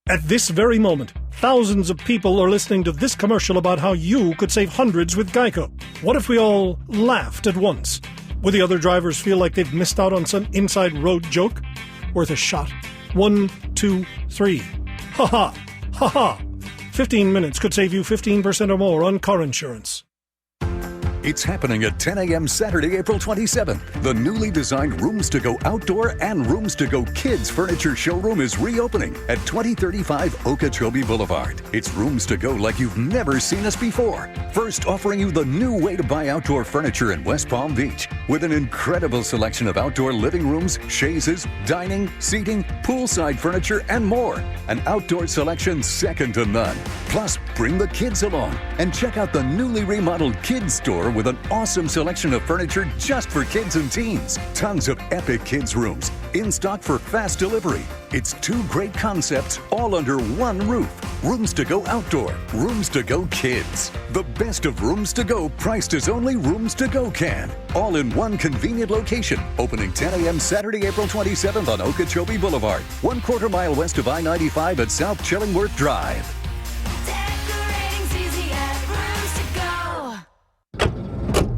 At this very moment, thousands of people are listening to this commercial about how you could save hundreds with Geico. What if we all laughed at once? Would the other drivers feel like they've missed out on some inside road joke? Worth a shot. 1, 2, 3. Ha ha! Ha ha! 15 minutes could save you 15% or more on car insurance. It's happening at 10 a.m. Saturday, April 27th. The newly designed Rooms to Go Outdoor and Rooms to Go Kids Furniture Showroom is reopening at 2035 Okeechobee Boulevard. It's Rooms to Go like you've never seen us before. First, offering you the new way to buy outdoor furniture in West Palm Beach with an incredible selection of outdoor living rooms, chaises, dining, seating, poolside furniture, and more. An outdoor selection second to none. Plus, bring the kids along and check out the newly remodeled kids store with an awesome selection of furniture just for kids and teens. Tons of epic kids rooms in stock for fast delivery. It's two great concepts all under one roof. Rooms to Go Outdoor, Rooms to Go Kids. The best of Rooms to Go priced as only Rooms to Go can. All in one convenient location. Opening 10 a.m. Saturday, April 27th on Okeechobee Boulevard. 1/4 mile west of I-95 at South Chillingworth Drive.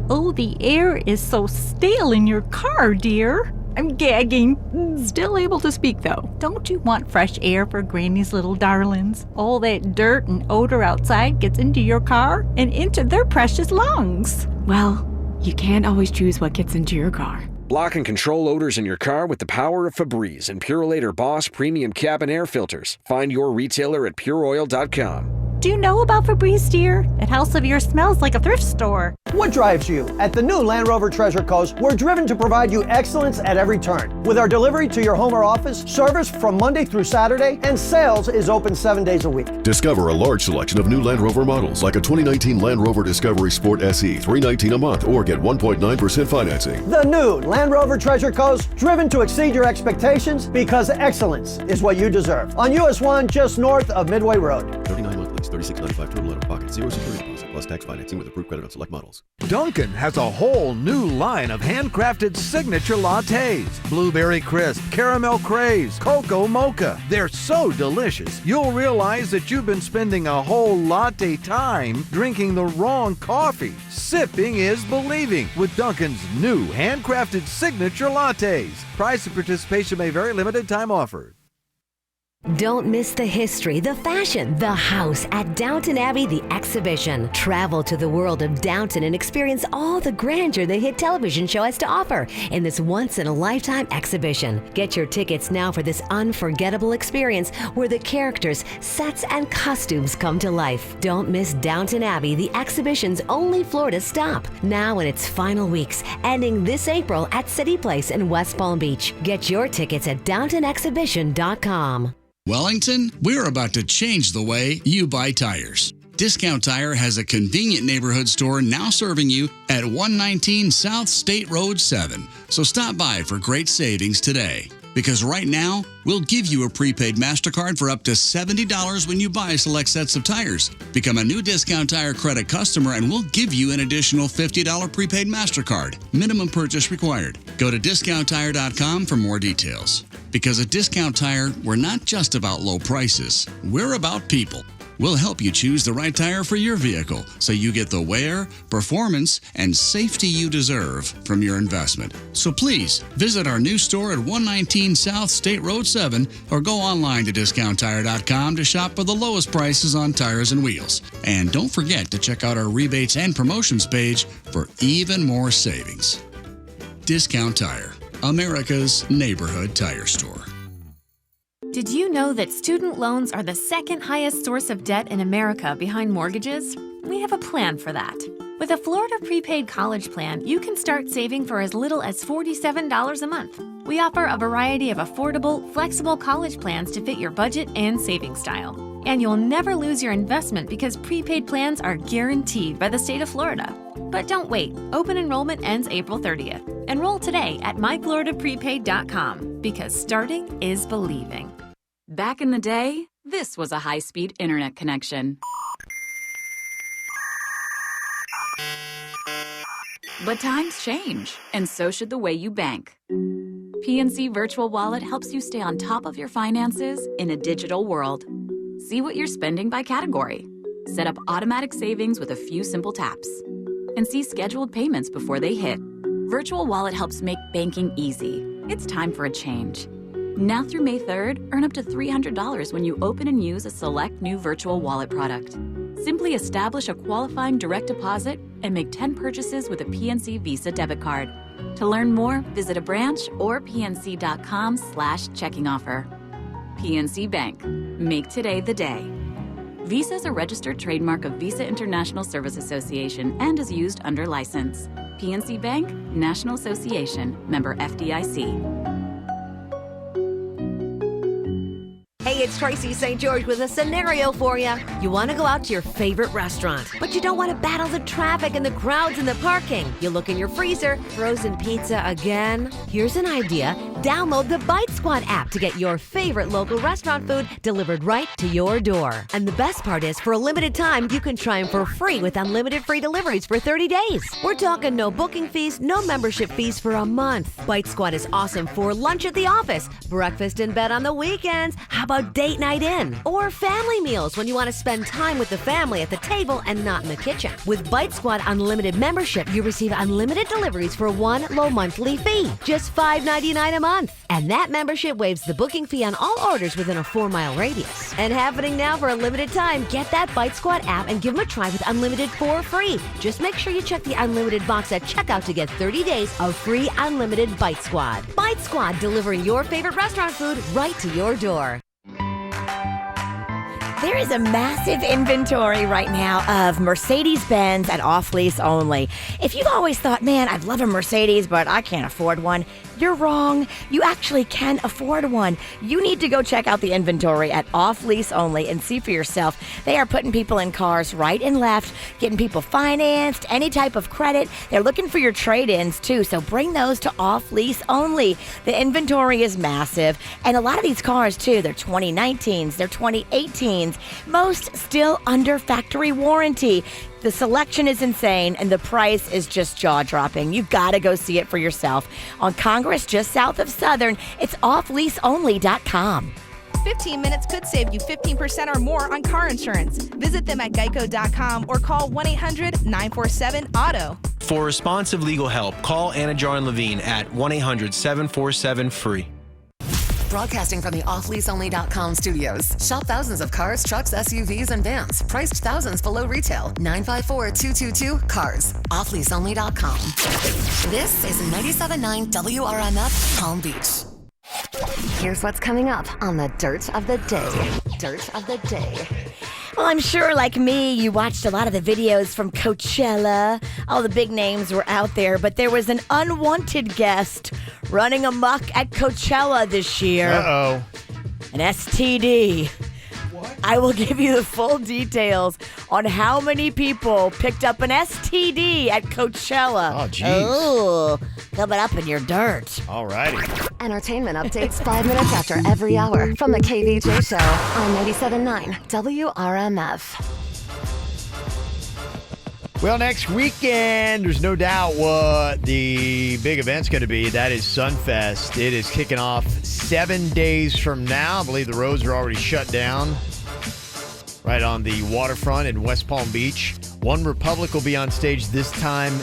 Oh, the air is so stale in your car, dear. I'm gagging. Still able to speak, though. Don't you want fresh air for Granny's little darlings? All that dirt and odor outside gets into your car and into their precious lungs. Well, you can't always choose what gets into your car. Block and control odors in your car with the power of Febreze and Purolator Boss Premium Cabin Air Filters. Find your retailer at pureoil.com. Do you know about Febreze, dear? That house of yours smells like a thrift store. What drives you? At the new Land Rover Treasure Coast, we're driven to provide you excellence at every turn. With our delivery to your home or office, service from Monday through Saturday, and sales is open 7 days a week. Discover a large selection of new Land Rover models like a 2019 Land Rover Discovery Sport SE, $319 a month, or get 1.9% financing. The new Land Rover Treasure Coast, driven to exceed your expectations because excellence is what you deserve. On US 1, just north of Midway Road. 39 month lease, $36.95 total out of pocket, 0 security deposit plus tax financing with approved credit on select models. Dunkin' has a whole new line of handcrafted signature lattes. Blueberry crisp, caramel craze, cocoa mocha. They're so delicious, you'll realize that you've been spending a whole latte time drinking the wrong coffee. Sipping is believing with Dunkin's new handcrafted signature lattes. Price and participation may vary, limited time offered. Don't miss the history, the fashion, the house at Downton Abbey, the exhibition. Travel to the world of Downton and experience all the grandeur the hit television show has to offer in this once-in-a-lifetime exhibition. Get your tickets now for this unforgettable experience where the characters, sets, and costumes come to life. Don't miss Downton Abbey, the exhibition's only Florida stop. Now in its final weeks, ending this April at City Place in West Palm Beach. Get your tickets at DowntonExhibition.com. Wellington, we're about to change the way you buy tires. Discount Tire has a convenient neighborhood store now serving you at 119 South State Road 7. So stop by for great savings today. Because right now, we'll give you a prepaid MasterCard for up to $70 when you buy select sets of tires. Become a new Discount Tire credit customer and we'll give you an additional $50 prepaid MasterCard. Minimum purchase required. Go to DiscountTire.com for more details. Because at Discount Tire, we're not just about low prices. We're about people. We'll help you choose the right tire for your vehicle so you get the wear, performance, and safety you deserve from your investment. So please visit our new store at 119 South State Road 7 or go online to DiscountTire.com to shop for the lowest prices on tires and wheels. And don't forget to check out our rebates and promotions page for even more savings. Discount Tire, America's neighborhood tire store. Did you know that student loans are the second highest source of debt in America behind mortgages? We have a plan for that. With a Florida prepaid college plan, you can start saving for as little as $47 a month. We offer a variety of affordable, flexible college plans to fit your budget and saving style. And you'll never lose your investment because prepaid plans are guaranteed by the state of Florida. But don't wait. Open enrollment ends April 30th. Enroll today at myfloridaprepaid.com because starting is believing. Back in the day, this was a high-speed internet connection. But times change, and so should the way you bank. PNC Virtual Wallet helps you stay on top of your finances in a digital world. See what you're spending by category. Set up automatic savings with a few simple taps. And see scheduled payments before they hit. Virtual Wallet helps make banking easy. It's time for a change. Now through May 3rd, earn up to $300 when you open and use a select new Virtual Wallet product. Simply establish a qualifying direct deposit and make 10 purchases with a PNC Visa debit card. To learn more, visit a branch or pnc.com/checking offer. PNC Bank. Make today the day. Visa is a registered trademark of Visa International Service Association and is used under license. PNC Bank, National Association, member FDIC. Hey, it's Tracy St. George with a scenario for you. You want to go out to your favorite restaurant, but you don't want to battle the traffic and the crowds and the parking. You look in your freezer, frozen pizza again? Here's an idea. Download the Bite Squad app to get your favorite local restaurant food delivered right to your door. And the best part is, for a limited time, you can try them for free with unlimited free deliveries for 30 days. We're talking no booking fees, no membership fees for a month. Bite Squad is awesome for lunch at the office, breakfast in bed on the weekends. How about date night in? Or family meals when you want to spend time with the family at the table and not in the kitchen. With Bite Squad Unlimited membership, you receive unlimited deliveries for one low monthly fee, just $5.99 a month. And that membership waives the booking fee on all orders within a 4-mile radius. And happening now for a limited time, get that Bite Squad app and give them a try with Unlimited for free. Just make sure you check the Unlimited box at checkout to get 30 days of free Unlimited Bite Squad. Bite Squad, delivering your favorite restaurant food right to your door. There is a massive inventory right now of Mercedes-Benz at off-lease only. If you've always thought, man, I'd love a Mercedes, but I can't afford one, you're wrong. You actually can afford one. You need to go check out the inventory at off-lease only and see for yourself. They are putting people in cars right and left, getting people financed, any type of credit. They're looking for your trade-ins too, so bring those to off-lease only. The inventory is massive, and a lot of these cars too, they're 2019s, they're 2018s. Most still under factory warranty. The selection is insane, and the price is just jaw-dropping. You gotta go see it for yourself. On Congress, just south of Southern, it's offleaseonly.com. 15 minutes could save you 15% or more on car insurance. Visit them at geico.com or call 1-800-947-AUTO. For responsive legal help, call Anna Jarn Levine at 1-800-747-FREE. Broadcasting from the offleaseonly.com studios. Shop thousands of cars, trucks, SUVs, and vans. Priced thousands below retail. 954-222-CARS. Offleaseonly.com. This is 97.9 WRMF Palm Beach. Here's what's coming up on the Dirt of the Day. Dirt of the Day. Well, I'm sure, like me, you watched a lot of the videos from Coachella. All the big names were out there, but there was an unwanted guest running amok at Coachella this year. Uh-oh. An STD. I will give you the full details on how many people picked up an STD at Coachella. Oh, jeez. Oh, coming up in your dirt. All righty. Entertainment updates 5 minutes after every hour from the KVJ Show on 97.9 WRMF. Well, next weekend, there's no doubt what the big event's going to be. That is Sunfest. It is kicking off 7 days from now. I believe the roads are already shut down right on the waterfront in West Palm Beach. One Republic will be on stage this time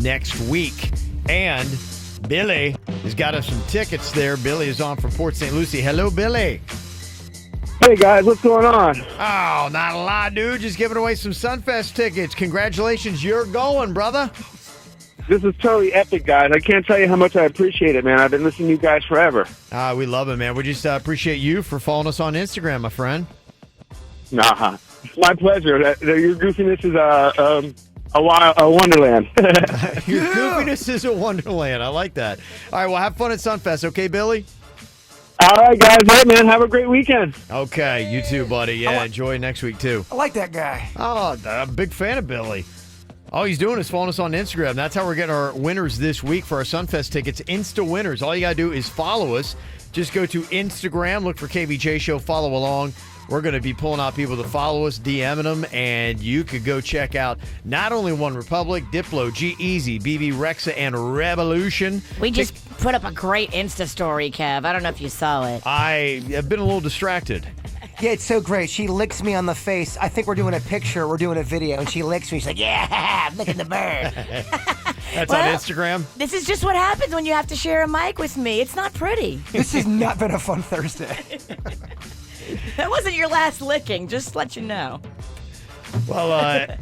next week. And Billy has got us some tickets there. Billy is on from Port St. Lucie. Hello, Billy. Hey, guys, what's going on? Oh, not a lot, dude. Just giving away some Sunfest tickets. Congratulations, you're going, brother. This is totally epic, guys. I can't tell you how much I appreciate it, man. I've been listening to you guys forever. We love it, man. We just appreciate you for following us on Instagram, my friend. Nah, it's my pleasure. Your goofiness is a wonderland. Your goofiness is a wonderland. I like that. All right, well, have fun at Sunfest, okay, Billy? All right, guys. Hey, man, have a great weekend. Okay, you too, buddy. Yeah, enjoy next week, too. I like that guy. Oh, I'm a big fan of Billy. All he's doing is following us on Instagram. That's how we're getting our winners this week for our Sunfest tickets. Insta winners. All you got to do is follow us. Just go to Instagram, look for KVJ Show, follow along. We're going to be pulling out people to follow us, DMing them, and you could go check out not only One Republic, Diplo, G-Eazy, BB Rexa, and Revolution. We just put up a great Insta story, Kev. I don't know if you saw it. I have been a little distracted. Yeah, it's so great. She licks me on the face. I think we're doing a picture. We're doing a video. And she licks me. She's like, yeah, I'm licking the bird. That's on Instagram? This is just what happens when you have to share a mic with me. It's not pretty. This has not been a fun Thursday. That wasn't your last licking, just to let you know. Well,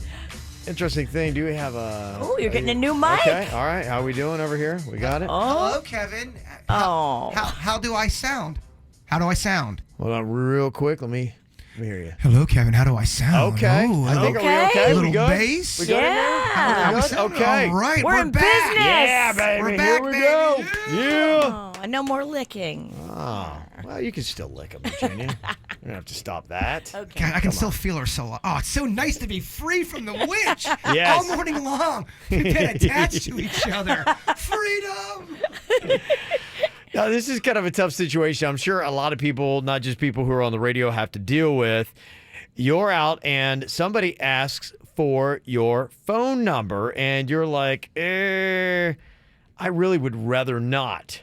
interesting thing. Do we have a... Oh, you're getting a new mic. Okay, all right. How we doing over here? We got it? Hello, Kevin. How do I sound? How do I sound? Hold on real quick. Let me hear you. Hello, Kevin. How do I sound? Okay. Oh, I think we're okay. A little We good? bass? We good in there? Yeah. We good? Okay. All right, We're in back. business. Yeah, baby. We're Here back, we baby. go. Yeah. Oh, and no more licking. Oh, well, you can still lick them, Virginia. You don't have to stop that. Okay. God, I can still feel her so long. Oh, it's so nice to be free from the witch Yes. all morning long. We've been attached to each other. Freedom! Now, this is kind of a tough situation. I'm sure a lot of people, not just people who are on the radio, have to deal with. You're out and somebody asks for your phone number, and you're like, I really would rather not.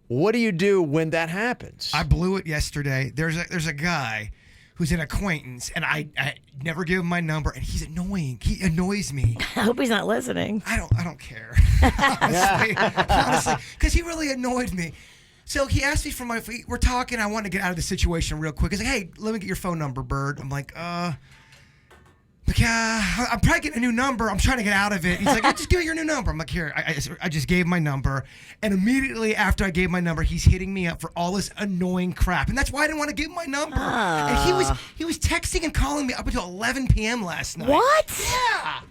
What do you do when that happens? I blew it yesterday. There's a guy who's an acquaintance, and I never give him my number, and he's annoying. He annoys me. I hope he's not listening. I don't care. honestly, because he really annoyed me. So he asked me for my. We're talking. I want to get out of the situation real quick. He's like, "Hey, let me get your phone number, Bird." I'm like, I'm probably getting a new number. I'm trying to get out of it. He's like, just give me your new number. I'm like, here. I just gave my number, and immediately after I gave my number, he's hitting me up for all this annoying crap, and that's why I didn't want to give him my number. And he was texting and calling me up until 11 p.m. last night. What? Yeah.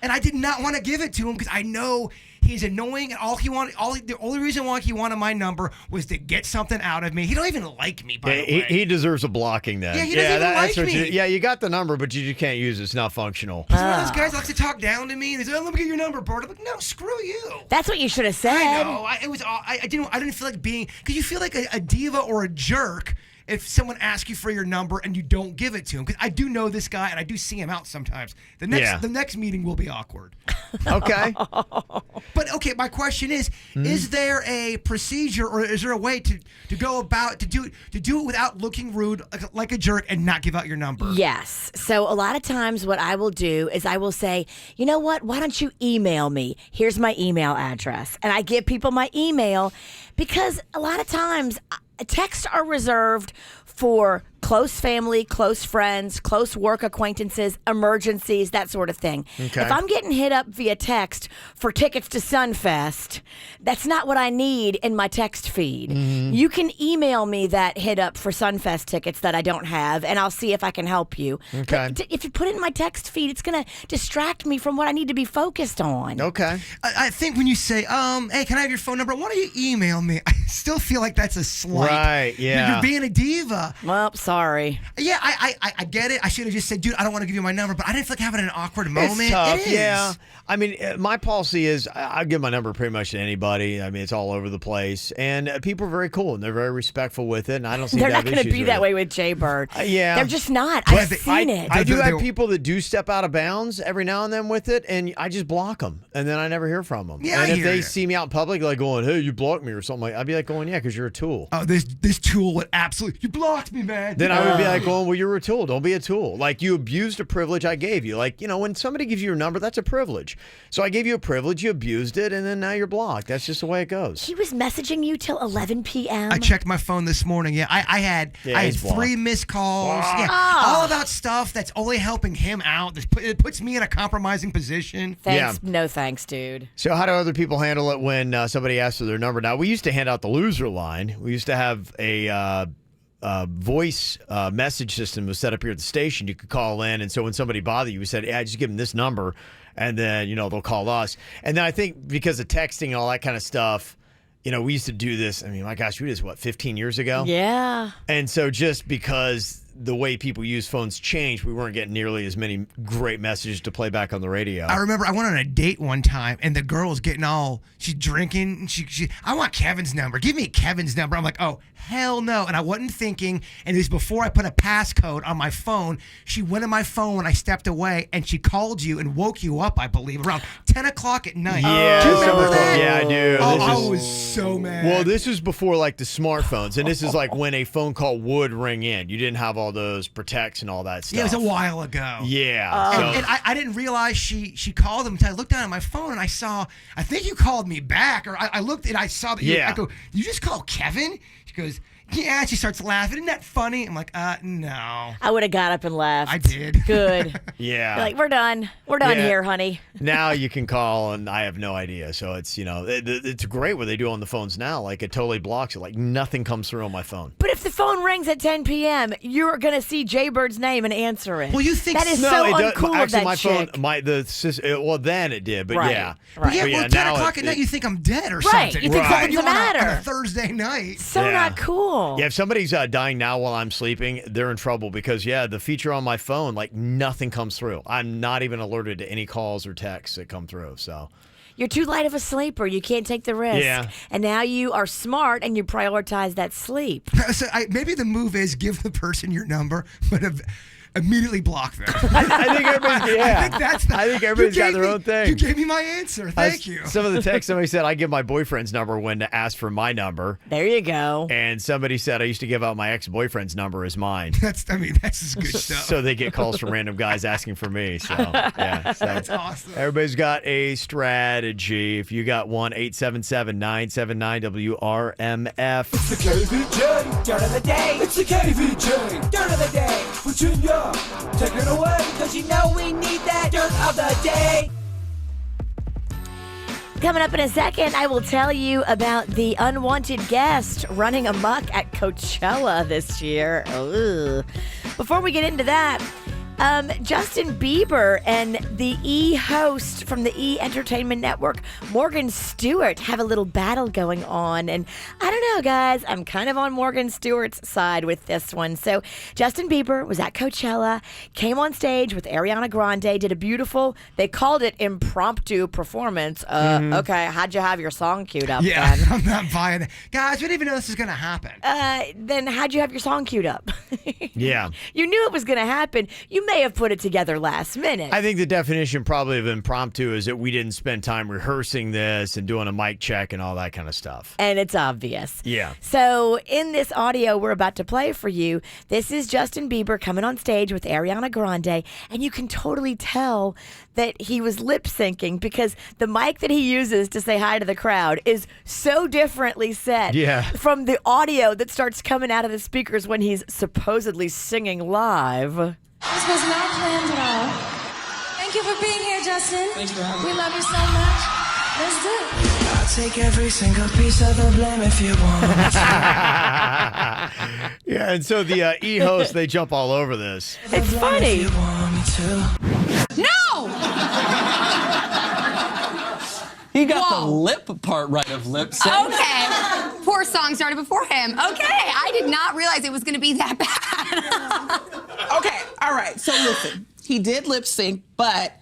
And I did not want to give it to him because I know he's annoying, and the only reason why he wanted my number was to get something out of me. He don't even like me, by the way. He deserves a blocking then. Yeah, he doesn't even like me. You got the number, but you can't use it. It's not functional. He's one of those guys that likes to talk down to me. And he's like, let me get your number, Bert. I'm like, no, screw you. That's what you should have said. I know. I didn't feel like being, because you feel like a diva or a jerk if someone asks you for your number and you don't give it to him. Because I do know this guy and I do see him out sometimes. The next meeting will be awkward. Okay. But okay, my question is there a procedure or is there a way to go about to do it without looking rude like a jerk and not give out your number? Yes. So a lot of times what I will do is I will say, you know what, why don't you email me? Here's my email address. And I give people my email because a lot of times texts are reserved for close family, close friends, close work acquaintances, emergencies, that sort of thing. Okay. If I'm getting hit up via text for tickets to Sunfest, that's not what I need in my text feed. Mm-hmm. You can email me that hit up for Sunfest tickets that I don't have, and I'll see if I can help you. Okay. But if you put it in my text feed, it's going to distract me from what I need to be focused on. Okay. I think when you say, hey, can I have your phone number? Why don't you email me? still feel like that's a slight. Right, yeah. You're being a diva. Well, sorry. Yeah, I get it. I should have just said, dude, I don't want to give you my number, but I didn't feel like having an awkward moment. It's tough, It is. yeah. I mean, my policy is I give my number pretty much to anybody. I mean, it's all over the place. And people are very cool, and they're very respectful with it, and I don't see They're that not going to be that way with Jay Bird. Yeah. They're just not. I've seen it. I do have people that do step out of bounds every now and then with it, and I just block them, and then I never hear from them. Yeah, and I if hear they you. see me out in public, like going, "Hey, you blocked me" or something like, I'd be like going, "Yeah, because you're a tool." Oh, this tool would absolutely. You blocked me, man. Then I would be like going, "Well, you're a tool. Don't be a tool. Like you abused a privilege I gave you. Like when somebody gives you your number, that's a privilege. So I gave you a privilege, you abused it, and then now you're blocked. That's just the way it goes." He was messaging you till 11 p.m. I checked my phone this morning. Yeah, I had he's blocked. 3 missed calls. Yeah, Ah. all about stuff that's only helping him out. It puts me in a compromising position. Thanks. No thanks, dude. So how do other people handle it when somebody asks for their number? Now, we used to hand out the loser line. We used to have a voice message system was set up here at the station. You could call in, and so when somebody bothered you, we said, "Yeah, just give them this number," and then they'll call us. And then I think because of texting and all that kind of stuff, we used to do this. I mean, my gosh, we did this 15 years ago. Yeah. And so just because the way people use phones changed, we weren't getting nearly as many great messages to play back on the radio. I remember I went on a date one time, and the girl was getting she's drinking. And she, I want Kevin's number. Give me Kevin's number. I'm like, oh, hell no. And I wasn't thinking, and it was before I put a passcode on my phone. She went on my phone when I stepped away, and she called you and woke you up, I believe, around 10 o'clock at night. Yeah, do you remember that? Yeah, I do. Oh, This I is- was so mad. Well, this was before like the smartphones, and this is like when a phone call would ring in. You didn't have all those protects and all that stuff. Yeah, it was a while ago. Yeah. And I didn't realize she called him until I looked down at my phone and I saw, I think you called me back, or I looked and I saw that Yeah. I go, you just call Kevin? She goes, yeah. And she starts laughing. Isn't that funny? I'm like, no. I would have got up and left. I did. Good. Yeah. You're like, we're done. We're done Yeah. here, honey. Now you can call, and I have no idea. So it's it's great what they do on the phones now. Like it totally blocks it. Like nothing comes through on my phone. But if the phone rings at 10 p.m., you're going to see Jay Bird's name and answer it. Well, you think that is No, so it does- uncool of actually, that my chick. phone, well, then it did, but Right. yeah. Right. Yeah, But well, 10 now o'clock at night, you think I'm dead or Right, something. you think something's the On a matter. Thursday night. So Yeah. not cool. Yeah, if somebody's dying now while I'm sleeping, they're in trouble because, the feature on my phone, like nothing comes through. I'm not even alerted to any calls or texts that come through. So You're too light of a sleeper. You can't take the risk. Yeah. And now you are smart and you prioritize that sleep. So maybe the move is give the person your number, but immediately block them. I think everybody's, I think that's the, I think everybody's got their own thing. You gave me my answer. Thank you. Some of the text, somebody said, I give my boyfriend's number when asked for my number. There you go. And somebody said, I used to give out my ex-boyfriend's number as mine. That's just good stuff. So they get calls from random guys asking for me. So, yeah. So That's awesome. everybody's got a strategy. If you got one, 877-979-WRMF. It's the KVJ dirt of the day. It's the KVJ dirt of the day. Virginia, take it away, cause you know we need that dirt of the day. Coming up in a second, I will tell you about the unwanted guest running amok at Coachella this year. Ugh. Before we get into that, Justin Bieber and the E host from the E Entertainment Network, Morgan Stewart, have a little battle going on. And I don't know, guys, I'm kind of on Morgan Stewart's side with this one. So Justin Bieber was at Coachella, came on stage with Ariana Grande, did a beautiful, they called it impromptu performance. Okay, how'd you have your song queued up Yeah, then? I'm not buying it. Guys, we didn't even know this was going to happen. Then how'd you have your song queued up? Yeah. You knew it was going to happen. You may have put it together last minute. I think the definition probably of impromptu is that we didn't spend time rehearsing this and doing a mic check and all that kind of stuff. And it's obvious. Yeah. So in this audio we're about to play for you, this is Justin Bieber coming on stage with Ariana Grande, and you can totally tell that he was lip syncing because the mic that he uses to say hi to the crowd is so differently set from the audio that starts coming out of the speakers when he's supposedly singing live. This was not planned at all. Thank you for being here, Justin. Thanks for having me. We love you so much. Let's do it. I'll take every single piece of the blame if you want. Yeah, and so the E-hosts, they jump all over this. It's funny. No! He got the lip part right of lip sync. Okay. Poor more songs started before him. Okay, I did not realize it was going to be that bad. Okay, all right. So listen, he did lip sync, but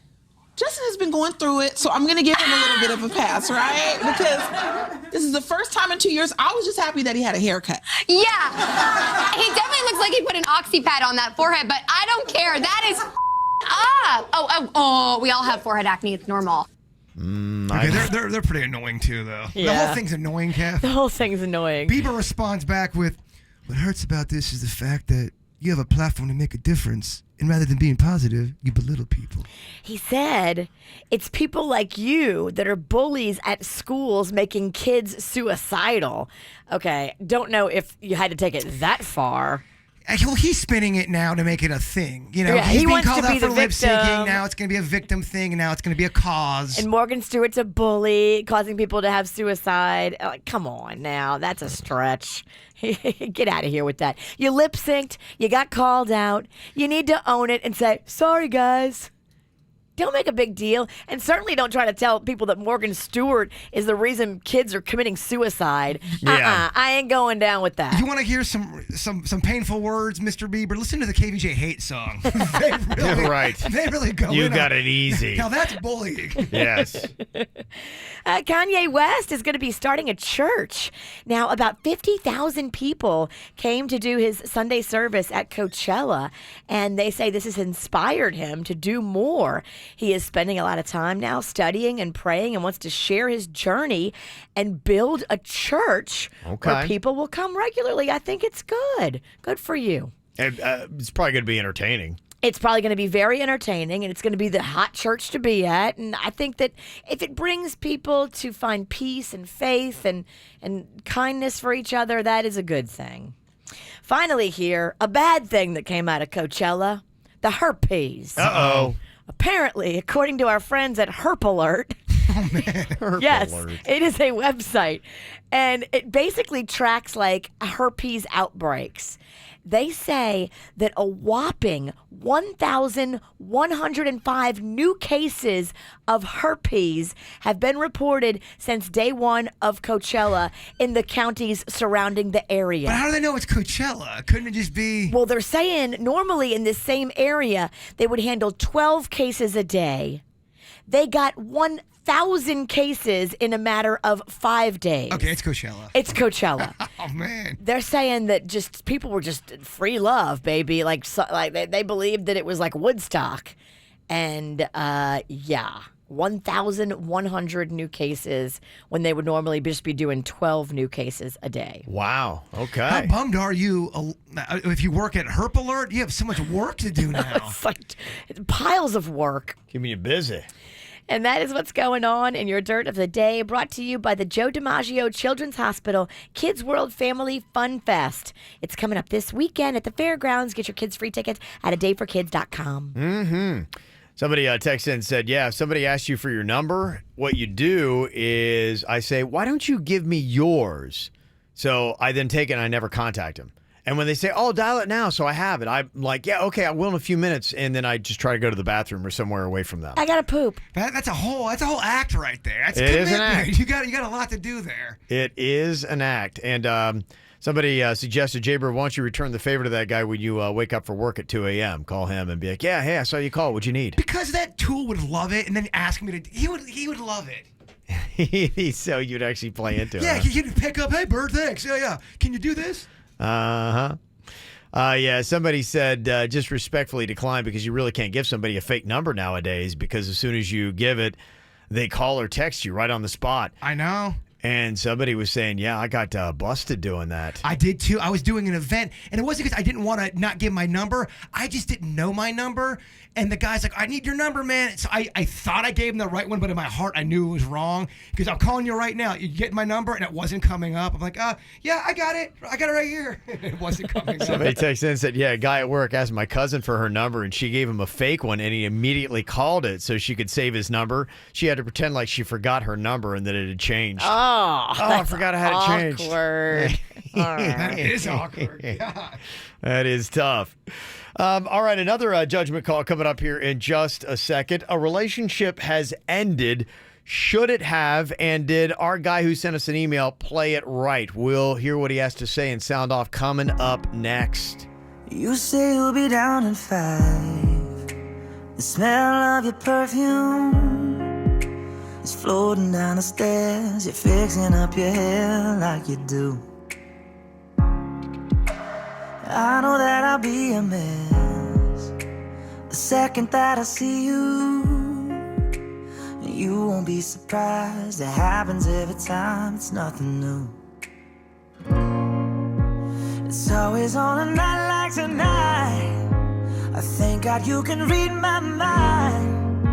Justin has been going through it, so I'm going to give him a little bit of a pass, right? Because this is the first time in 2 years. I was just happy that he had a haircut. Yeah, he definitely looks like he put an oxy pad on that forehead, but I don't care. That is up. Oh, we all have forehead acne. It's normal. Okay, they're pretty annoying too, though. The Yeah. whole thing's annoying, Kev. The whole thing's annoying. Bieber responds back with, "What hurts about this is the fact that you have a platform to make a difference, and rather than being positive, you belittle people." He said, it's people like you that are bullies at schools making kids suicidal. Okay, don't know if you had to take it that far. Well, he's spinning it now to make it a thing. You know, Yeah, he's he being wants called to out be for the lip syncing. victim. Now it's going to be a victim thing, and now it's going to be a cause. And Morgan Stewart's a bully, causing people to have suicide. Like, come on now, that's a stretch. Get out of here with that. You lip synced, you got called out. You need to own it and say, sorry, guys. Don't make a big deal. And certainly don't try to tell people that Morgan Stewart is the reason kids are committing suicide. Yeah. I ain't going down with that. You want to hear some painful words, Mr. Bieber? Listen to the KVJ hate song. They really, Right. They really go. You in got on- it easy. Now that's bullying. Yes. Kanye West is going to be starting a church. Now, about 50,000 people came to do his Sunday service at Coachella, and they say this has inspired him to do more. He is spending a lot of time now studying and praying and wants to share his journey and build a church where Okay. people will come regularly. I think it's good. Good for you. It's probably going to be entertaining. It's probably going to be very entertaining, and it's going to be the hot church to be at. And I think that if it brings people to find peace and faith and kindness for each other, that is a good thing. Finally here, a bad thing that came out of Coachella, the herpes. Uh-oh. Apparently, according to our friends at Herp Alert, yes, it is a website, and it basically tracks like herpes outbreaks. They say that a whopping 1,105 new cases of herpes have been reported since day one of Coachella in the counties surrounding the area. But how do they know it's Coachella? Couldn't it just be? Well, they're saying normally in this same area, they would handle 12 cases a day. They got 1,000 cases in a matter of 5 days. Okay, it's Coachella. It's Coachella. Oh man. They're saying that just people were just free love, baby. Like they believed that it was like Woodstock, and 1,100 new cases when they would normally just be doing 12 new cases a day. Wow. Okay. How bummed are you if you work at Herp Alert? You have so much work to do now. It's like piles of work. Keeping you busy. And that is what's going on in your Dirt of the Day, brought to you by the Joe DiMaggio Children's Hospital Kids World Family Fun Fest. It's coming up this weekend at the fairgrounds. Get your kids free tickets at adayforkids.com. Mm-hmm. Somebody texted in and said, yeah, if somebody asks you for your number, what you do is I say, why don't you give me yours? So I then take it and I never contact them. And when they say, oh, dial it now, so I have it, I'm like, yeah, okay, I will in a few minutes. And then I just try to go to the bathroom or somewhere away from them. I gotta poop. That's a whole act right there. That's It is an commitment. act. You got a lot to do there. It is an act. And somebody suggested, Jaber, why don't you return the favor to that guy when you wake up for work at 2 a.m.? Call him and be like, yeah, hey, I saw you call. What'd you need? Because that tool would love it, and then ask me to. He would love it. So you'd actually play into it. Yeah, huh? he'd pick up. Hey, Bird, thanks. Yeah. Can you do this? Uh-huh. Yeah, somebody said just respectfully decline because you really can't give somebody a fake number nowadays because as soon as you give it, they call or text you right on the spot. I know. And somebody was saying, yeah, I got busted doing that. I did too. I was doing an event, and it wasn't because I didn't want to not give my number. I just didn't know my number. And the guy's like, I need your number, man. So I thought I gave him the right one, but in my heart, I knew it was wrong because I'm calling you right now. You get my number, and it wasn't coming up. I'm like, yeah, I got it. I got it right here. It wasn't coming up. Somebody texted in and said, yeah, a guy at work asked my cousin for her number, and she gave him a fake one, and he immediately called it so she could save his number. She had to pretend like she forgot her number and that it had changed. I forgot I had it changed. Awkward. That is awkward. God. That is tough. All right, another judgment call coming up here in just a second. A relationship has ended should it have, and did our guy who sent us an email play it right? We'll hear what he has to say and sound off coming up next. You say you'll be down in 5. The smell of your perfume is floating down the stairs. You're fixing up your hair like you do. I know that I'll be a mess the second that I see you. You won't be surprised, it happens every time, it's nothing new. It's always on a night like tonight. I thank God you can read my mind.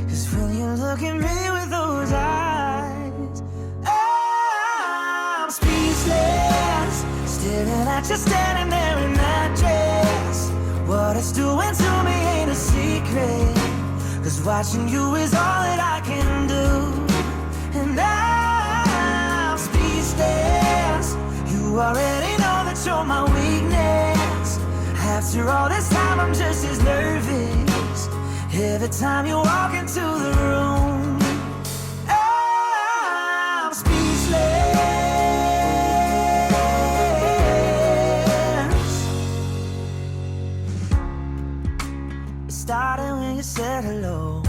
'Cause when you look at me with those eyes, I'm speechless, staring at you standing there in that dress. What it's doing to me ain't a secret, 'cause watching you is all that I can do. And I'm speechless. You already know that you're my weakness. After all this time, I'm just as nervous every time you walk into the room. I'm speechless. It started when you said hello.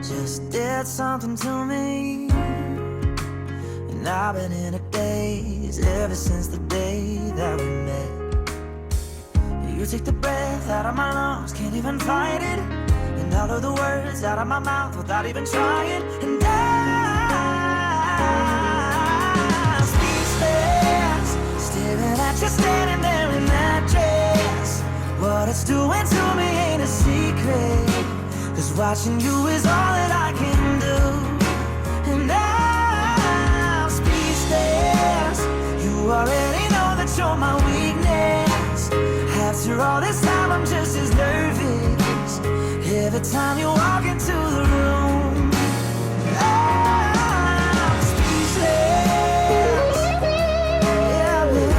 Just did something to me. And I've been in a daze ever since the day that we met. You take the breath out of my lungs, can't even fight it. And all of the words out of my mouth without even trying. And I'm speechless, staring at you standing there in that dress. What it's doing to me ain't a secret, 'cause watching you is all that I can do. And I'm speechless. You already know that you're my weakness. After all this time, I'm just as nervous every time you walk into the room. I'm speechless. Yeah, baby.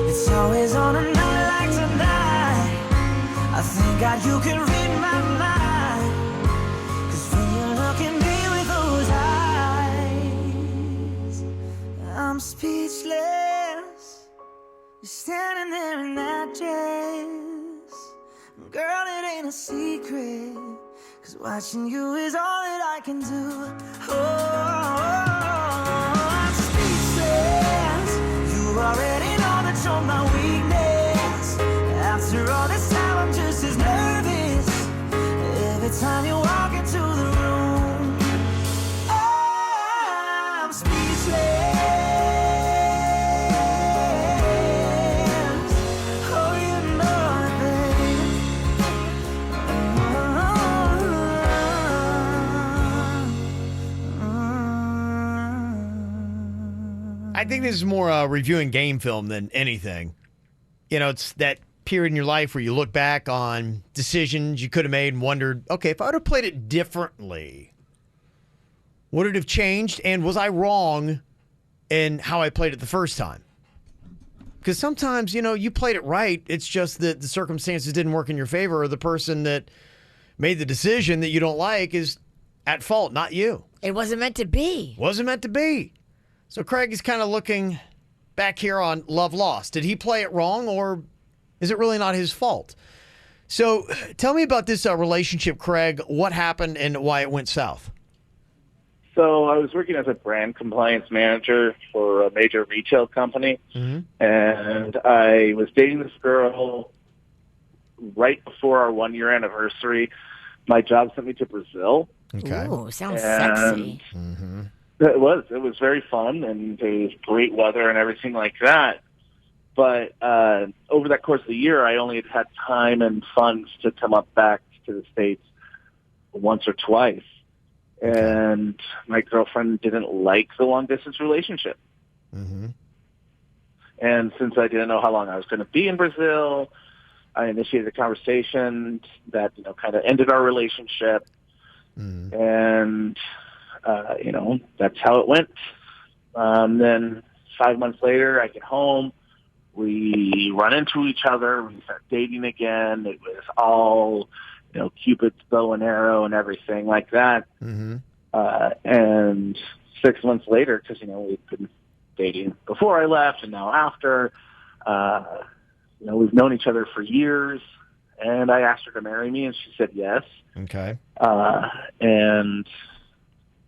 It's always on a night like tonight. I thank God you can read my mind. 'Cause when you look at me with those eyes, I'm speechless. You're standing there in that dress. Girl, it ain't a secret, 'cause watching you is all that I can do. Oh, I'm speechless. You already know that you're my weakness. After all this time, I'm just as nervous every time you walk into the room. I'm speechless. Oh, you know it, baby. I think this is more reviewing game film than anything. You know, it's that period in your life where you look back on decisions you could have made and wondered, okay, if I would have played it differently, would it have changed? And was I wrong in how I played it the first time? Because sometimes, you know, you played it right. It's just that the circumstances didn't work in your favor, or the person that made the decision that you don't like is at fault, not you. It wasn't meant to be. Wasn't meant to be. So Craig is kind of looking back here on Love Lost. Did he play it wrong, or is it really not his fault? So tell me about this relationship, Craig. What happened and why it went south? So I was working as a brand compliance manager for a major retail company, and I was dating this girl right before our 1-year anniversary. My job sent me to Brazil. Okay. Ooh, sounds sexy. It was very fun, and there was great weather and everything like that. But over that course of the year, I only had time and funds to come up back to the States once or twice. And my girlfriend didn't like the long-distance relationship. And since I didn't know how long I was going to be in Brazil, I initiated a conversation that, you know, kind of ended our relationship. And, you know, that's how it went. Then 5 months later, I get home. We run into each other. We start dating again. It was all, Cupid's bow and arrow and everything like that. Mm-hmm. And 6 months later, because, we've been dating before I left and now after, we've known each other for years. And I asked her to marry me, and she said yes. Okay. And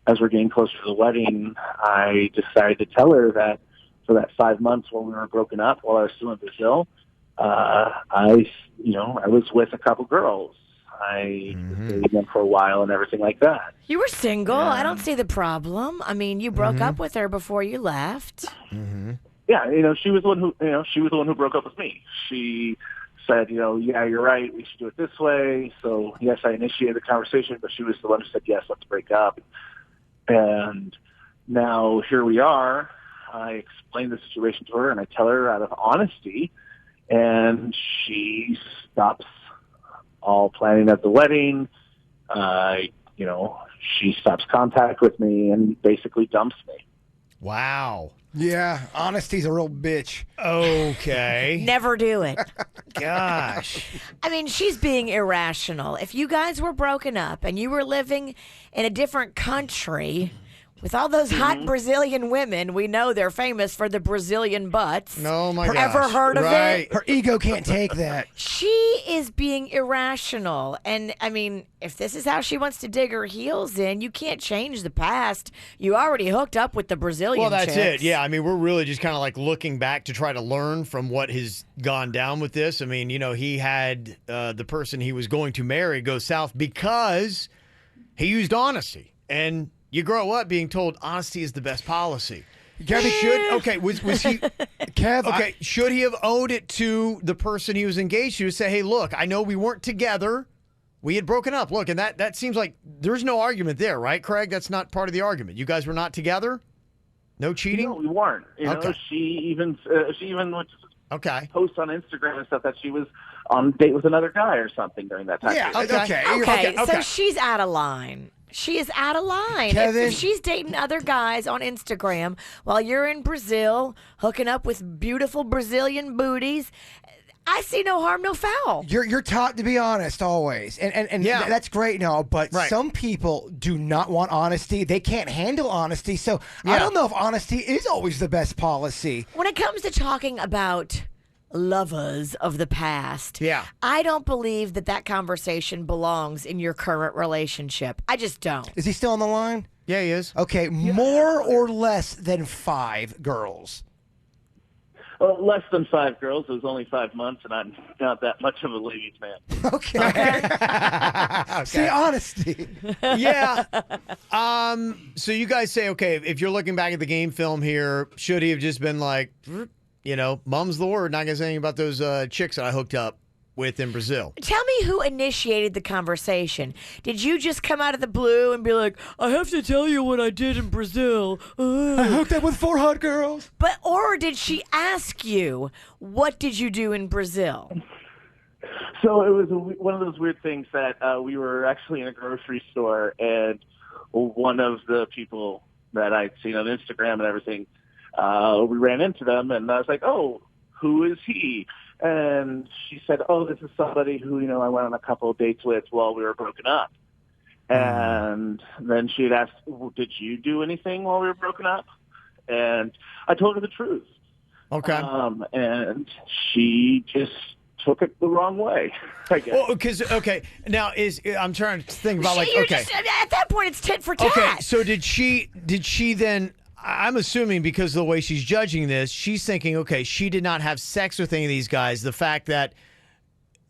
as we're getting closer to the wedding, I decided to tell her that for that 5 months while we were broken up, while I was still in Brazil, I was with a couple girls. I dated them for a while and everything like that. You were single. Yeah. I don't see the problem. I mean, you broke up with her before you left. Mm-hmm. Yeah, she was the one who broke up with me. She said, yeah, you're right. We should do it this way. So yes, I initiated the conversation, but she was the one who said, yes, let's break up. And now here we are. I explain the situation to her, and I tell her out of honesty, and she stops all planning of the wedding. She stops contact with me and basically dumps me. Wow. Yeah, honesty's a real bitch. Okay. Never do it. Gosh. I mean, she's being irrational. If you guys were broken up and you were living in a different country with all those hot Brazilian women, we know they're famous for the Brazilian butts. Oh, my gosh. Ever heard of it? Her ego can't take that. She is being irrational. And, I mean, if this is how she wants to dig her heels in, you can't change the past. You already hooked up with the Brazilian Well, that's chicks. it. Yeah, I mean, we're really just kind of like looking back to try to learn from what has gone down with this. I mean, he had the person he was going to marry go south because he used honesty. And you grow up being told honesty is the best policy. Was he Kev, okay? Should he have owed it to the person he was engaged to say, "Hey, look, I know we weren't together. We had broken up. Look," and that seems like there's no argument there, right, Craig? That's not part of the argument. You guys were not together. No cheating. No, we weren't. Okay. She even would okay post on Instagram and stuff that she was on a date with another guy or something during that time. Yeah. Okay, so she's out of line. She is out of line. Kevin. If she's dating other guys on Instagram while you're in Brazil, hooking up with beautiful Brazilian booties, I see no harm, no foul. You're taught to be honest always, and Yeah. that's great and all, but Right. some people do not want honesty. They can't handle honesty, so I Yeah. don't know if honesty is always the best policy. When it comes to talking about lovers of the past, Yeah. I don't believe that conversation belongs in your current relationship. I just don't. Is he still on the line? Yeah, he is. Okay, more or less than 5 girls? Well, less than 5 girls. It was only 5 months, and I'm not that much of a ladies' man. Okay. See, honesty. Yeah. So you guys say, okay, if you're looking back at the game film here, should he have just been like, mum's the word, not going to say anything about those chicks that I hooked up with in Brazil? Tell me who initiated the conversation. Did you just come out of the blue and be like, I have to tell you what I did in Brazil? I hooked up with 4 hot girls. Or did she ask you, what did you do in Brazil? So it was one of those weird things that we were actually in a grocery store, and one of the people that I'd seen on Instagram and everything, we ran into them, and I was like, oh, who is he? And she said, oh, this is somebody who, I went on a couple of dates with while we were broken up. And then she had asked, well, did you do anything while we were broken up? And I told her the truth. Okay. And she just took it the wrong way, I guess. Well, because, now I'm trying to think about At that point, it's tit for tat. Okay, so did she then, I'm assuming because of the way she's judging this, she's thinking, okay, she did not have sex with any of these guys. The fact that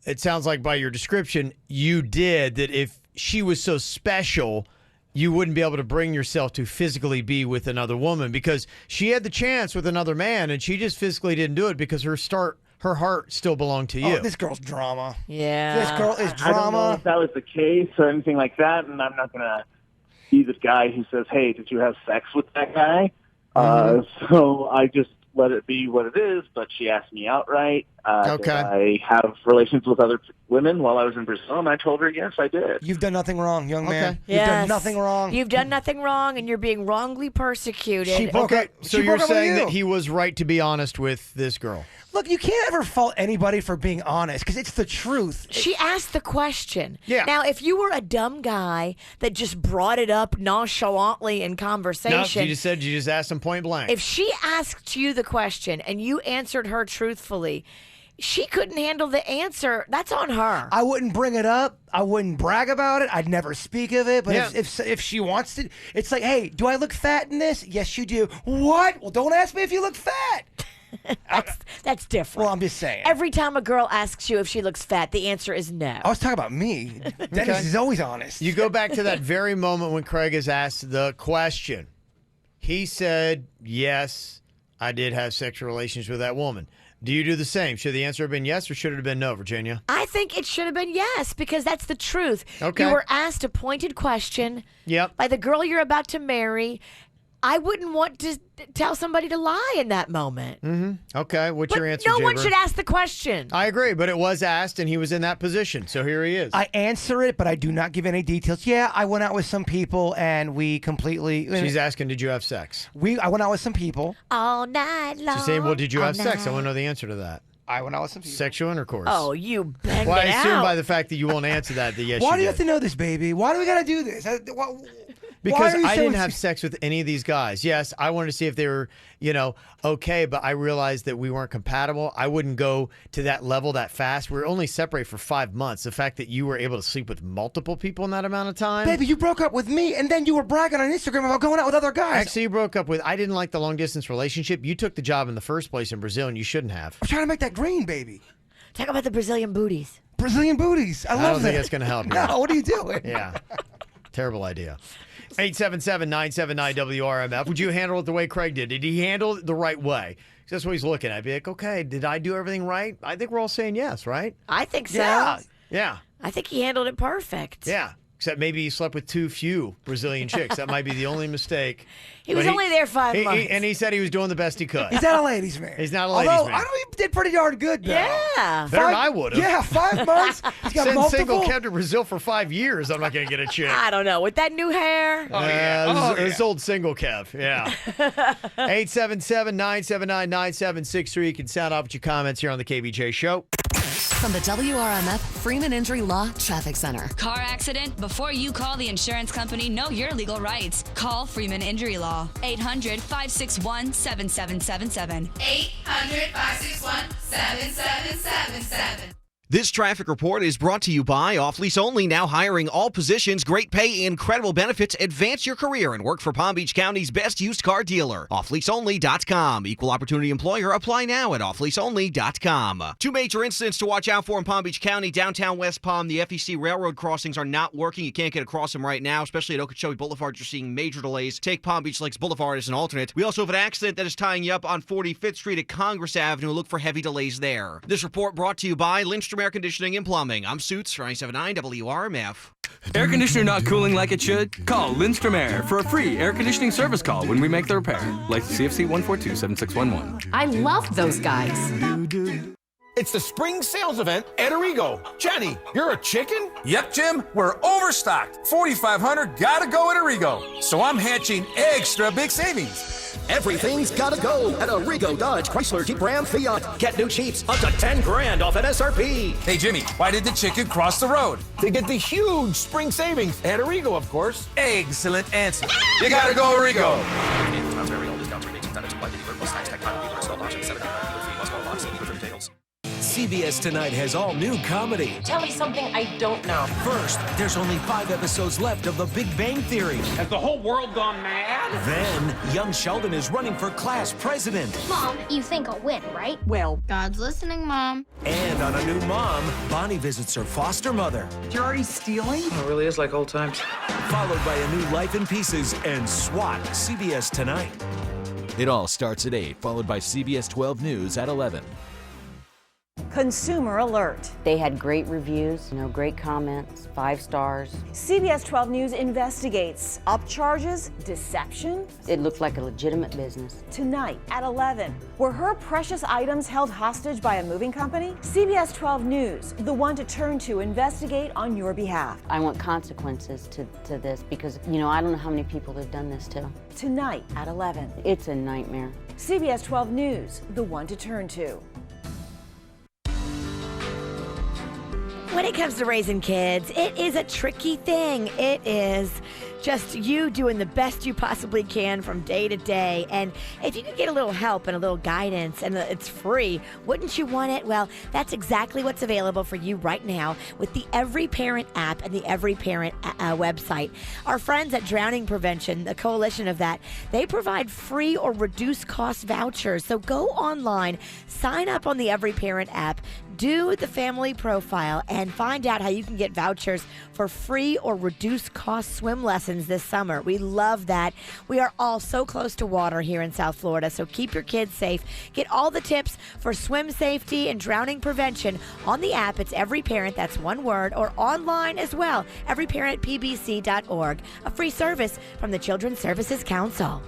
it sounds like by your description, you did, that if she was so special, you wouldn't be able to bring yourself to physically be with another woman because she had the chance with another man and she just physically didn't do it because her heart still belonged to you. Oh, this girl's drama. Yeah. This girl is I don't know drama. if that was the case or anything like that, and I'm not going to be the guy who says, hey, did you have sex with that guy? So I just let it be what it is, but she asked me outright. Did I have relations with other women while I was in Brazil? And I told her, yes, I did. You've done nothing wrong, young man. Yes. You've done nothing wrong. You've done nothing wrong, and you're being wrongly persecuted. So you're saying that he was right to be honest with this girl? Look, you can't ever fault anybody for being honest because it's the truth. She asked the question. Yeah. Now, if you were a dumb guy that just brought it up nonchalantly in conversation. No, you just asked him point blank. If she asked you the question and you answered her truthfully, she couldn't handle the answer. That's on her. I wouldn't bring it up. I wouldn't brag about it. I'd never speak of it. But if she wants to, it's like, hey, do I look fat in this? Yes, you do. What? Well, don't ask me if you look fat. That's different. Well, I'm just saying. Every time a girl asks you if she looks fat, the answer is no. I was talking about me. Dennis is always honest. You go back to that very moment when Craig is asked the question. He said, yes, I did have sexual relations with that woman. Do you do the same? Should the answer have been yes or should it have been no, Virginia? I think it should have been yes, because that's the truth. Okay. You were asked a pointed question by the girl you're about to marry. I wouldn't want to tell somebody to lie in that moment. Mm-hmm. Okay, what's your answer, No one Jaber? should ask the question. I agree, but it was asked and he was in that position, so here he is. I answer it, but I do not give any details. Yeah, I went out with some people and we completely... She's asking, did you have sex? I went out with some people. All night long. She's saying, well, did you all have sex? I night. want to know the answer to that. I went out with some people. Sexual intercourse. Oh, you banged Well, I it assume out. by the fact that you won't answer that yes, Why you do you did. have to know this, baby? Why do we got to do this? Because I didn't have sex with any of these guys. Yes, I wanted to see if they were, okay, but I realized that we weren't compatible. I wouldn't go to that level that fast. We were only separated for 5 months. The fact that you were able to sleep with multiple people in that amount of time. Baby, you broke up with me, and then you were bragging on Instagram about going out with other guys. Actually, you broke up with, I didn't like the long distance relationship. You took the job in the first place in Brazil, and you shouldn't have. I'm trying to make that green, baby. Talk about the Brazilian booties. Brazilian booties. I love that. I don't think that's going to help you. No, what are you doing? Yeah. Terrible idea. 877-979-WRMF. Would you handle it the way Craig did? Did he handle it the right way? That's what he's looking at. Be like, okay, did I do everything right? I think we're all saying yes, right? I think so. Yeah. I think he handled it perfect. Yeah. Except maybe he slept with too few Brazilian chicks. That might be the only mistake. He was only there 5 months. And he said he was doing the best he could. He's not a ladies' man. He's not a ladies' Although, man. I know he did pretty darn good, though. Yeah. Better than I would have. Yeah, 5 months. He's got Since multiple. single kept to Brazil for 5 years, I'm not going to get a chick. I don't know. With that new hair. This old single Kev, yeah. 877-979-9763. You can sound off with your comments here on the KVJ Show. From the WRMF Freeman Injury Law Traffic Center. Car accident? Before you call the insurance company, know your legal rights. Call Freeman Injury Law. 800-561-7777. 800-561-7777. This traffic report is brought to you by Off Lease Only, now hiring all positions, great pay, incredible benefits. Advance your career and work for Palm Beach County's best used car dealer. OffLeaseOnly.com. Equal opportunity employer. Apply now at OffLeaseOnly.com. 2 major incidents to watch out for in Palm Beach County. Downtown West Palm, the FEC railroad crossings are not working. You can't get across them right now, especially at Okeechobee Boulevard. You're seeing major delays. Take Palm Beach Lakes Boulevard as an alternate. We also have an accident that is tying you up on 45th Street at Congress Avenue. Look for heavy delays there. This report brought to you by Lindstrom Air Conditioning and Plumbing. I'm Suits for 97.9 WRMF. Air conditioner not cooling like it should? Call Lindstrom Air for a free air conditioning service call when we make the repair. License CFC 1427611. I love those guys. It's the spring sales event at Arrigo. Jenny, you're a chicken? Yep, Jim. We're overstocked. 4,500 gotta go at Arrigo. So I'm hatching extra big savings. Everything's gotta go at Arrigo Dodge Chrysler Jeep Ram Fiat. Get new Jeeps up to 10 grand off MSRP. Hey, Jimmy, why did the chicken cross the road? To get the huge spring savings at Arrigo, of course. Excellent answer. You gotta go Arrigo. CBS Tonight has all new comedy. Tell me something I don't know. First, there's only 5 episodes left of The Big Bang Theory. Has the whole world gone mad? Then, young Sheldon is running for class president. Mom, you think I'll win, right? Well, God's listening, Mom. And on a new mom, Bonnie visits her foster mother. You're already stealing? It really is like old times. Followed by a new Life in Pieces and SWAT. CBS Tonight. It all starts at 8, followed by CBS 12 News at 11. Consumer Alert. They had great reviews, great comments, 5 stars. CBS 12 News investigates upcharges, deception. It looked like a legitimate business. Tonight at 11, were her precious items held hostage by a moving company? CBS 12 News, the one to turn to investigate on your behalf. I want consequences to this because, I don't know how many people they've done this to. Tonight at 11. It's a nightmare. CBS 12 News, the one to turn to. When it comes to raising kids, it is a tricky thing. It is just you doing the best you possibly can from day to day. And if you could get a little help and a little guidance and it's free, wouldn't you want it? Well, that's exactly what's available for you right now with the Every Parent app and the Every Parent website. Our friends at Drowning Prevention, the coalition of that, they provide free or reduced cost vouchers. So go online, sign up on the Every Parent app, do the family profile, and find out how you can get vouchers for free or reduced cost swim lessons this summer. We love that. We are all so close to water here in South Florida, so keep your kids safe. Get all the tips for swim safety and drowning prevention on the app. It's Every Parent, that's one word, or online as well, everyparentpbc.org, a free service from the Children's Services Council.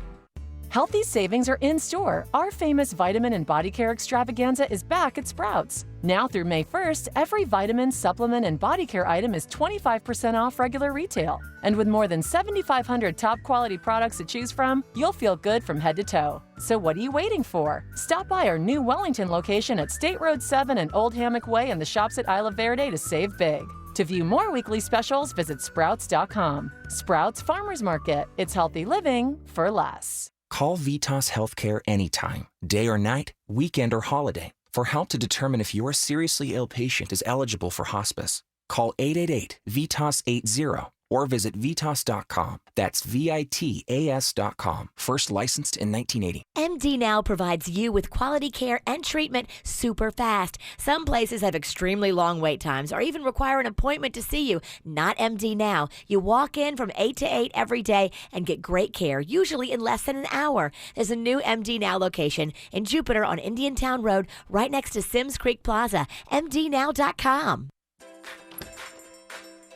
Healthy savings are in store. Our famous vitamin and body care extravaganza is back at Sprouts. Now through May 1st, every vitamin, supplement, and body care item is 25% off regular retail. And with more than 7,500 top quality products to choose from, you'll feel good from head to toe. So what are you waiting for? Stop by our new Wellington location at State Road 7 and Old Hammock Way and the shops at Isla Verde to save big. To view more weekly specials, visit Sprouts.com. Sprouts Farmers Market. It's healthy living for less. Call Vitas Healthcare anytime, day or night, weekend or holiday, for help to determine if your seriously ill patient is eligible for hospice. Call 888-VITAS-80 or visit Vitas.com. That's VITAS.com. First licensed in 1980. MD Now provides you with quality care and treatment super fast. Some places have extremely long wait times or even require an appointment to see you. Not MD Now. You walk in from 8 to 8 every day and get great care, usually in less than an hour. There's a new MD Now location in Jupiter on Indiantown Road, right next to Sims Creek Plaza. MDNow.com.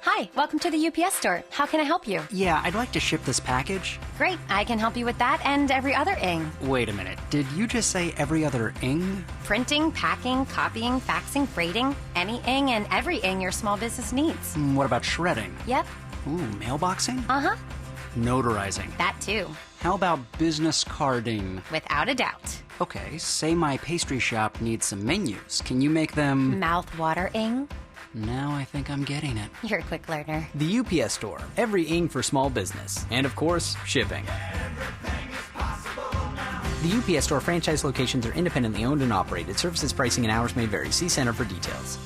Hi, welcome to the UPS store. How can I help you? Yeah, I'd like to ship this package. Great, I can help you with that and every other ing. Wait a minute, did you just say every other ing? Printing, packing, copying, faxing, freighting, any ing and every ing your small business needs. What about shredding? Yep. Ooh, mailboxing? Uh-huh. Notarizing? That too. How about business carding? Without a doubt. Okay, say my pastry shop needs some menus. Can you make them... Mouth-watering? Now I think I'm getting it. You're a quick learner. The UPS store. Every ing for small business. And of course, shipping. The UPS store franchise locations are independently owned and operated. Services, pricing, and hours may vary. See Center for details.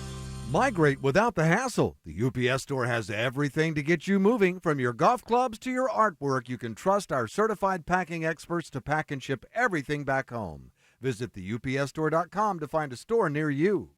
Migrate without the hassle. The UPS store has everything to get you moving. From your golf clubs to your artwork, you can trust our certified packing experts to pack and ship everything back home. Visit theupsstore.com to find a store near you.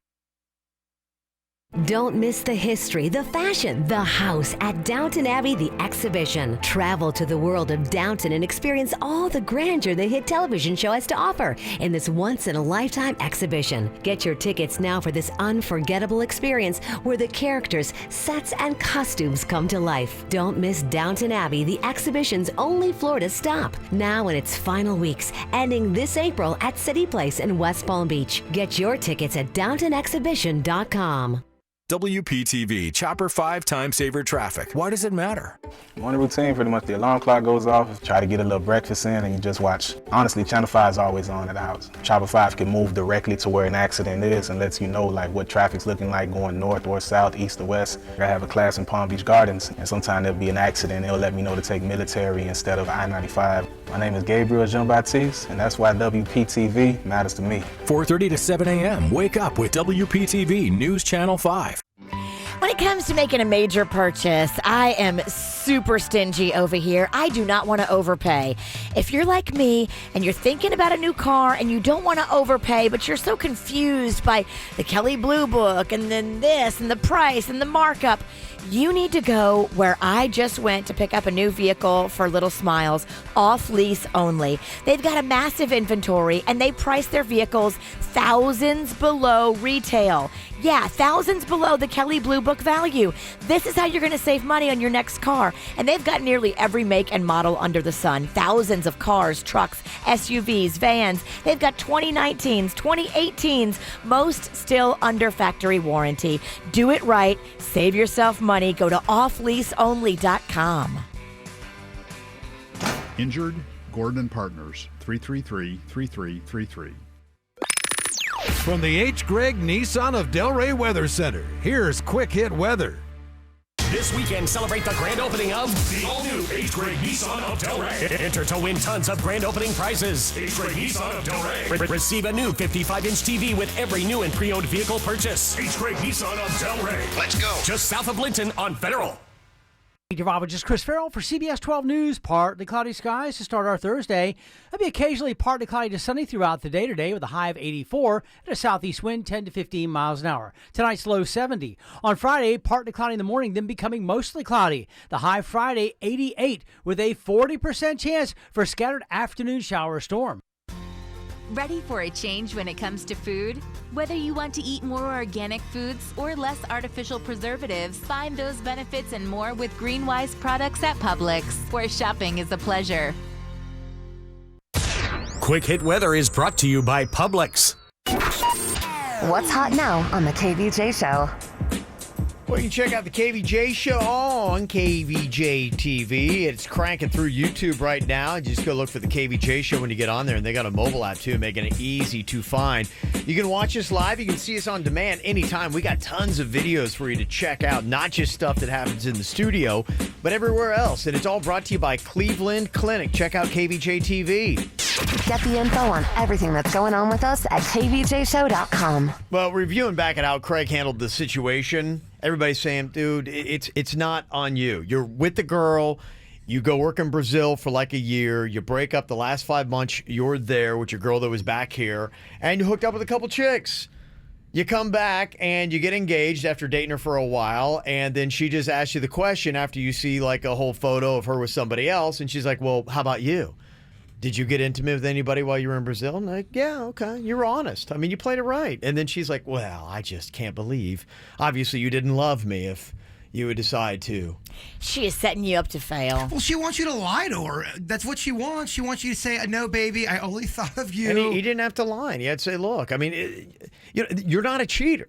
Don't miss the history, the fashion, the house at Downton Abbey, the exhibition. Travel to the world of Downton and experience all the grandeur the hit television show has to offer in this once-in-a-lifetime exhibition. Get your tickets now for this unforgettable experience where the characters, sets, and costumes come to life. Don't miss Downton Abbey, the exhibition's only Florida stop. Now in its final weeks, ending this April at City Place in West Palm Beach. Get your tickets at DowntonExhibition.com. WPTV Chopper 5 Time Saver Traffic. Why does it matter? Morning routine, pretty much the alarm clock goes off, try to get a little breakfast in, and you just watch. Honestly, Channel 5 is always on at the house. Chopper 5 can move directly to where an accident is and lets you know like what traffic's looking like going north or south, east or west. I have a class in Palm Beach Gardens, and sometimes there'll be an accident. It'll let me know to take military instead of I-95. My name is Gabriel Jean-Baptiste, and that's why WPTV matters to me. 4:30 to 7 a.m. Wake up with WPTV News Channel 5. When it comes to making a major purchase, I am super stingy over here. I do not want to overpay. If you're like me and you're thinking about a new car and you don't want to overpay, but you're so confused by the Kelley Blue Book and then this and the price and the markup, You need to go where I just went to pick up a new vehicle for Little Smiles, off lease only. They've got a massive inventory and they price their vehicles thousands below retail. Yeah, thousands below the Kelley Blue Book value. This is how you're going to save money on your next car. And they've got nearly every make and model under the sun. Thousands of cars, trucks, SUVs, vans. They've got 2019s, 2018s, most still under factory warranty. Do it right. Save yourself money. Go to offleaseonly.com. Injured? Gordon and Partners, 333-3333. From the H. Gregg Nissan of Delray Weather Center, here's Quick Hit Weather. This weekend, celebrate the grand opening of the all-new H. Gregg Nissan of Delray. Enter to win tons of grand opening prizes. H. Gregg Nissan of Delray. Receive a new 55-inch TV with every new and pre-owned vehicle purchase. H. Gregg Nissan of Delray. Let's go. Just south of Linton on Federal. Meteorologist Chris Farrell for CBS 12 News. Partly cloudy skies to start our Thursday. It'll be occasionally partly cloudy to sunny throughout the day today with a high of 84 and a southeast wind 10 to 15 miles an hour. Tonight's low 70. On Friday, partly cloudy in the morning, then becoming mostly cloudy. The high Friday 88 with a 40% chance for scattered afternoon shower storm. Ready for a change when it comes to food? Whether you want to eat more organic foods or less artificial preservatives, find those benefits and more with GreenWise products at Publix, where shopping is a pleasure. Quick Hit Weather is brought to you by Publix. What's hot now on the KVJ Show? Well, you can check out the KVJ Show on KVJ TV. It's cranking through YouTube right now. You just go look for the KVJ Show when you get on there, and they got a mobile app, too, making it easy to find. You can watch us live. You can see us on demand anytime. We got tons of videos for you to check out, not just stuff that happens in the studio, but everywhere else. And it's all brought to you by Cleveland Clinic. Check out KVJ TV. Get the info on everything that's going on with us at kvjshow.com. Well, reviewing back at how Craig handled the situation, everybody's saying, dude, it's not on you. You're with the girl. You go work in Brazil for like a year. You break up the last 5 months. You're there with your girl that was back here. And you hooked up with a couple chicks. You come back and you get engaged after dating her for a while. And then she just asks you the question after you see like a whole photo of her with somebody else. And she's like, well, how about you? Did you get intimate with anybody while you were in Brazil? And I'm like, yeah, okay. You were honest. I mean, you played it right. And then she's like, well, I just can't believe. Obviously, you didn't love me if you would decide to. She is setting you up to fail. Well, she wants you to lie to her. That's what she wants. She wants you to say, no, baby, I only thought of you. And he didn't have to lie. He had to say, look, I mean, you're not a cheater.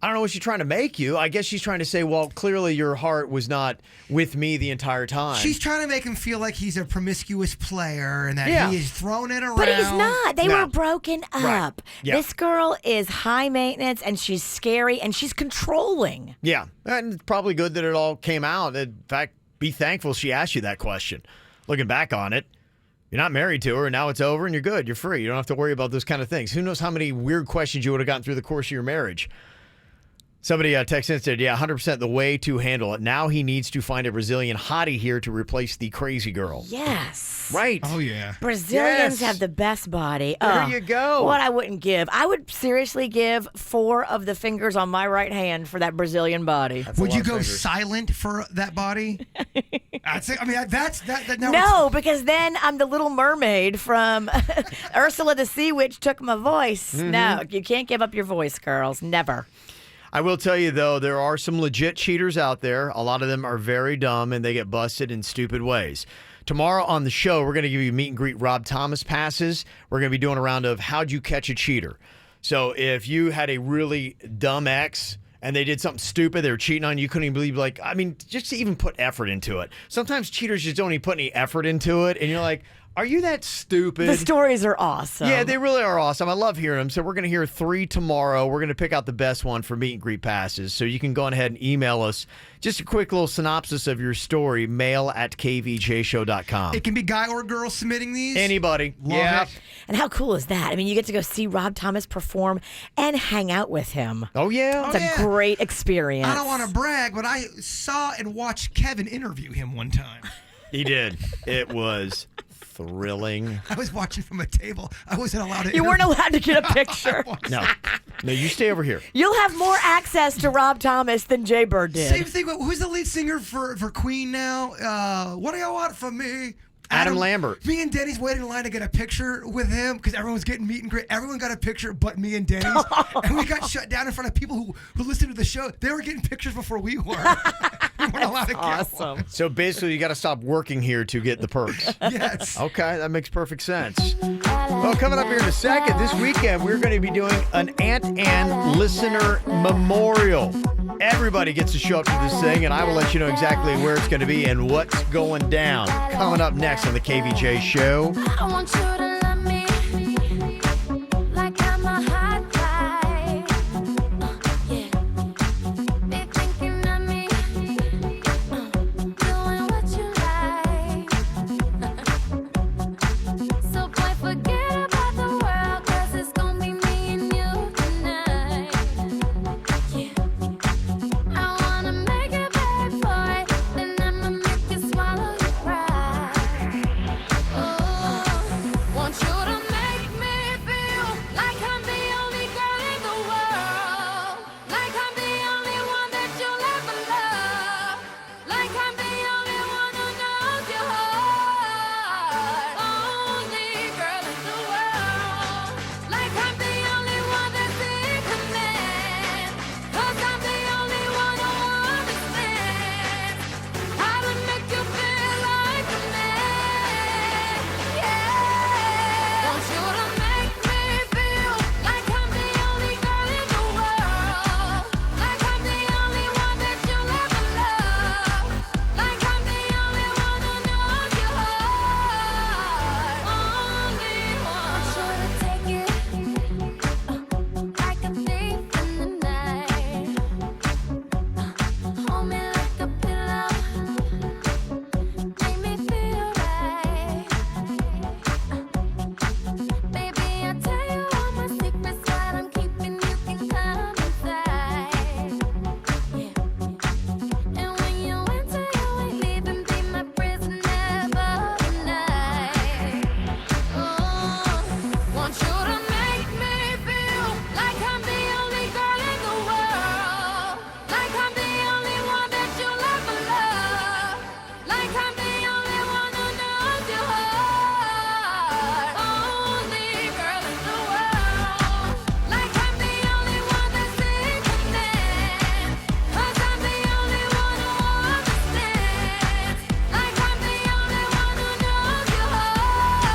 I don't know what she's trying to make you. I guess she's trying to say, well, clearly your heart was not with me the entire time. She's trying to make him feel like he's a promiscuous player and that he is throwing it around. But he's not. They were broken up. Right. Yeah. This girl is high maintenance and she's scary and she's controlling. Yeah. And it's probably good that it all came out. In fact, be thankful she asked you that question. Looking back on it, you're not married to her and now it's over and you're good. You're free. You don't have to worry about those kind of things. Who knows how many weird questions you would have gotten through the course of your marriage. Somebody texted and said, yeah, 100% the way to handle it. Now he needs to find a Brazilian hottie here to replace the crazy girl. Yes. Right. Oh, yeah. Brazilians have the best body. There you go. What I wouldn't give. I would seriously give 4 of the fingers on my right hand for that Brazilian body. Would you go silent for that body? No, because then I'm the Little Mermaid from Ursula the Sea Witch took my voice. Mm-hmm. No, you can't give up your voice, girls. Never. I will tell you, though, there are some legit cheaters out there. A lot of them are very dumb, and they get busted in stupid ways. Tomorrow on the show, we're going to give you meet and greet Rob Thomas passes. We're going to be doing a round of how'd you catch a cheater. So if you had a really dumb ex and they did something stupid, they were cheating on you, couldn't even believe, like, I mean, just to even put effort into it. Sometimes cheaters just don't even put any effort into it, and you're like, are you that stupid? The stories are awesome. Yeah, they really are awesome. I love hearing them. So we're going to hear 3 tomorrow. We're going to pick out the best one for meet and greet passes. So you can go ahead and email us just a quick little synopsis of your story, mail@kvjshow.com. It can be guy or girl submitting these? Anybody. Love it. And how cool is that? I mean, you get to go see Rob Thomas perform and hang out with him. Oh, yeah? It's a great experience. I don't want to brag, but I saw and watched Kevin interview him one time. He did. It was thrilling. I was watching from a table. I wasn't allowed to. You weren't allowed to get a picture. No, you stay over here. You'll have more access to Rob Thomas than Jay Bird did. Same thing. Who's the lead singer for Queen now? What do you want from me? Adam Lambert. Me and Denny's waiting in line to get a picture with him because everyone's getting meet and greet. Everyone got a picture but me and Denny's. And we got shut down in front of people who listened to the show. They were getting pictures before we were. We weren't allowed to get one. So basically, you got to stop working here to get the perks. Yes. Okay, that makes perfect sense. Well, coming up here in a second, this weekend, we're going to be doing an Aunt Ann listener memorial. Everybody gets to show up to this thing, and I will let you know exactly where it's going to be and what's going down. Coming up next on the KVJ Show. I want you to love me like I'm a hot guy. Yeah. Be thinking of me, doing what you like. So boy, forget about the world, 'cause it's gonna be me and you tonight. Yeah. I wanna make it bad, boy, then I'ma make you swallow your pride. Want you to make me feel like I'm the only girl in the world, like I'm the only one that you'll ever love, like I'm the only one who knows your heart, only girl in the world, like I'm the only one that's in command, 'cause I'm the only one who understands how to make you feel like a man. Yeah. Want you to make me feel like I'm the only girl in the world, like I'm the only one that you'll ever love, like I'm the only one who knows your heart, only one. Want you to take it like a thief in the night. Hold me like a pillow, make me feel right. Baby, I'll tell you all my secrets, what I'm keeping, you can come inside. Yeah. And when you enter, you ain't leaving, be my prisoner for the night. Want you to make me feel like I'm the only girl in the world, like I'm the only one that you'll ever love, like I'm the only one who knows your heart, only girl in the world, like I'm the only one that's in command, 'cause I'm the only one who understands, like I'm the only one who knows your heart,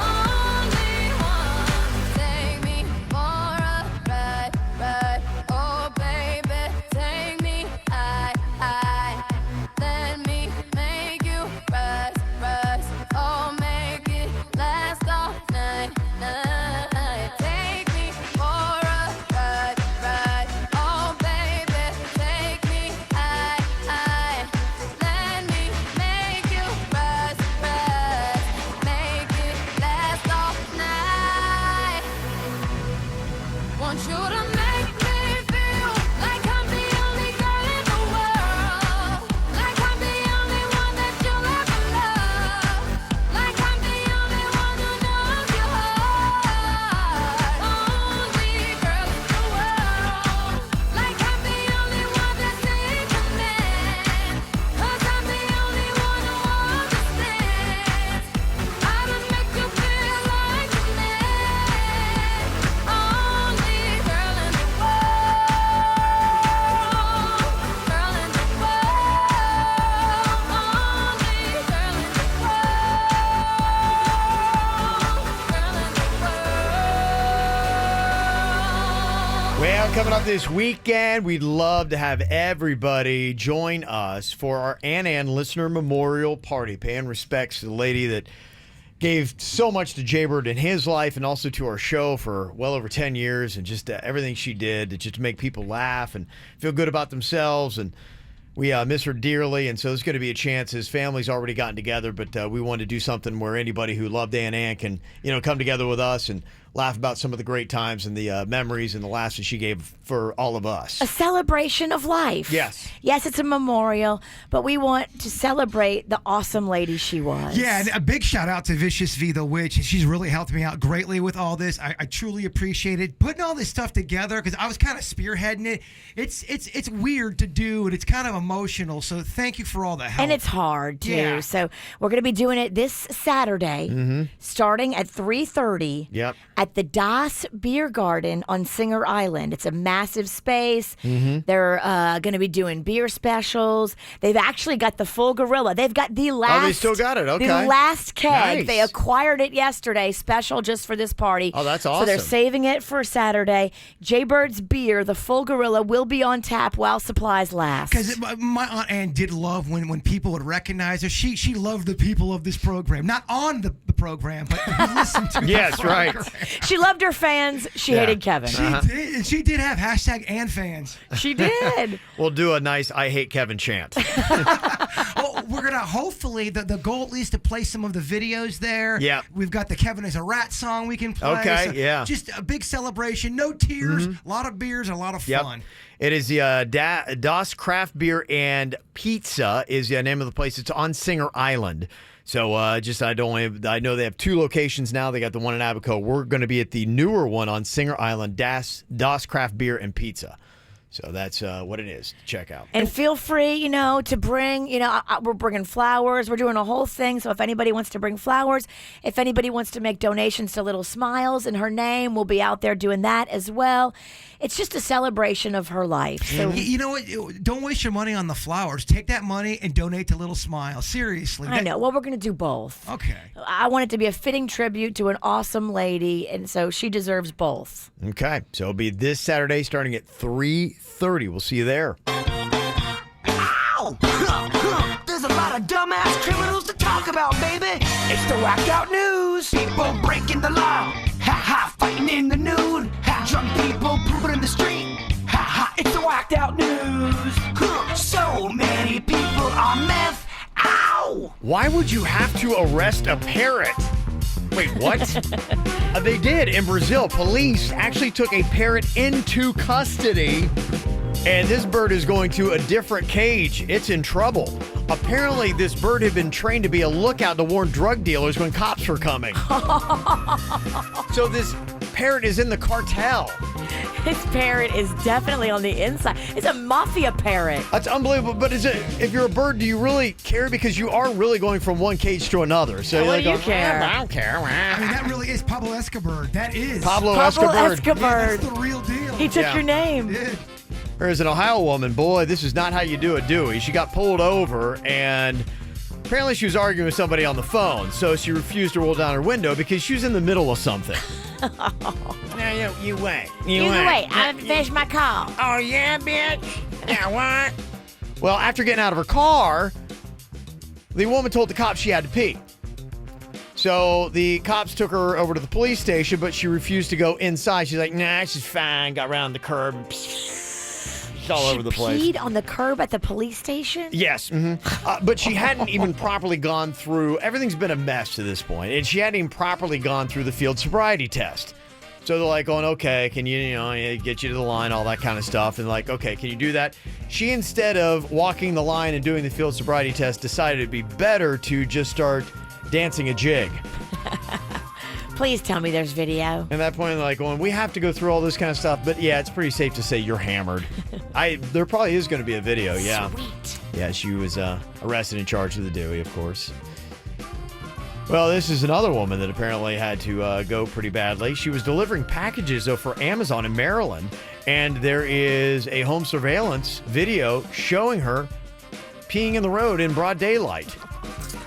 only one. Take me for a ride, oh baby, take me high. Let me make you rise, oh make it last all night. Take me for a ride, oh baby, take me high. Let me make you rise, make it last all night. Want you to make me feel like I'm the only girl in the world, like I'm the only one that you'll ever love, like I'm the only one who knows your heart, only girl in the world, like I'm the only one that's in command, 'cause I'm the only one who understands how to make you feel like a man, only girl in the world, girl in the world, only girl in the world. Well, coming up this weekend, we'd love to have everybody join us for our Aunt Ann Listener Memorial Party, paying respects to the lady that gave so much to Jaybird in his life and also to our show for well over 10 years, and just everything she did to just make people laugh and feel good about themselves. And we miss her dearly, and so there's going to be a chance. His family's already gotten together, but we wanted to do something where anybody who loved Aunt Ann can, come together with us and laugh about some of the great times and the memories and the laughs that she gave for all of us. A celebration of life. Yes. Yes, it's a memorial, but we want to celebrate the awesome lady she was. Yeah, and a big shout out to Vicious V the Witch. She's really helped me out greatly with all this. I truly appreciate it. Putting all this stuff together, because I was kind of spearheading it. It's weird to do, and it's kind of emotional. So thank you for all the help. And it's hard, too. Yeah. So we're going to be doing it this Saturday, starting at 3:30 Yep. at the Das Beer Garden on Singer Island. It's a massive space. They're going to be doing beer specials. They've actually got the full gorilla. They've got the last. Oh, they still got it. Okay. The last keg. Nice. They acquired it yesterday, special just for this party. Oh, that's So they're awesome. saving it for Saturday. Jaybird's beer, the full gorilla, will be on tap while supplies last. Because my Aunt Ann did love when people would recognize her. She loved the people of this program. Not on the program, but who listened to Yes, the right. program. She loved her fans. She hated Kevin. She did, and she did have hashtag and fans. She did. We'll do a nice I hate Kevin chant. Well, we're gonna hopefully the goal at least to play some of the videos there. Yeah. We've got the Kevin is a Rat song we can play. Okay, So yeah. Just a big celebration. No tears. A lot of beers. A lot of fun. It is the Das Craft Beer and Pizza is the name of the place. It's on Singer Island. So I know they have 2 locations now. They got the one in Abaco. We're going to be at the newer one on Singer Island, Das Craft Beer and Pizza. So that's what it is. Check out. And feel free, to bring, we're bringing flowers. We're doing a whole thing. So if anybody wants to bring flowers, if anybody wants to make donations to Little Smiles in her name, we'll be out there doing that as well. It's just a celebration of her life. So You know what? Don't waste your money on the flowers. Take that money and donate to Little Smile. Seriously. I know. Well, we're going to do both. Okay. I want it to be a fitting tribute to an awesome lady, and so she deserves both. Okay. So it'll be this Saturday starting at 3:30. We'll see you there. Ow! There's a lot of dumbass criminals to talk about, baby. It's the whacked out news. People breaking the law. Ha ha, fighting in the nude. Ha, drunk people pooping in the street. Ha ha, it's the whacked out news. So many people on meth. Ow! Why would you have to arrest a parrot? Wait, what? They did in Brazil. Police actually took a parrot into custody, and this bird is going to a different cage. It's in trouble. Apparently, this bird had been trained to be a lookout to warn drug dealers when cops were coming. So this parrot is in the cartel. This parrot is definitely on the inside. It's a mafia parrot. That's unbelievable. But if you're a bird, do you really care? Because you are really going from one cage to another. So What you're do you going, care? I don't care. I mean, that really is Pablo Escobar. That is. Pablo Escobar. Yeah, that's the real deal. He took your name. Yeah. There's an Ohio woman. Boy, this is not how you do it, Dewey. She got pulled over, and apparently she was arguing with somebody on the phone. So she refused to roll down her window because she was in the middle of something. No, you wait. You wait. I have to finish my call. Oh, yeah, bitch? Yeah, what? Well, after getting out of her car, the woman told the cops she had to pee. So the cops took her over to the police station, but she refused to go inside. She's like, nah, she's fine. Got around the curb. She's all over the place. Peed on the curb at the police station? Yes. But she hadn't even properly gone through. Everything's been a mess to this point, and she hadn't even properly gone through the field sobriety test. So they're like going, okay, can you get you to the line, all that kind of stuff. And like, okay, can you do that? She, instead of walking the line and doing the field sobriety test, decided it'd be better to just start dancing a jig. Please tell me there's video. At that point, like, going, we have to go through all this kind of stuff. But yeah, it's pretty safe to say you're hammered. There probably is going to be a video, yeah. Sweet. Yeah, she was arrested and charged with the Dewey, of course. Well, this is another woman that apparently had to go pretty badly. She was delivering packages, though, for Amazon in Maryland. And there is a home surveillance video showing her peeing in the road in broad daylight.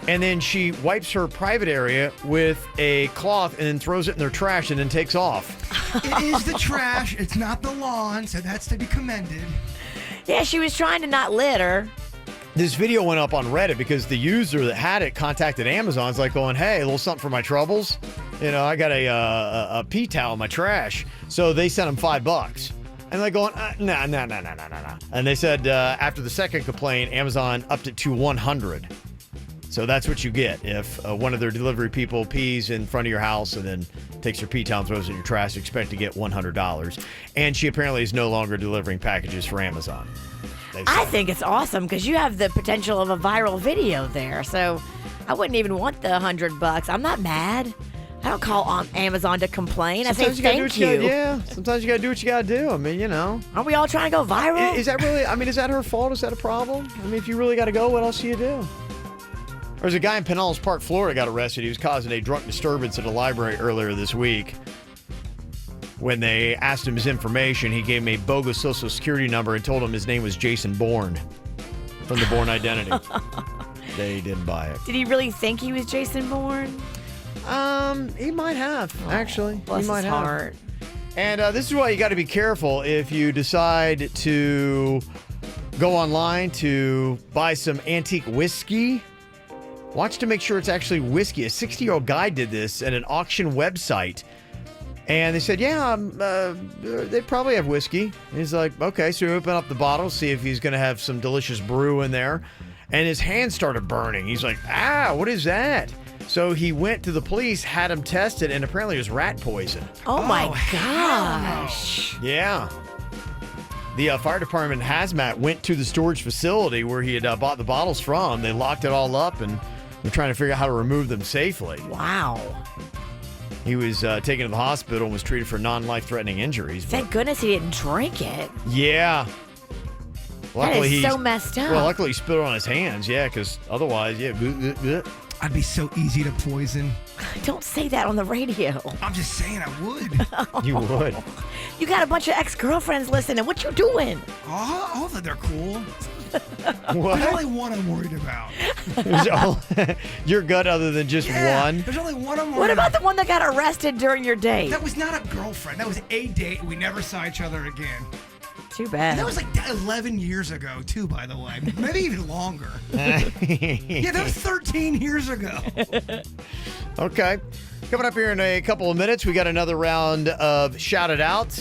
And then she wipes her private area with a cloth and then throws it in their trash and then takes off. It is the trash. It's not the lawn, so that's to be commended. Yeah, she was trying to not litter. This video went up on Reddit because the user that had it contacted Amazon. It's like going, hey, a little something for my troubles. I got a pee towel in my trash. So they sent him $5. And they're going, no. And they said after the second complaint, Amazon upped it to $100. So that's what you get if one of their delivery people pees in front of your house and then takes your pee towel and throws it in your trash. You expect to get $100. And she apparently is no longer delivering packages for Amazon. I think it's awesome because you have the potential of a viral video there. So I wouldn't even want the $100. I'm not mad. I don't call on Amazon to complain. Sometimes I say thank you. Yeah, sometimes you got to do what you got to do. I mean, you know. Aren't we all trying to go viral? Is that really, I mean, is that her fault? Is that a problem? I mean, if you really got to go, what else do you do? There's a guy in Pinellas Park, Florida, got arrested. He was causing a drunk disturbance at a library earlier this week. When they asked him his information, he gave him a bogus social security number and told him his name was Jason Bourne from the Bourne Identity. They didn't buy it. Did he really think he was Jason Bourne? He might have, actually. Bless he might his have. heart. And this is why you got to be careful if you decide to go online to buy some antique whiskey. Watch to make sure it's actually whiskey. A 60-year-old guy did this at an auction website. And they said, yeah, they probably have whiskey. And he's like, okay. So he opened up the bottle, see if he's going to have some delicious brew in there. And his hand started burning. He's like, what is that? So he went to the police, had him tested, and apparently it was rat poison. Oh my gosh. Yeah. The fire department hazmat went to the storage facility where he had bought the bottles from. They locked it all up and were trying to figure out how to remove them safely. Wow. He was taken to the hospital and was treated for non-life-threatening injuries. Thank goodness he didn't drink it. Yeah. That is so messed up. Well, luckily he spit it on his hands, yeah, because otherwise, yeah. I'd be so easy to poison. Don't say that on the radio. I'm just saying I would. You would. You got a bunch of ex-girlfriends listening. What you doing? Oh, hopefully they're cool. What? There's only one I'm worried about. Your gut other than just one? There's only one I'm worried What about about. the one that got arrested during your date? That was not a girlfriend. That was a date. We never saw each other again. Too bad. And that was like 11 years ago, too, by the way. Maybe even longer. Yeah, that was 13 years ago. Okay. Coming up here in a couple of minutes, we got another round of Shout It Out,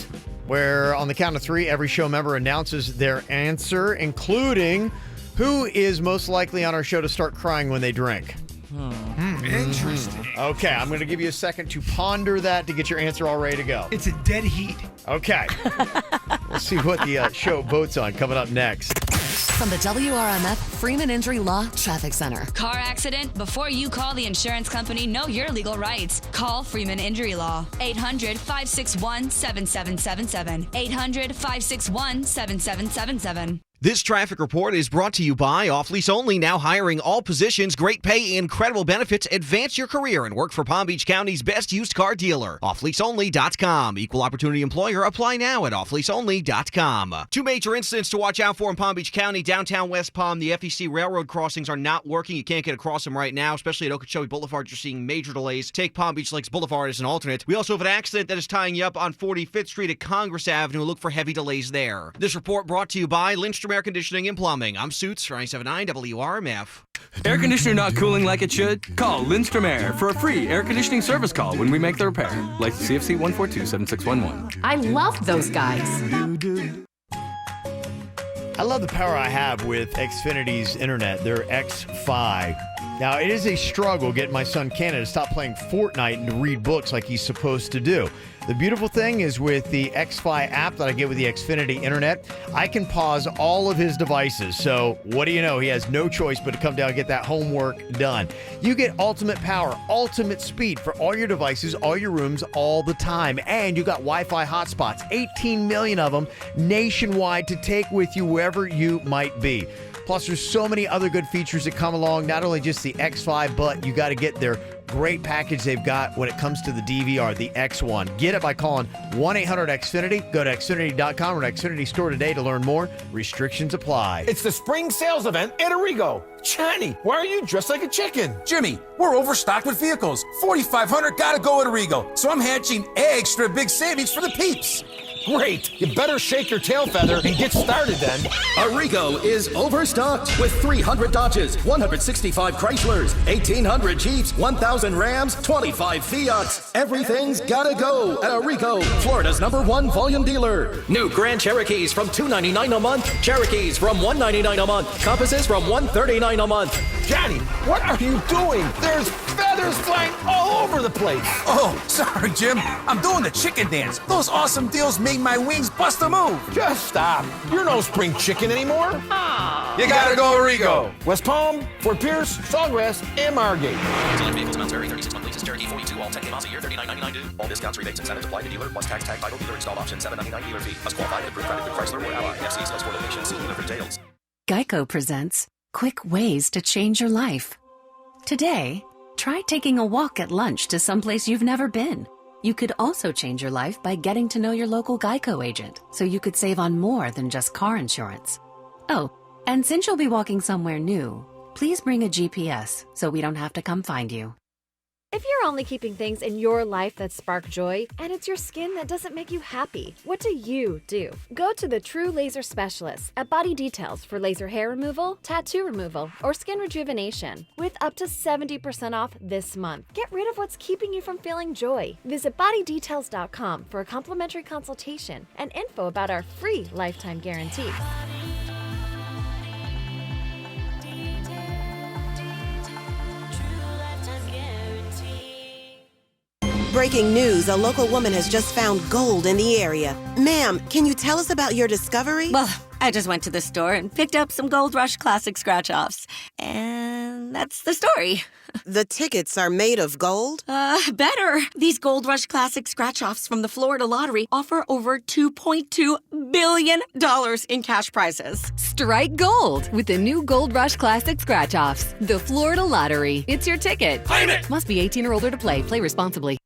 where on the count of three, every show member announces their answer, including who is most likely on our show to start crying when they drink. Interesting. Okay, I'm going to give you a second to ponder that to get your answer all ready to go. It's a dead heat. Okay. We'll see what the show votes on coming up next. From the WRMF Freeman Injury Law Traffic Center. Car accident? Before you call the insurance company, know your legal rights. Call Freeman Injury Law. 800-561-7777. 800-561-7777. This traffic report is brought to you by Off Lease Only, now hiring all positions, great pay, incredible benefits. Advance your career and work for Palm Beach County's best used car dealer. OffLeaseOnly.com. Equal opportunity employer. Apply now at OffLeaseOnly.com. Two major incidents to watch out for in Palm Beach County. Downtown West Palm, the FEC railroad crossings are not working. You can't get across them right now, especially at Okeechobee Boulevard. You're seeing major delays. Take Palm Beach Lakes Boulevard as an alternate. We also have an accident that is tying you up on 45th Street at Congress Avenue. Look for heavy delays there. This report brought to you by Lindstrom Air Conditioning and Plumbing. I'm Suits, 97.9 WRMF. Air conditioner not cooling like it should? Call Lindstrom Air for a free air conditioning service call when we make the repair. License CFC 1427611. I love those guys. I love the power I have with Xfinity's internet, their X5. Now, it is a struggle getting my son Canada to stop playing Fortnite and to read books like he's supposed to do. The beautiful thing is with the X5 app that I get with the Xfinity internet, I can pause all of his devices. So what do you know? He has no choice but to come down and get that homework done. You get ultimate power, ultimate speed for all your devices, all your rooms, all the time. And you got Wi-Fi hotspots, 18 million of them nationwide to take with you wherever you might be. Plus, there's so many other good features that come along, not only just the X5, but you got to get their great package they've got when it comes to the DVR, the X1. Get it by calling 1-800-XFINITY. Go to Xfinity.com or an Xfinity store today to learn more. Restrictions apply. It's the spring sales event at Arrigo. Johnny, why are you dressed like a chicken? Jimmy, we're overstocked with vehicles. 4,500 gotta go at Arrigo. So I'm hatching extra big savings for the peeps. Great. You better shake your tail feather and get started then. Arrigo is overstocked with 300 Dodges, 165 Chryslers, 1,800 Jeeps, 1,000 Rams, 25 Fiats. Everything's gotta go at Arrigo, Florida's #1 volume dealer. New Grand Cherokees from $299 a month, Cherokees from $199 a month, Compasses from $139 a month. Johnny, what are you doing? There's feathers flying all over the place. Oh, sorry, Jim. I'm doing the chicken dance. Those awesome deals made my wings bust a move. Just stop. You're no spring chicken anymore. You gotta go Arrigo. West Palm, Fort Pierce, Sawgrass, and Margate. Select vehicles, Mount Airy, 36-month leases, Cherokee 42, all 10 miles a year, $39.99 due. All discounts, rebates, incentives apply to dealer, plus tax, tag, title, dealer installed option, $7.99 dealer fee. Must qualify with approved credit through Chrysler or Ally. FC sales for locations. See dealer for details. Geico presents quick ways to change your life. Today, try taking a walk at lunch to someplace you've never been. You could also change your life by getting to know your local Geico agent, so you could save on more than just car insurance. Oh, and since you'll be walking somewhere new, please bring a GPS so we don't have to come find you. If you're only keeping things in your life that spark joy, and it's your skin that doesn't make you happy, what do you do? Go to the True Laser Specialist at Body Details for laser hair removal, tattoo removal, or skin rejuvenation, with up to 70% off this month. Get rid of what's keeping you from feeling joy. Visit bodydetails.com for a complimentary consultation and info about our free lifetime guarantee. Breaking news, a local woman has just found gold in the area. Ma'am, can you tell us about your discovery? Well, I just went to the store and picked up some Gold Rush Classic scratch-offs. And that's the story. The tickets are made of gold? Better. These Gold Rush Classic scratch-offs from the Florida Lottery offer over $2.2 billion in cash prizes. Strike gold with the new Gold Rush Classic scratch-offs. The Florida Lottery. It's your ticket. Claim it! Must be 18 or older to play. Play responsibly.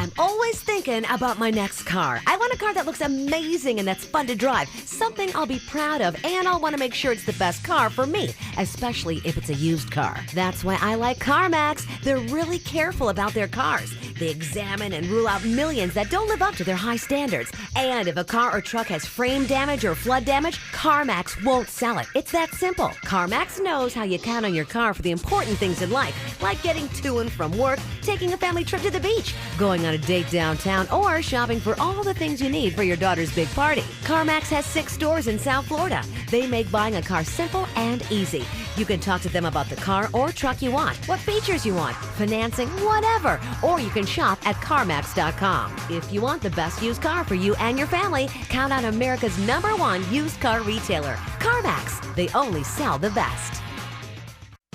I'm always thinking about my next car. I want a car that looks amazing and that's fun to drive, something I'll be proud of, and I'll want to make sure it's the best car for me, especially if it's a used car. That's why I like CarMax. They're really careful about their cars. They examine and rule out millions that don't live up to their high standards. And if a car or truck has frame damage or flood damage, CarMax won't sell it. It's that simple. CarMax knows how you count on your car for the important things in life, like getting to and from work, taking a family trip to the beach, going on a date downtown, or shopping for all the things you need for your daughter's big party. CarMax has 6 stores in South Florida. They make buying a car simple and easy. You can talk to them about the car or truck you want, what features you want, financing, whatever. Or you can shop at CarMax.com. If you want the best used car for you and your family, count on America's #1 used car retailer, CarMax. They only sell the best.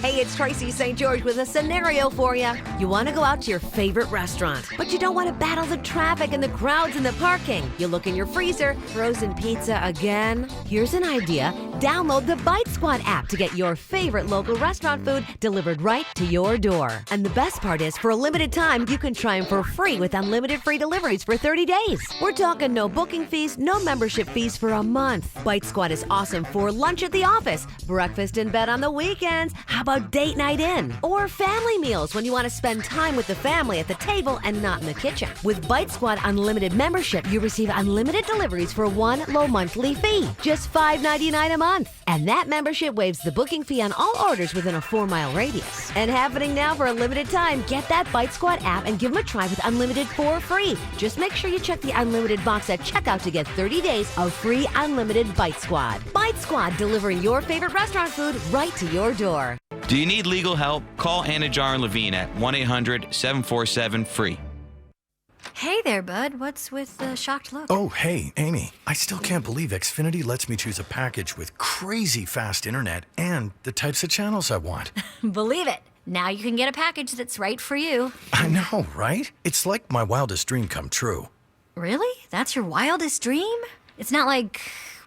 Hey, it's Tracy St. George with a scenario for you. You want to go out to your favorite restaurant, but you don't want to battle the traffic and the crowds in the parking. You look in your freezer, frozen pizza again? Here's an idea. Download the Bite Squad app to get your favorite local restaurant food delivered right to your door. And the best part is, for a limited time, you can try them for free with unlimited free deliveries for 30 days. We're talking no booking fees, no membership fees for a month. Bite Squad is awesome for lunch at the office, breakfast in bed on the weekends. How about date night in? Or family meals when you want to spend time with the family at the table and not in the kitchen. With Bite Squad Unlimited membership, you receive unlimited deliveries for one low monthly fee, just $5.99 a month. And that membership waives the booking fee on all orders within a 4-mile radius. And happening now for a limited time, get that Bite Squad app and give them a try with Unlimited for free. Just make sure you check the Unlimited box at checkout to get 30 days of free Unlimited Bite Squad. Bite Squad, delivering your favorite restaurant food right to your door. Do you need legal help? Call Anna Jar and Levine at 1-800-747-FREE. Hey there, bud. What's with the shocked look? Oh, hey, Amy. I still can't believe Xfinity lets me choose a package with crazy fast internet and the types of channels I want. Believe it. Now you can get a package that's right for you. I know, right? It's like my wildest dream come true. Really? That's your wildest dream? It's not like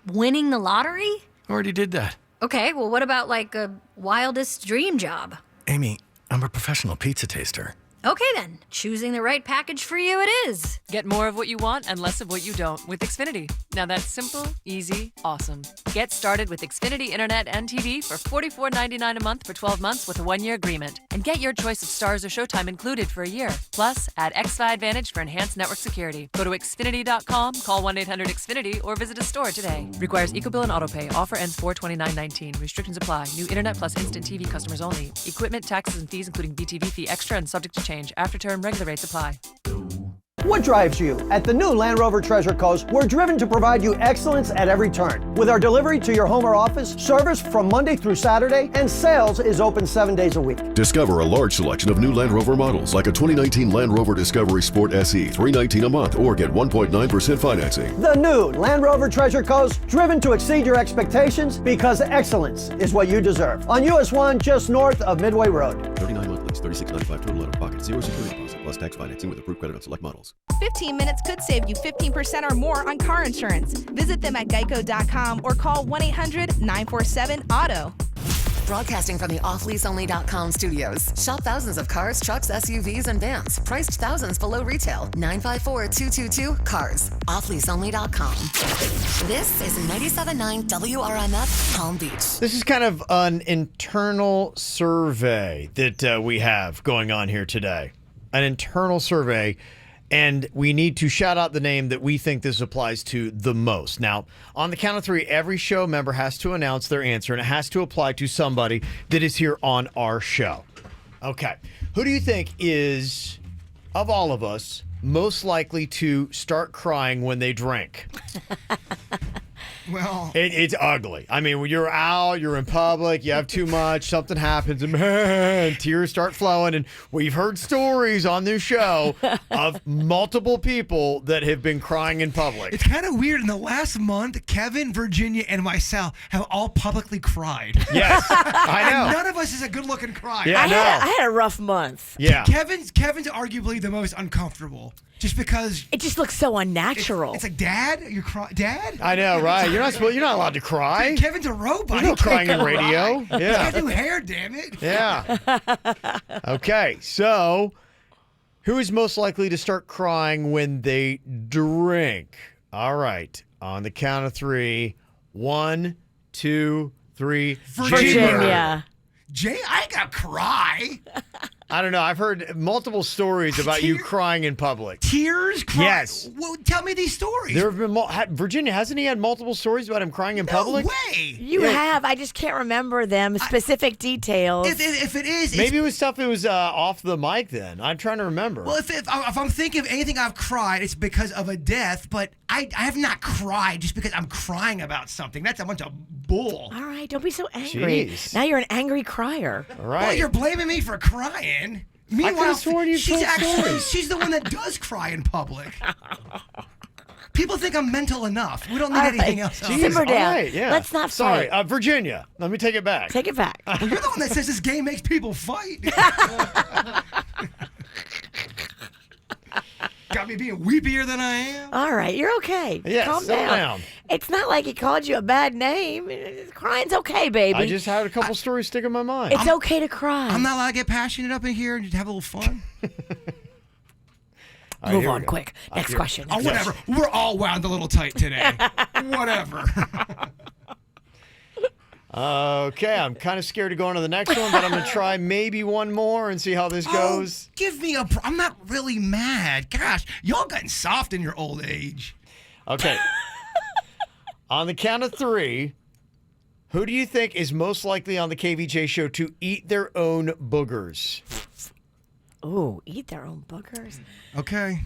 winning the lottery? Already did that. Okay, well, what about like a wildest dream job? Amy, I'm a professional pizza taster. Okay then, choosing the right package for you it is. Get more of what you want and less of what you don't with Xfinity. Now that's simple, easy, awesome. Get started with Xfinity Internet and TV for $44.99 a month for 12 months with a 1-year agreement. And get your choice of stars or Showtime included for a year. Plus, add XFi Advantage for enhanced network security. Go to Xfinity.com, call 1-800-XFINITY, or visit a store today. Requires EcoBill and AutoPay. Offer ends 4/29/19. Restrictions apply. New Internet plus instant TV customers only. Equipment, taxes, and fees including BTV fee extra and subject to change. After term, regular rates apply. What drives you? At the new Land Rover Treasure Coast, we're driven to provide you excellence at every turn. With our delivery to your home or office, service from Monday through Saturday, and sales is open 7 days a week. Discover a large selection of new Land Rover models like a 2019 Land Rover Discovery Sport SE, $319 a month, or get 1.9% financing. The new Land Rover Treasure Coast, driven to exceed your expectations because excellence is what you deserve. On US 1, just north of Midway Road. 39 month lease, $36.95 total out of pocket, 0 security deposit, plus tax financing with approved credit on select models. 15 minutes could save you 15% or more on car insurance. Visit them at geico.com or call 1-800-947-AUTO. Broadcasting from the offleaseonly.com studios. Shop thousands of cars, trucks, SUVs, and vans. Priced thousands below retail. 954-222-CARS. Offleaseonly.com. This is 97.9 WRMF Palm Beach. This is kind of an internal survey that we have going on here today. An internal survey. And we need to shout out the name that we think this applies to the most. Now, on the count of three, every show member has to announce their answer, and it has to apply to somebody that is here on our show. Okay. Who do you think is, of all of us, most likely to start crying when they drink? Well, it's ugly. I mean, when you're out, you're in public, you have too much, something happens, and man, tears start flowing. And we've heard stories on this show of multiple people that have been crying in public. It's kind of weird. In the last month, Kevin, Virginia, and myself have all publicly cried. Yes, I know. And none of us is a good-looking crier. Yeah, I had a rough month. Yeah. Kevin's arguably the most uncomfortable. Just because it just looks so unnatural. It's like, Dad, you're crying. Dad? I know, right? You're not allowed to cry. Dude, Kevin's a robot. There's no crying in radio. He's Yeah. got new hair, damn it. Yeah. Okay, so who is most likely to start crying when they drink? All right, on the count of three. 1, 2, 3. Virginia. Jay, I ain't gonna cry. I don't know. I've heard multiple stories about you crying in public. Tears? Yes. Well, tell me these stories. There have been Virginia, hasn't he had multiple stories about him crying in public? No way. You have. I just can't remember them, specific details. If it is. Maybe it was stuff that was off the mic then. I'm trying to remember. Well, if I'm thinking of anything I've cried, it's because of a death, but I have not cried just because I'm crying about something. That's a bunch of bull. All right, don't be so angry. Jeez. Now you're an angry crier. All right. Well, you're blaming me for crying. Meanwhile, she's the one that does cry in public. People think I'm mental enough. We don't need anything else. Simmer down. Right, yeah. Let's not fight. fight. Virginia, let me take it back. Take it back. Well, you're the one that says this game makes people fight. Got me being weepier than I am. All right, you're okay. Yes, Calm settle down. down. It's not like he called you a bad name. Crying's okay, baby. I just had a couple stories stick in my mind. It's okay to cry. I'm not allowed to get passionate up in here and just have a little fun. All right, Move here we on go. quick. Next question. Oh, whatever. We're all wound a little tight today. Whatever. Okay, I'm kind of scared to go on to the next one, but I'm going to try maybe one more and see how this goes. Give me I'm not really mad. Gosh, y'all gotten soft in your old age. Okay. On the count of three, who do you think is most likely on the KVJ show to eat their own boogers? Ooh, eat their own boogers. Okay.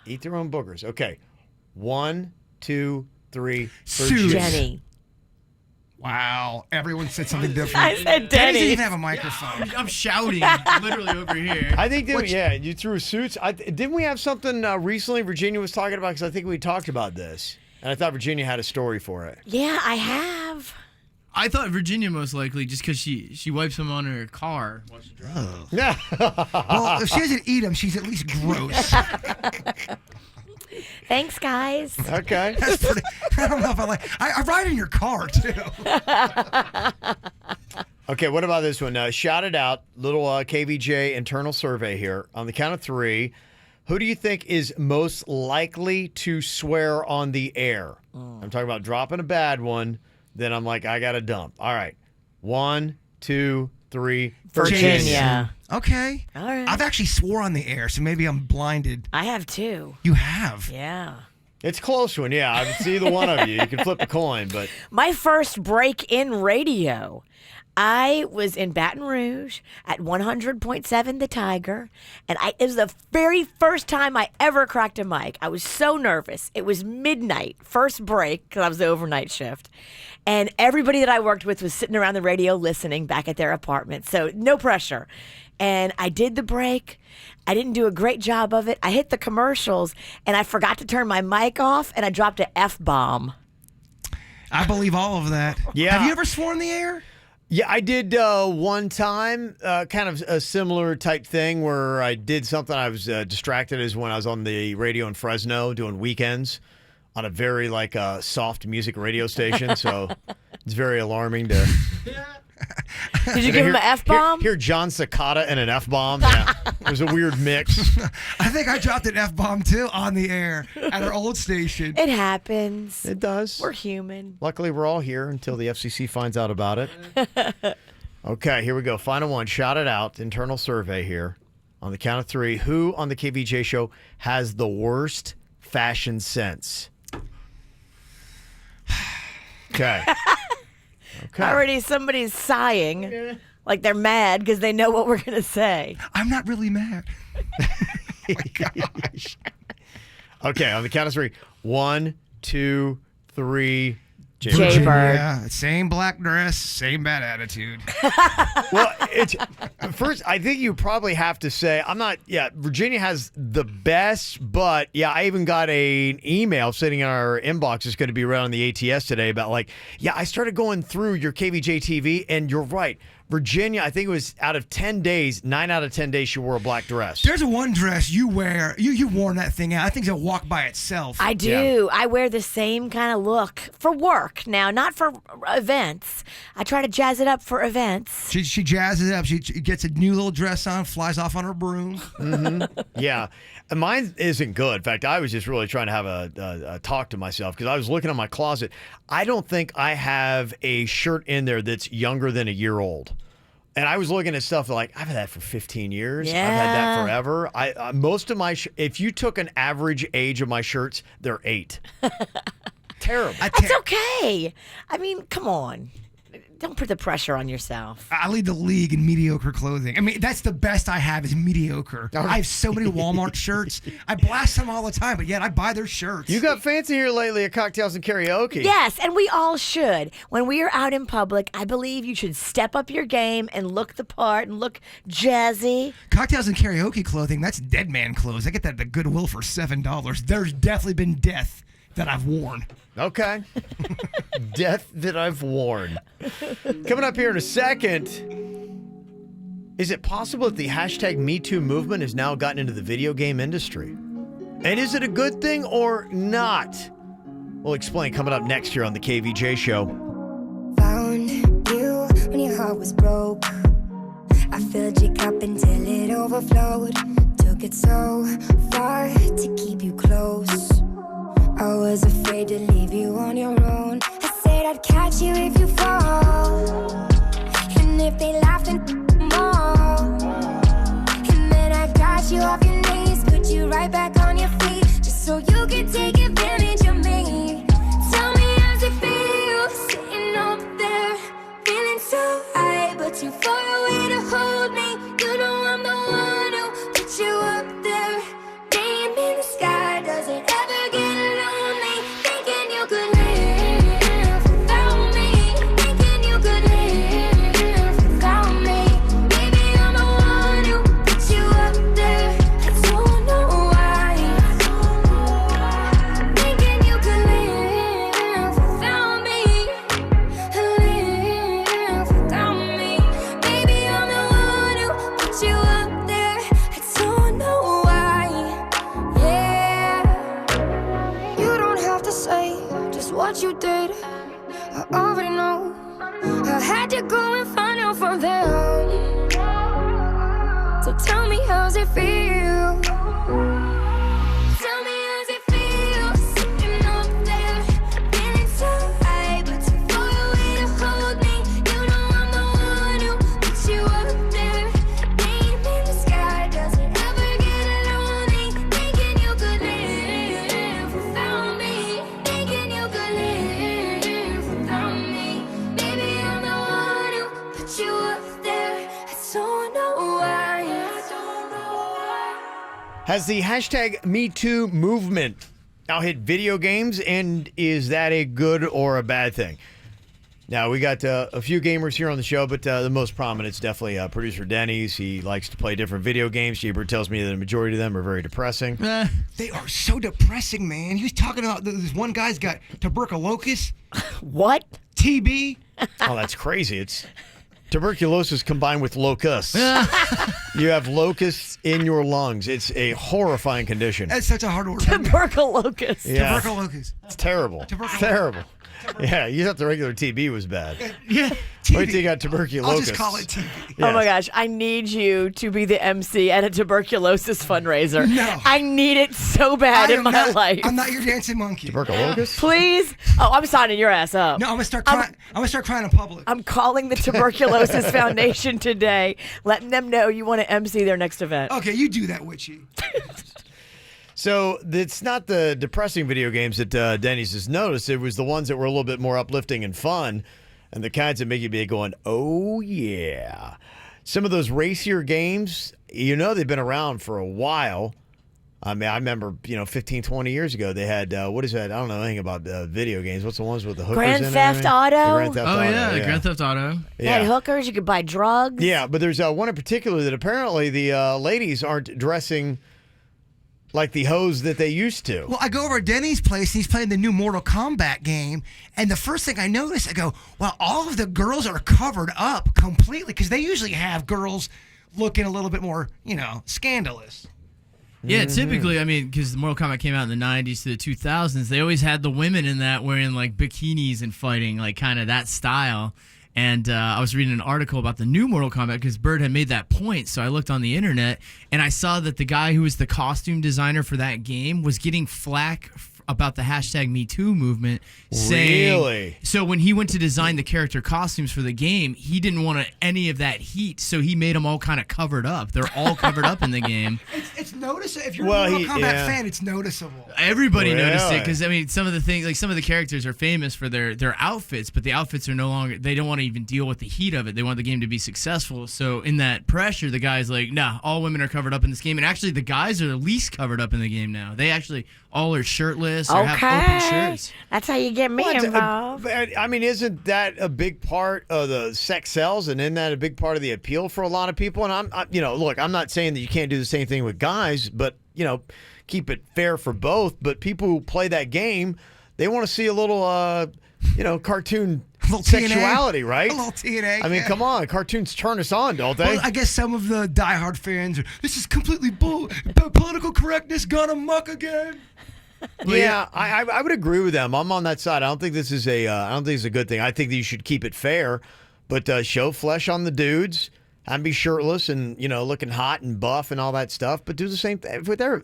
Eat their own boogers. Okay. 1, 2, 3. Jenny. Wow. Everyone said something different. I said Denny doesn't Denny. even have a microphone. I'm shouting literally over here. I think that, you threw suits. Didn't we have something recently Virginia was talking about? Because I think we talked about this. And I thought Virginia had a story for it. Yeah, I have. I thought Virginia most likely just because she wipes them on her car while she drives. Yeah. Well, if she doesn't eat them, she's at least gross. Thanks, guys. Okay. That's pretty, I don't know if I like. I ride in your car too. Okay, what about this one? Shout it out. Little KVJ internal survey here. On the count of three, who do you think is most likely to swear on the air? I'm talking about dropping a bad one. Then I'm like, I got to dump. All right. 1, 2, 3. Virginia. Okay. All right. I've actually swore on the air, so maybe I'm blinded. I have too. You have? Yeah. It's a close one, yeah. I see either one of you. You can flip a coin, but My first break in radio. I was in Baton Rouge at 100.7 The Tiger, and it was the very first time I ever cracked a mic. I was so nervous. It was midnight, first break, because I was the overnight shift. And everybody that I worked with was sitting around the radio listening back at their apartment, so no pressure. And I did the break. I didn't do a great job of it. I hit the commercials, and I forgot to turn my mic off, and I dropped an F-bomb. I believe all of that. Yeah. Have you ever sworn in the air? Yeah, I did one time, kind of a similar type thing where I did something. I was distracted as when I was on the radio in Fresno doing weekends on a very soft music radio station. So it's very alarming to. Did you give him an F-bomb? Hear John Cicada and an F-bomb. Yeah, it was a weird mix. I think I dropped an F-bomb too on the air at our old station. It happens. It does. We're human. Luckily, we're all here until the FCC finds out about it. Okay, here we go. Final one. Shout it out. Internal survey here. On the count of three, who on the KVJ show has the worst fashion sense? Okay. Okay. Already somebody's sighing, like they're mad because they know what we're going to say. I'm not really mad. Oh my gosh. Okay, on the count of three. 1, 2, 3. Jay-Bird. Yeah, same black dress, same bad attitude. Well, first, I think you probably have to say, Virginia has the best, but I even got an email sitting in our inbox. It's going to be right on the ATS today about I started going through your KVJ TV, and you're right. Virginia, I think it was out of 10 days, 9 out of 10 days she wore a black dress. There's one dress you wear. You've worn that thing out. I think it'll walk by itself. I do. Yeah. I wear the same kind of look for work now, not for events. I try to jazz it up for events. She jazzes it up. She gets a new little dress on, flies off on her broom. Mm-hmm. Yeah. And mine isn't good. In fact, I was just really trying to have a talk to myself because I was looking at my closet. I don't think I have a shirt in there that's younger than a year old. And I was looking at stuff like, I've had that for 15 years. Yeah. I've had that forever. Most of my, if you took an average age of my shirts, they're 8. Terrible. It's okay. I mean, come on. Don't put the pressure on yourself. I lead the league in mediocre clothing. I mean, that's the best I have is mediocre. I have so many Walmart shirts. I blast them all the time, but yet I buy their shirts. You got fancy here lately at Cocktails and Karaoke. Yes, and we all should. When we are out in public, I believe you should step up your game and look the part and look jazzy. Cocktails and Karaoke clothing, that's dead man clothes. I get that at the Goodwill for $7. There's definitely been death that I've worn. Okay. Death that I've worn. Coming up here in a second, is it possible that the hashtag #MeToo movement has now gotten into the video game industry? And is it a good thing or not? We'll explain coming up next here on the KVJ Show. Found you when your heart was broke. I filled your cup until it overflowed. Took it so far to keep you close. I was afraid to leave you on your own. I said I'd catch you if you fall. And if they laughed and more. And then I got you off your knees, put you right back on your feet, just so you could take advantage of me. Tell me how's it feel, sitting up there, feeling so high, but too far away to hold me. You know I'm the one who put you up there. Name in the sky, does it ever get lonely? Thinking you could live without me. Thinking you could live without me. Maybe I'm the one who put you up there. I don't know why. Thinking you could live without me. Live without me. Maybe I'm the one who put you up there. I don't know why. Yeah. You don't have to say just what you did. I already know. I had to go and find out from them. So tell me how's it feel? Tell me how's it feel, sitting up there, feeling so high, but too far away to hold me. You know I'm the one who put you up there. Name in the sky, does it ever get lonely? Thinking you could live without me. Thinking you could live without me. Maybe I'm the one who put Has the hashtag #MeToo movement now hit video games, and is that a good or a bad thing? Now, we got a few gamers here on the show, but the most prominent is definitely producer Denny's. He likes to play different video games. Jaybird tells me that the majority of them are very depressing. They are so depressing, man. He was talking about this one guy's got tuberculosis. What? TB. Oh, that's crazy. It's tuberculosis combined with locusts. You have locusts in your lungs. It's a horrifying condition. That's such a hard word. Tuberculosis. Yeah. Tuberculosis. It's terrible. Terrible. Yeah, you thought the regular TB was bad. Yeah, wait till you got tuberculosis. I'll just call it TB. Oh my gosh, I need you to be the MC at a tuberculosis fundraiser. No. I need it so bad in my life. I'm not your dancing monkey. Tuberculosis? Please? Oh, I'm signing your ass up. No, I'm gonna start crying. I'm gonna start crying in public. I'm calling the Tuberculosis Foundation today, letting them know you want to MC their next event. Okay, you do that, Witchy. So it's not the depressing video games that Denny's has noticed. It was the ones that were a little bit more uplifting and fun, and the kinds that make you be going, oh, yeah. Some of those racier games, they've been around for a while. I mean, I remember, 15, 20 years ago, they had, what is that? I don't know anything about video games. What's the ones with the hookers Grand in Theft it? Auto? Grand Theft Auto, yeah, Grand Theft Auto. They had hookers, you could buy drugs. Yeah, but there's one in particular that apparently the ladies aren't dressing like the hoes that they used to. Well, I go over to Denny's place, and he's playing the new Mortal Kombat game, and the first thing I notice, I go, wow, all of the girls are covered up completely, because they usually have girls looking a little bit more, scandalous. Yeah, typically, I mean, because Mortal Kombat came out in the 90s to the 2000s, they always had the women in that wearing, like, bikinis and fighting, like, kind of that style. And I was reading an article about the new Mortal Kombat because Bird had made that point. So I looked on the internet and I saw that the guy who was the costume designer for that game was getting flack about the hashtag #MeToo movement. Really? So when he went to design the character costumes for the game, he didn't want any of that heat. So he made them all kind of covered up. They're all covered up in the game. It's noticeable. If you're a Mortal Kombat fan, it's noticeable. Everybody noticed it because, I mean, some of the things, like some of the characters are famous for their outfits, but the outfits are no longer, they don't want to even deal with the heat of it. They want the game to be successful. So in that pressure, the guy's like, nah, all women are covered up in this game. And actually, the guys are the least covered up in the game now. They actually all are shirtless or have open shirts. That's how you get me involved. I mean, isn't that a big part of the sex sells, and isn't that a big part of the appeal for a lot of people? And look, I'm not saying that you can't do the same thing with guys, but keep it fair for both. But people who play that game, they want to see a little, cartoon sexuality, right? A little TNA. I mean, come on, cartoons turn us on, don't they? Well, I guess some of the diehard fans are, this is completely political correctness gone amok again. Yeah, I would agree with them. I'm on that side. I don't think this is a good thing. I think that you should keep it fair, but show flesh on the dudes and be shirtless and looking hot and buff and all that stuff. But do the same thing with their.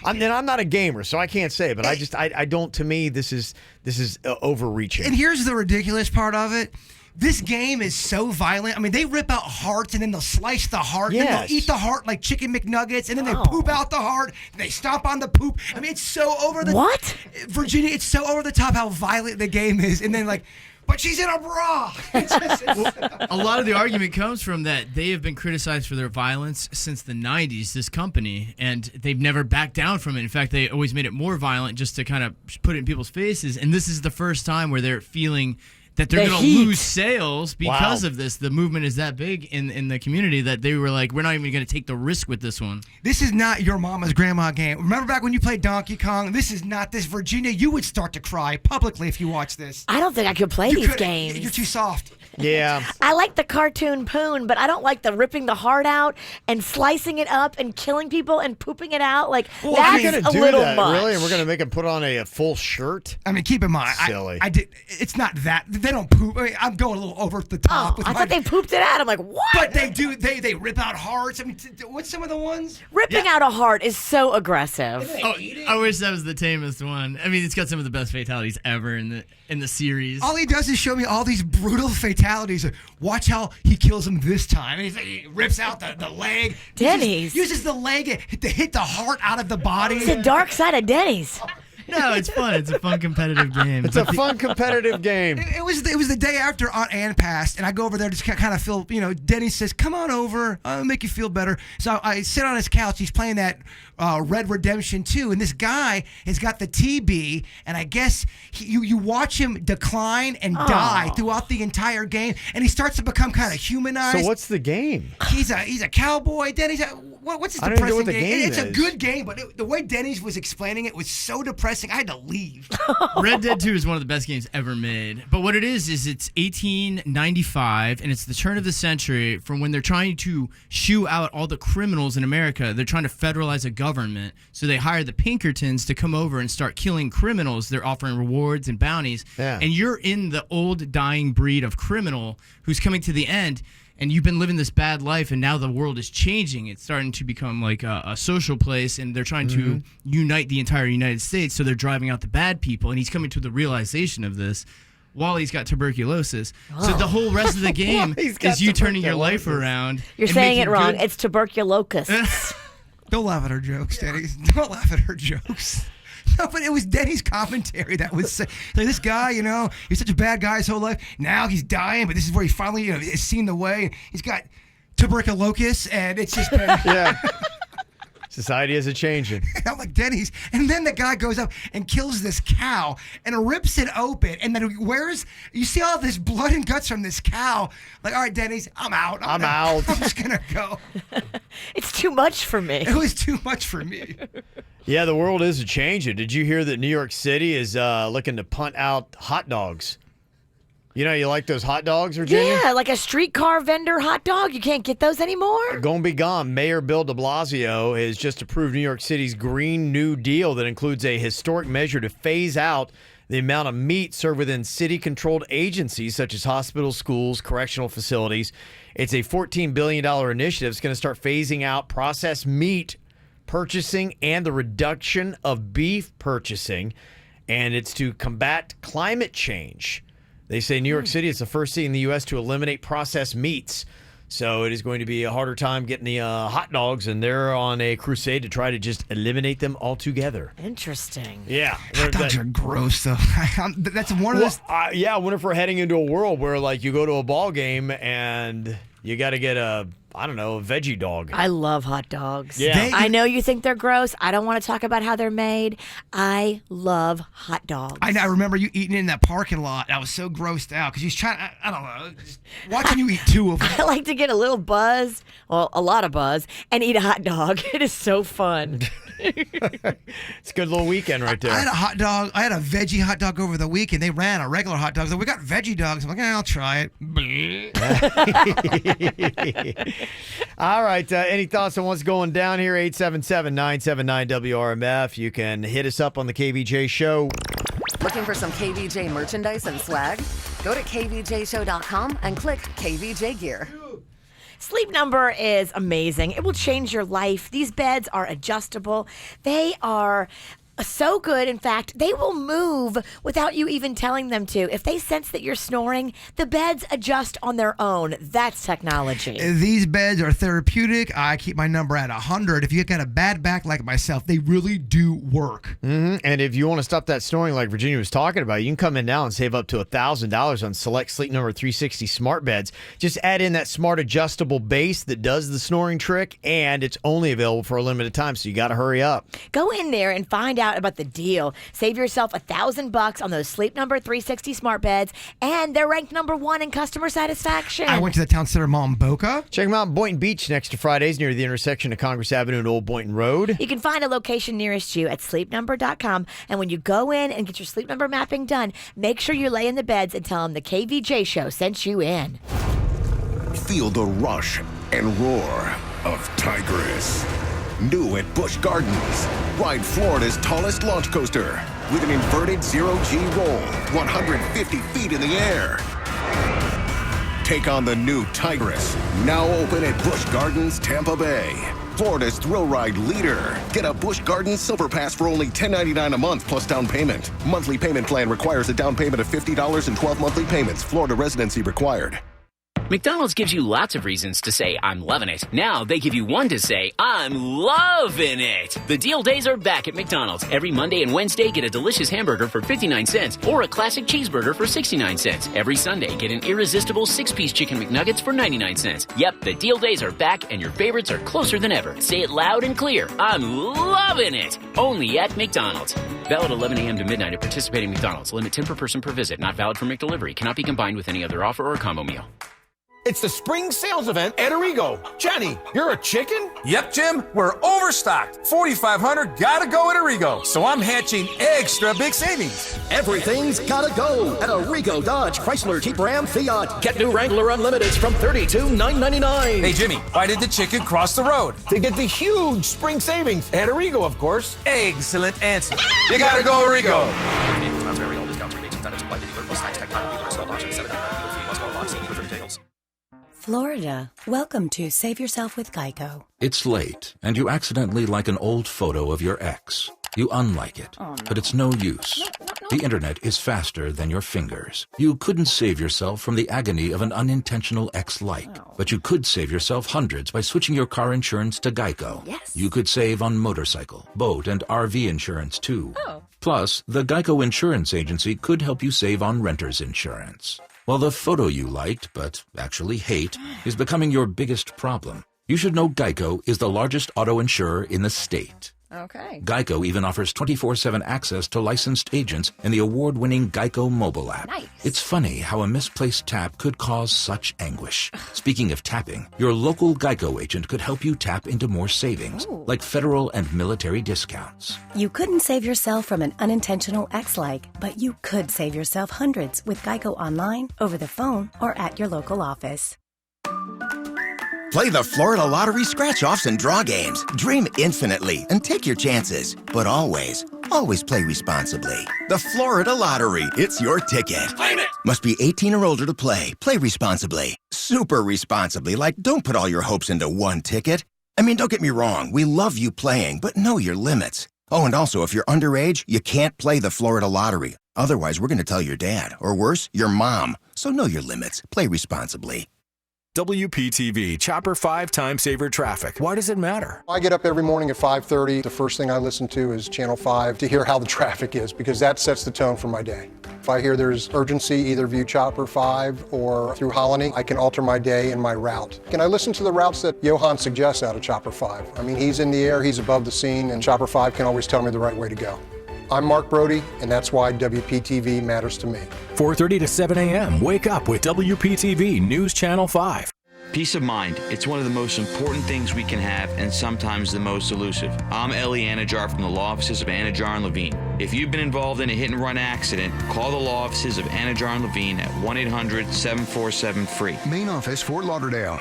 I'm not a gamer, so I can't say. But I don't. To me, this is overreaching. And here's the ridiculous part of it. This game is so violent. I mean, they rip out hearts and then they'll slice the heart. Yes. And then they'll eat the heart like chicken McNuggets. And then they poop out the heart. And they stomp on the poop. I mean, it's so over the... What? Virginia, it's so over the top how violent the game is. And then but she's in a bra. A lot of the argument comes from that they have been criticized for their violence since the 90s, this company, and they've never backed down from it. In fact, they always made it more violent just to kind of put it in people's faces. And this is the first time where they're feeling that they're going to lose sales because of this. The movement is that big in the community that they were like, we're not even going to take the risk with this one. This is not your mama's grandma game. Remember back when you played Donkey Kong? This is not this. Virginia, you would start to cry publicly if you watch this. I don't think I could play these games. You're too soft. Yeah. I like the cartoon poon, but I don't like the ripping the heart out and slicing it up and killing people and pooping it out. Like, that's a little much. Really? And we're going to make them put on a full shirt? I mean, keep in mind, silly. It's not that. They don't poop. I mean, I'm going a little over the top. I thought they pooped it out. I'm like, what? But they do. They rip out hearts. I mean, what's some of the ones? Ripping out a heart is so aggressive. I wish that was the tamest one. I mean, it's got some of the best fatalities ever in the series. All he does is show me all these brutal fatalities. Watch how he kills him this time. He rips out the leg. Denny's uses the leg to hit the heart out of the body. It's the dark side of Denny's. No, it's fun. It's a fun competitive game. It's a fun competitive game. It was the day after Aunt Ann passed, and I go over there to kind of feel, Denny says, come on over, I'll make you feel better. So I sit on his couch, he's playing that Red Redemption 2, and this guy has got the TB, and I guess you watch him decline and die throughout the entire game, and he starts to become kind of humanized. So what's the game? He's a cowboy. Denny's what's his I don't even know depressing what the game It's a is. good game, but the way Denny's was explaining it was so depressing, I had to leave. Red Dead 2 is one of the best games ever made. But what it is it's 1895, and it's the turn of the century from when they're trying to shoo out all the criminals in America. They're trying to federalize a government, so they hire the Pinkertons to come over and start killing criminals. They're offering rewards and bounties. Yeah. And you're in the old dying breed of criminal who's coming to the end, and you've been living this bad life, and now the world is changing. It's starting to become like a social place, and they're trying to unite the entire United States, so they're driving out the bad people, and he's coming to the realization of this while he's got tuberculosis. So the whole rest of the game is you turning your life around. You're and saying making it wrong. good- It's tuberculosis. Don't laugh at her jokes, Denny. Don't laugh at her jokes. No, but it was Denny's commentary that was like, this guy, he's such a bad guy his whole life. Now he's dying, but this is where he finally, has seen the way. He's got tuberculosis, and it's just been... Yeah. Society is a-changing. I'm like, Denny's. And then the guy goes up and kills this cow and rips it open. And then you see all this blood and guts from this cow. Like, all right, Denny's, I'm out. I'm out. I'm just going to go. It's too much for me. It was too much for me. Yeah, the world is a-changing. Did you hear that New York City is looking to punt out hot dogs? You like those hot dogs, Virginia? Yeah, like a streetcar vendor hot dog. You can't get those anymore. Gonna be gone. Mayor Bill de Blasio has just approved New York City's Green New Deal that includes a historic measure to phase out the amount of meat served within city-controlled agencies such as hospitals, schools, correctional facilities. It's a $14 billion initiative. It's going to start phasing out processed meat purchasing and the reduction of beef purchasing, and it's to combat climate change. They say New York City is the first city in the U.S. to eliminate processed meats. So it is going to be a harder time getting the hot dogs, and they're on a crusade to try to just eliminate them altogether. Interesting. Yeah. Hot dogs are gross, though. That's one of those... Yeah, I wonder if we're heading into a world where, you go to a ball game and you got to get a veggie dog. I love hot dogs. Yeah. I know you think they're gross. I don't want to talk about how they're made. I love hot dogs. I remember you eating in that parking lot. I was so grossed out because he was trying. I don't know. Just watching you eat two of them. I like to get a little buzz, well, a lot of buzz, and eat a hot dog. It is so fun. It's a good little weekend right there. I had a hot dog. I had a veggie hot dog over the week, and they ran a regular hot dog. So we got veggie dogs. I'm like, I'll try it. All right. Any thoughts on what's going down here? 877-979-WRMF. You can hit us up on the KVJ Show. Looking for some KVJ merchandise and swag? Go to kvjshow.com and click KVJ Gear. Sleep Number is amazing. It will change your life. These beds are adjustable. They are so good. In fact, they will move without you even telling them to. If they sense that you're snoring, the beds adjust on their own. That's technology. These beds are therapeutic. I keep my number at 100. If you got a bad back like myself, they really do work. Mm-hmm. And if you want to stop that snoring like Virginia was talking about, you can come in now and save up to $1,000 on select Sleep Number 360 smart beds. Just add in that smart adjustable base that does the snoring trick, and it's only available for a limited time, so you got to hurry up. Go in there and find out about the deal. Save yourself $1,000 on those Sleep Number 360 smart beds, and they're ranked #1 in customer satisfaction. I went to the town center mall in Boca. Check them out in Boynton Beach next to Fridays near the intersection of Congress Avenue and Old Boynton Road. You can find a location nearest you at sleepnumber.com, and when you go in and get your Sleep Number mapping done, make sure you lay in the beds and tell them the KVJ Show sent you in. Feel the rush and roar of Tigress. New at Busch Gardens. Ride Florida's tallest launch coaster with an inverted zero-G roll, 150 feet in the air. Take on the new Tigress, now open at Busch Gardens, Tampa Bay. Florida's thrill ride leader. Get a Busch Gardens Silver Pass for only $10.99 a month plus down payment. Monthly payment plan requires a down payment of $50 and 12 monthly payments. Florida residency required. McDonald's gives you lots of reasons to say, I'm loving it. Now they give you one to say, I'm loving it. The deal days are back at McDonald's. Every Monday and Wednesday, get a delicious hamburger for 59 cents or a classic cheeseburger for 69 cents. Every Sunday, get an irresistible 6-piece chicken McNuggets for 99 cents. Yep, the deal days are back and your favorites are closer than ever. Say it loud and clear. I'm loving it. Only at McDonald's. Valid 11 a.m. to midnight at participating McDonald's. Limit 10 per person per visit. Not valid for McDelivery. Cannot be combined with any other offer or combo meal. It's the spring sales event at Arrigo. Johnny, you're a chicken? Yep, Jim, we're overstocked. 4,500 gotta go at Arrigo. So I'm hatching extra big savings. Everything's gotta go at Arrigo Dodge, Chrysler, Jeep, Ram, Fiat. Get new Wrangler Unlimiteds from $32,999. Hey, Jimmy, why did the chicken cross the road? To get the huge spring savings at Arrigo, of course. Excellent answer. You gotta go Arrigo. Florida, welcome to Save Yourself with Geico. It's late, and you accidentally like an old photo of your ex. You unlike it, but it's no use. The internet is faster than your fingers. You couldn't save yourself from the agony of an unintentional ex-like, but you could save yourself hundreds by switching your car insurance to Geico. Yes. You could save on motorcycle, boat, and RV insurance, too. Plus, the Geico Insurance Agency could help you save on renter's insurance. While the photo you liked, but actually hate, is becoming your biggest problem, you should know Geico is the largest auto insurer in the state. Okay. Geico even offers 24/7 access to licensed agents and the award-winning Geico mobile app. Nice. It's funny how a misplaced tap could cause such anguish. Speaking of tapping, your local Geico agent could help you tap into more savings, like federal and military discounts. You couldn't save yourself from an unintentional ex-like, but you could save yourself hundreds with Geico online, over the phone, or at your local office. Play the Florida Lottery scratch-offs and draw games. Dream infinitely and take your chances. But always play responsibly. The Florida Lottery. It's your ticket. Claim it! Must be 18 or older to play. Play responsibly. Super responsibly. Like, don't put all your hopes into one ticket. I mean, don't get me wrong. We love you playing, but know your limits. Oh, and also, if you're underage, you can't play the Florida Lottery. Otherwise, we're going to tell your dad. Or worse, your mom. So know your limits. Play responsibly. WPTV Chopper 5 Time Saver Traffic. Why does it matter? I get up every morning at 5:30. The first thing I listen to is Channel 5 to hear how the traffic is, because that sets the tone for my day. If I hear there's urgency, either via Chopper 5 or through Holony, I can alter my day and my route. And I listen to the routes that Johan suggests out of Chopper 5. I mean, he's in the air, he's above the scene, and Chopper 5 can always tell me the right way to go. I'm Mark Brody, and that's why WPTV matters to me. 4:30 to 7 a.m. Wake up with WPTV News Channel 5. Peace of mind. It's one of the most important things we can have and sometimes the most elusive. I'm Ellie Anajar from the law offices of Anajar and Levine. If you've been involved in a hit-and-run accident, call the law offices of Anajar and Levine at 1-800-747-FREE. Main office, Fort Lauderdale.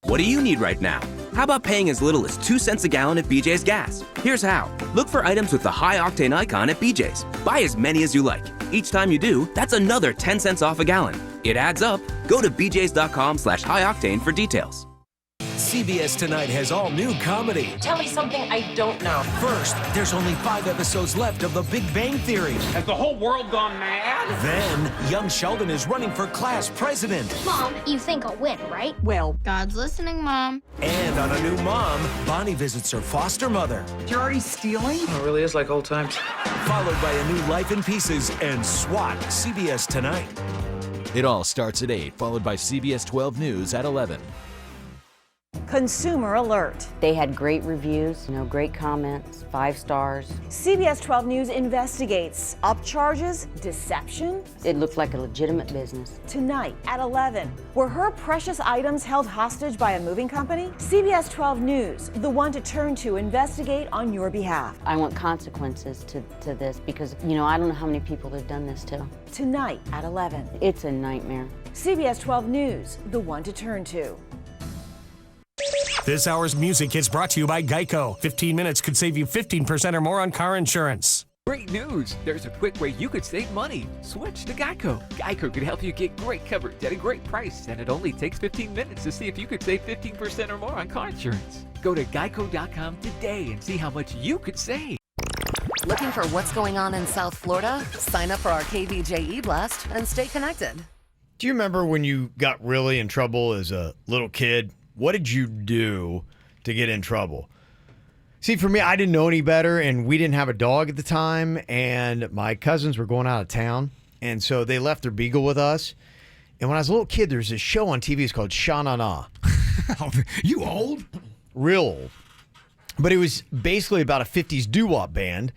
What do you need right now? How about paying as little as 2 cents a gallon at BJ's Gas? Here's how. Look for items with the high-octane icon at BJ's. Buy as many as you like. Each time you do, that's another 10 cents off a gallon. It adds up. Go to bjs.com/high-octane for details. CBS Tonight has all new comedy. Tell me something I don't know. First, there's only 5 episodes left of The Big Bang Theory. Has the whole world gone mad? Then, young Sheldon is running for class president. Mom, you think I'll win, right? Well, God's listening, Mom. And on a new mom, Bonnie visits her foster mother. You're already stealing? It really is like old times. Followed by a new Life in Pieces and SWAT, CBS Tonight. It all starts at 8, followed by CBS 12 News at 11. Consumer alert. They had great reviews, great comments, 5 stars. CBS 12 News investigates upcharges, deception. It looked like a legitimate business. Tonight at 11, were her precious items held hostage by a moving company? CBS 12 News, the one to turn to investigate on your behalf. I want consequences to this because, I don't know how many people they've done this to. Tonight at 11. It's a nightmare. CBS 12 News, the one to turn to. This hour's music is brought to you by Geico. 15 minutes could save you 15% or more on car insurance. Great news! There's a quick way you could save money. Switch to Geico. Geico could help you get great coverage at a great price, and it only takes 15 minutes to see if you could save 15% or more on car insurance. Go to geico.com today and see how much you could save. Looking for what's going on in South Florida? Sign up for our KVJ e-blast and stay connected. Do you remember when you got really in trouble as a little kid? What did you do to get in trouble? See, for me, I didn't know any better, and we didn't have a dog at the time, and my cousins were going out of town, and so they left their beagle with us. And when I was a little kid, there's this show on TV. It's called Sha Na Na. You old? Real old. But it was basically about a 50s doo-wop band,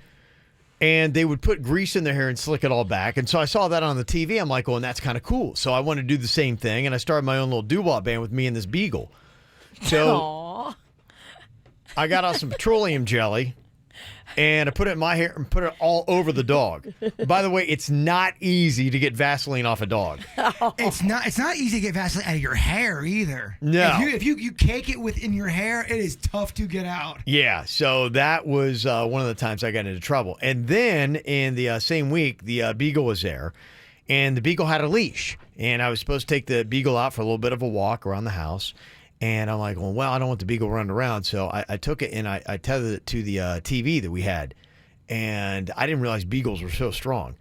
and they would put grease in their hair and slick it all back. And so I saw that on the TV. I'm like, oh, and that's kind of cool. So I wanted to do the same thing, and I started my own little doo-wop band with me and this beagle. So Aww. I got out some petroleum jelly, and I put it in my hair and put it all over the dog. By the way, it's not easy to get Vaseline off a dog. It's not easy to get Vaseline out of your hair either. No. If you cake it within your hair, it is tough to get out. Yeah, so that was one of the times I got into trouble. And then in the same week, the beagle was there, and the beagle had a leash. And I was supposed to take the beagle out for a little bit of a walk around the house. And I'm like, well, I don't want the beagle running around. So I took it and I tethered it to the TV that we had. And I didn't realize beagles were so strong.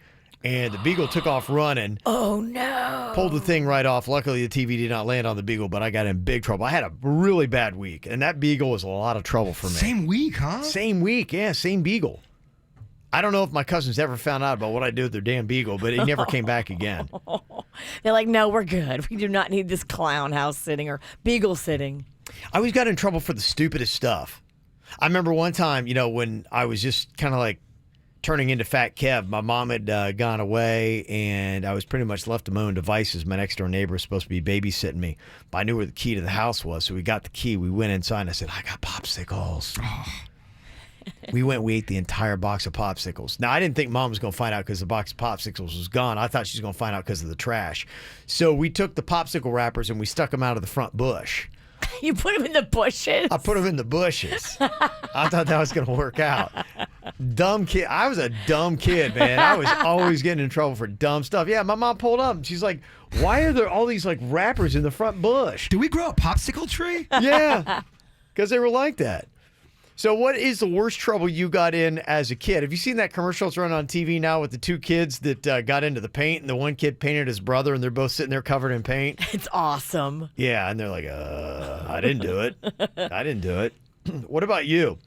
And the beagle took off running. Oh, no. Pulled the thing right off. Luckily, the TV did not land on the beagle, but I got in big trouble. I had a really bad week. And that beagle was a lot of trouble for me. Same week, huh? Same week, yeah, same beagle. I don't know if my cousins ever found out about what I did with their damn beagle, but it never came back again. They're like, no, we're good. We do not need this clown house sitting or beagle sitting. I always got in trouble for the stupidest stuff. I remember one time, when I was just kind of like turning into Fat Kev, my mom had gone away, and I was pretty much left to my own devices. My next door neighbor was supposed to be babysitting me, but I knew where the key to the house was, so we got the key. We went inside, and I said, I got popsicles. We ate the entire box of popsicles. Now, I didn't think Mom was going to find out because the box of popsicles was gone. I thought she was going to find out because of the trash. So we took the popsicle wrappers and we stuck them out of the front bush. You put them in the bushes? I put them in the bushes. I thought that was going to work out. Dumb kid. I was a dumb kid, man. I was always getting in trouble for dumb stuff. Yeah, my mom pulled up and she's like, why are there all these like wrappers in the front bush? Did we grow a popsicle tree? Yeah, because they were like that. So what is the worst trouble you got in as a kid? Have you seen that commercial that's run on TV now with the two kids that got into the paint, and the one kid painted his brother, and they're both sitting there covered in paint? It's awesome. Yeah, and they're like, I didn't do it. I didn't do it. What about you?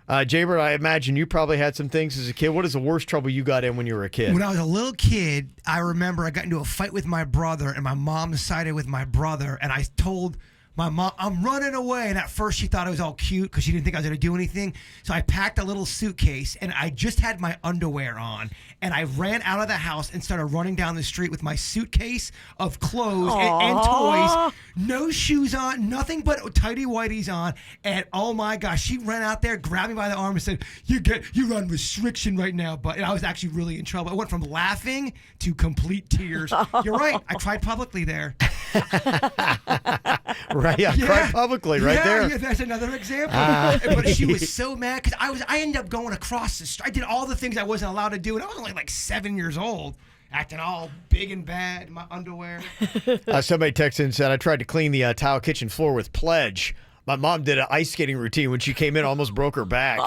Jaybird, I imagine you probably had some things as a kid. What is the worst trouble you got in when you were a kid? When I was a little kid, I remember I got into a fight with my brother, and my mom sided with my brother, and I told my mom, I'm running away. And at first she thought it was all cute because she didn't think I was going to do anything. So I packed a little suitcase and I just had my underwear on. And I ran out of the house and started running down the street with my suitcase of clothes and toys. No shoes on, nothing but tighty whities on. And oh my gosh, she ran out there, grabbed me by the arm and said, you're on restriction right now. But and I was actually really in trouble. I went from laughing to complete tears. You're right. I cried publicly there. Right, yeah, cried publicly right there. Yeah, that's another example. But she was so mad because I ended up going across the street. I did all the things I wasn't allowed to do, and I was only like 7 years old, acting all big and bad in my underwear. Somebody texted and said, I tried to clean the tile kitchen floor with Pledge. My mom did an ice skating routine when she came in, almost broke her back.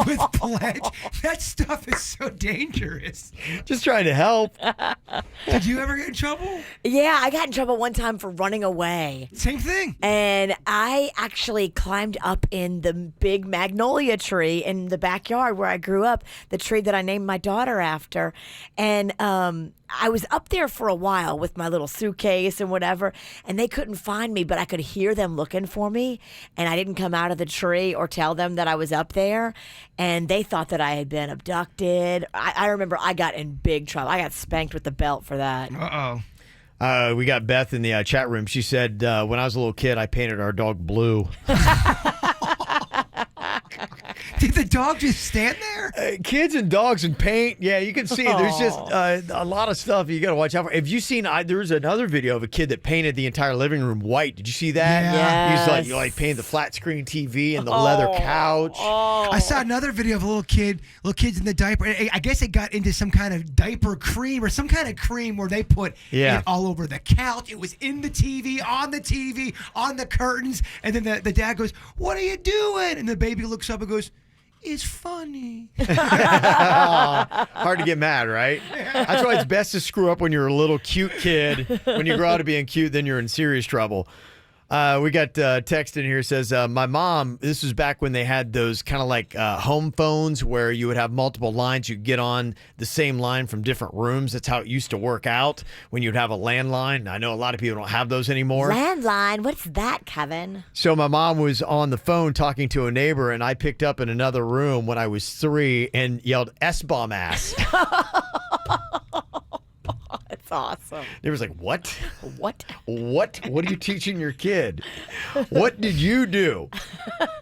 With Pledge? That stuff is so dangerous. Just trying to help. Did you ever get in trouble? Yeah, I got in trouble one time for running away. Same thing. And I actually climbed up in the big magnolia tree in the backyard where I grew up, the tree that I named my daughter after. And I was up there for a while with my little suitcase and whatever, and they couldn't find me, but I could hear them looking for me, and I didn't come out of the tree or tell them that I was up there, and they thought that I had been abducted. I remember I got in big trouble. I got spanked with the belt for that. Uh-oh. We got Beth in the chat room. She said, when I was a little kid, I painted our dog blue. Did the dog just stand there? Kids and dogs and paint. Yeah, you can see there's just a lot of stuff you got to watch out for. Have you seen, there was another video of a kid that painted the entire living room white. Did you see that? Yeah. He's like painted the flat screen TV and the leather couch. I saw another video of little kids in the diaper. I guess it got into some kind of diaper cream or some kind of cream where they put it all over the couch. It was in the TV, on the curtains. And then the dad goes, "What are you doing?" And the baby looks up and goes, It's funny. Hard to get mad, right? That's why it's best to screw up when you're a little cute kid. When you grow out of being cute, then you're in serious trouble. We got text in here says, my mom, this was back when they had those kind of like home phones where you would have multiple lines. You could get on the same line from different rooms. That's how it used to work out when you'd have a landline. I know a lot of people don't have those anymore. Landline? What's that, Kevin? So my mom was on the phone talking to a neighbor, and I picked up in another room when I was 3 and yelled S-bomb ass. That's awesome. They was like, what? What? What are you teaching your kid? What did you do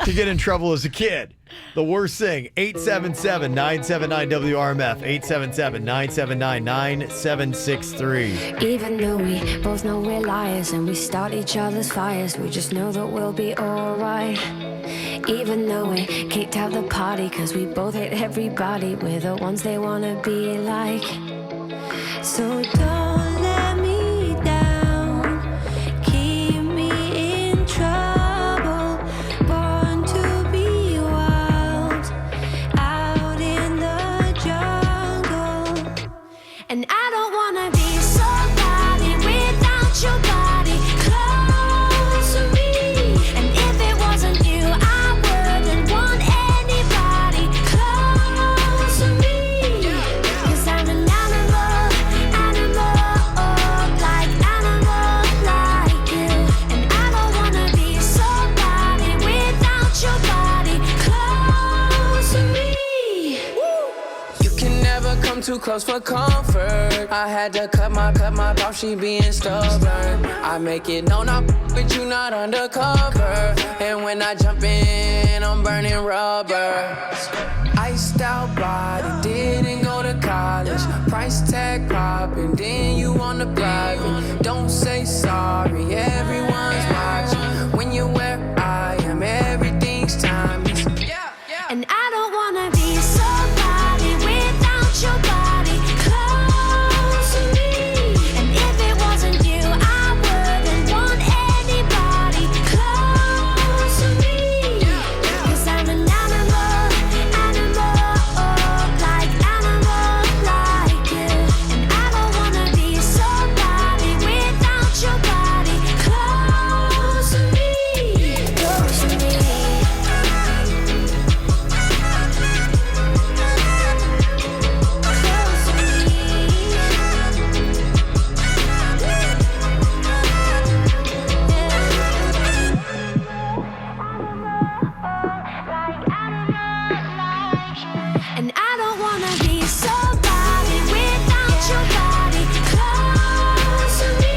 to get in trouble as a kid? The worst thing, 877-979-WRMF, 877-979-9763. Even though we both know we're liars and we start each other's fires, we just know that we'll be alright. Even though we kicked out the party cause we both hate everybody, we're the ones they wanna be like. So don't let me down, keep me in trouble, born to be wild, out in the jungle. And I don't wanna be somebody without your body close to me. And if it wasn't you, I wouldn't want anybody close to me. Cause I'm an too close for comfort. I had to cut my off, she being stubborn. I make it known I'm with you, not undercover. And when I jump in, I'm burning rubber. Iced out body, didn't go to college. Price tag popping, then you on the private. Don't say sorry, everyone's watching. When you're where I am, everything's timeless. And I don't wanna be somebody without your body close to me. And if it wasn't you, I wouldn't want anybody close to me. Cause I'm an animal, like you. And I don't wanna be somebody without your body close to me. Close to me. And I don't wanna be somebody without your body close to me.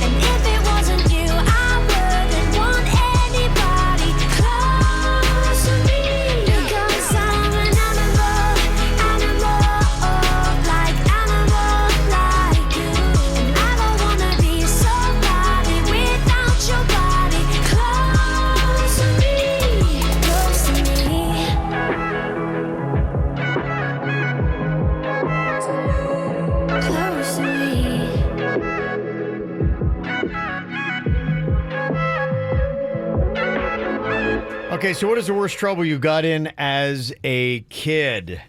And if it wasn't you, I wouldn't want anybody close to me. Because I'm an animal, like you. And I don't wanna be somebody without your body close to me. Close to me. Close to me. Okay, so what is the worst trouble you got in as a kid? A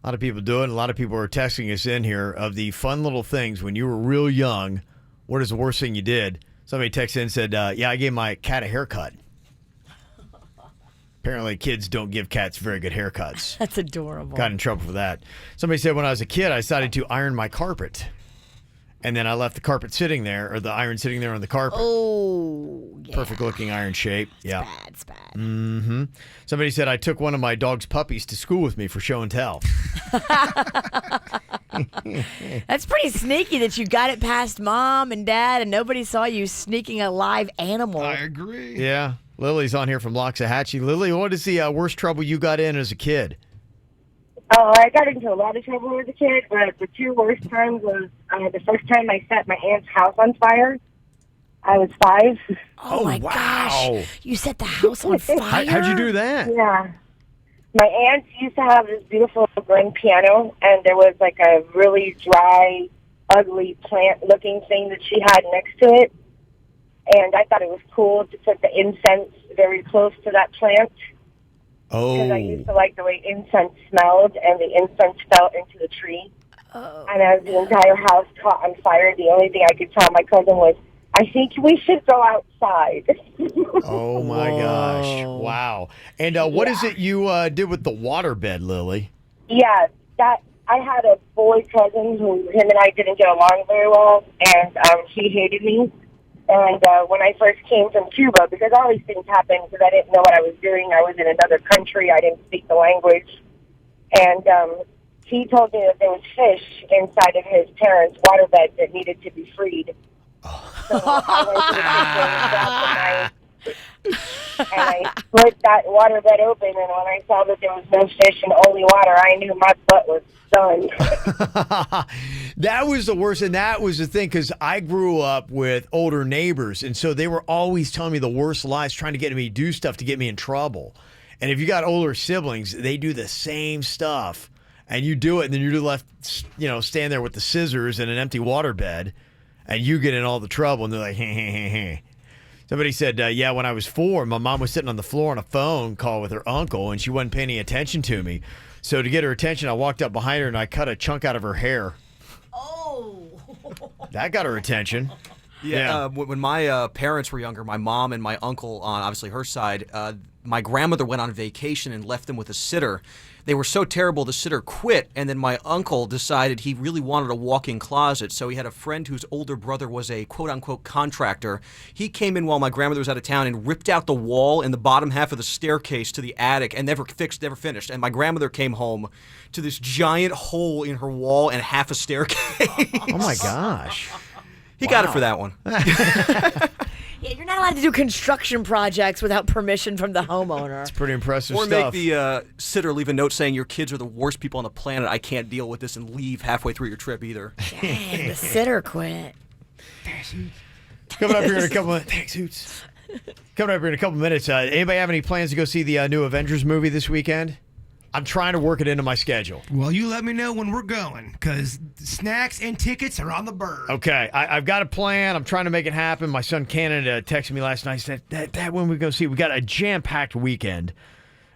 lot of people do it. A lot of people are texting us in here of the fun little things when you were real young. What is the worst thing you did? Somebody texted in and said, yeah, I gave my cat a haircut. Apparently, kids don't give cats very good haircuts. That's adorable. Got in trouble for that. Somebody said when I was a kid, I decided to iron my carpet. And then I left the carpet sitting there, or the iron sitting there on the carpet. Oh, yeah. Perfect looking iron shape. Yeah. It's bad. Mm-hmm. Somebody said I took one of my dog's puppies to school with me for show and tell. That's pretty sneaky that you got it past mom and dad and nobody saw you sneaking a live animal. I agree. Yeah. Lily's on here from Loxahatchee. Lily, what is the worst trouble you got in as a kid? Oh, I got into a lot of trouble as a kid, but the two worst times was the first time I set my aunt's house on fire. I was 5. Oh my gosh. You set the house on fire? How'd you do that? Yeah. My aunt used to have this beautiful grand piano, and there was like a really dry, ugly plant-looking thing that she had next to it. And I thought it was cool to put the incense very close to that plant. Because I used to like the way incense smelled, and the incense fell into the tree. And as the entire house caught on fire, the only thing I could tell my cousin was, I think we should go outside. Oh, my gosh. Wow. And what is it you did with the waterbed, Lily? Yeah, I had a boy cousin who him and I didn't get along very well, and he hated me. And when I first came from Cuba, because all these things happened because I didn't know what I was doing. I was in another country. I didn't speak the language. And he told me that there was fish inside of his parents' waterbed that needed to be freed. So I went to the kitchen and I split that waterbed open, and when I saw that there was no fish and only water, I knew my butt was done. That was the worst, and that was the thing, because I grew up with older neighbors, and so they were always telling me the worst lies, trying to get me to do stuff to get me in trouble. And if you got older siblings, they do the same stuff, and you do it, and then you're left, stand there with the scissors and an empty waterbed, and you get in all the trouble, and they're like, hey. Somebody said, yeah, when I was 4, my mom was sitting on the floor on a phone call with her uncle, and she wasn't paying any attention to me. So to get her attention, I walked up behind her, and I cut a chunk out of her hair. Oh. That got her attention. Yeah. When my parents were younger, my mom and my uncle on obviously her side, my grandmother went on vacation and left them with a sitter. They were so terrible, the sitter quit, and then my uncle decided he really wanted a walk-in closet, so he had a friend whose older brother was a quote-unquote contractor. He came in while my grandmother was out of town and ripped out the wall in the bottom half of the staircase to the attic and never finished. And my grandmother came home to this giant hole in her wall and half a staircase. Oh, my gosh. He got it for that one. Yeah, you're not allowed to do construction projects without permission from the homeowner. It's pretty impressive or stuff. Or make the sitter leave a note saying your kids are the worst people on the planet. I can't deal with this, and leave halfway through your trip either. Dang, the sitter quit. Coming up here in a couple of Coming up here in a couple minutes. Anybody have any plans to go see the new Avengers movie this weekend? I'm trying to work it into my schedule. Well, you let me know when we're going, because snacks and tickets are on the bird. Okay, I've got a plan. I'm trying to make it happen. My son Canada texted me last night. He said, that when we go see, we got a jam-packed weekend.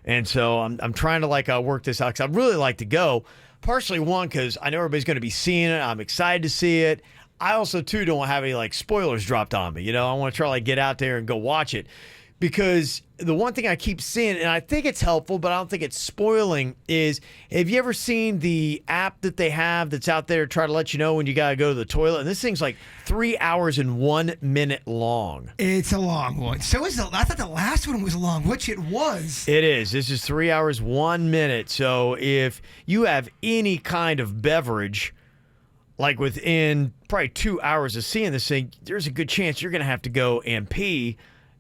And so I'm trying to work this out, because I'd really like to go. Partially, one, because I know everybody's going to be seeing it. I'm excited to see it. I also, too, don't have any spoilers dropped on me. I want to try to get out there and go watch it. Because the one thing I keep seeing, and I think it's helpful, but I don't think it's spoiling, is have you ever seen the app that they have that's out there to try to let you know when you got to go to the toilet? And this thing's 3 hours and 1 minute long. It's a long one. So is I thought the last one was long, which it was. It is. This is 3 hours, 1 minute. So if you have any kind of beverage, within probably 2 hours of seeing this thing, there's a good chance you're going to have to go and pee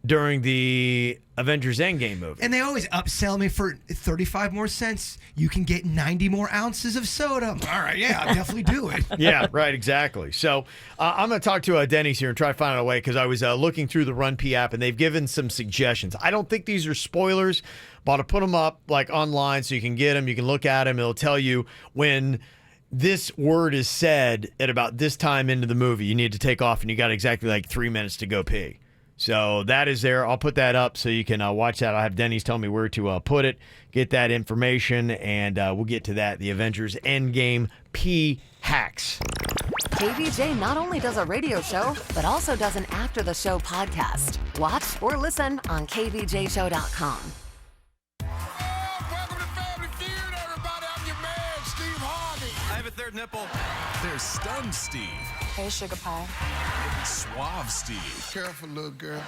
during the Avengers Endgame movie. And they always upsell me for 35 more cents. You can get 90 more ounces of soda. All right, yeah, I'll definitely do it. Yeah, right, exactly. So I'm going to talk to Denny's here and try to find out a way, because I was looking through the Run P app, and they've given some suggestions. I don't think these are spoilers, but I'll put them up online so you can get them. You can look at them. It'll tell you when this word is said at about this time into the movie. You need to take off, and you got exactly 3 minutes to go pee. So that is there. I'll put that up so you can watch that. I'll have Denny's tell me where to put it, get that information, and we'll get to that. The Avengers Endgame P hacks. KVJ not only does a radio show, but also does an after-the-show podcast. Watch or listen on kvjshow.com. I have a third nipple. There's Stunned Steve. Hey, Sugar Pie. Suave Steve. Careful, little girl.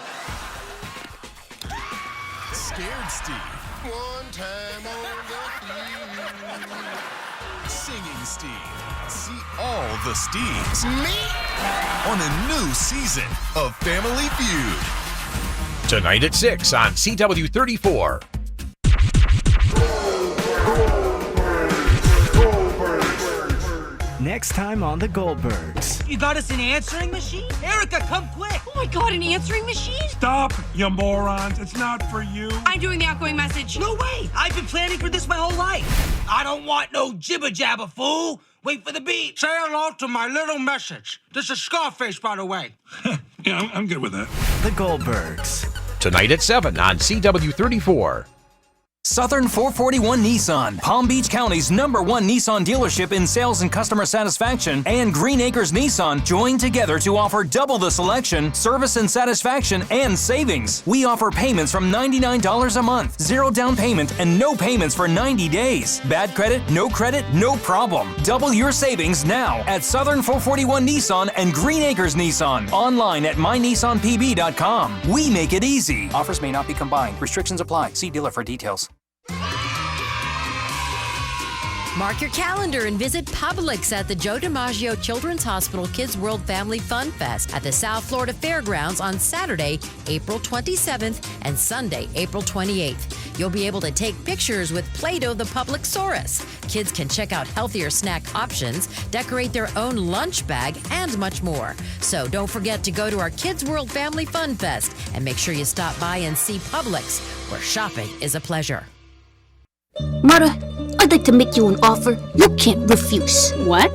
Scared Steve. One time on the field. Singing Steve. See all the Steves. Me? On a new season of Family Feud. Tonight at 6 on CW 34. Next time on The Goldbergs. You got us an answering machine? Erica, come quick! Oh my God, an answering machine? Stop, you morons. It's not for you. I'm doing the outgoing message. No way! I've been planning for this my whole life. I don't want no jibber-jabber, fool. Wait for the beat. Say hello to my little message. This is Scarface, by the way. Yeah, I'm good with that. The Goldbergs. Tonight at 7 on CW 34. Southern 441 Nissan, Palm Beach County's #1 Nissan dealership in sales and customer satisfaction, and Green Acres Nissan join together to offer double the selection, service and satisfaction, and savings. We offer payments from $99 a month, 0 down payment, and no payments for 90 days. Bad credit, no problem. Double your savings now at Southern 441 Nissan and Green Acres Nissan. Online at mynissanpb.com. We make it easy. Offers may not be combined. Restrictions apply. See dealer for details. Mark your calendar and visit Publix at the Joe DiMaggio Children's Hospital Kids World Family Fun Fest at the South Florida Fairgrounds on Saturday, April 27th and Sunday, April 28th. You'll be able to take pictures with Play-Doh the Publixaurus. Kids can check out healthier snack options, decorate their own lunch bag, and much more. So don't forget to go to our Kids World Family Fun Fest and make sure you stop by and see Publix, where shopping is a pleasure. Mother, I'd like to make you an offer you can't refuse. What?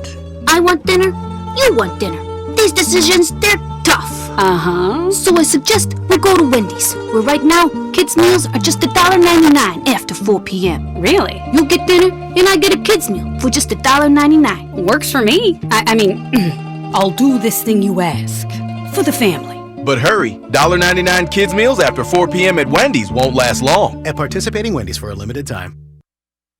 I want dinner, you want dinner. These decisions, they're tough. Uh-huh. So I suggest we go to Wendy's, where right now, kids' meals are just $1.99 after 4 p.m. Really? You get dinner, and I get a kids' meal for just $1.99. Works for me. I mean, I'll do this thing you ask. For the family. But hurry, $1.99 kids' meals after 4 p.m. at Wendy's won't last long. At participating Wendy's for a limited time.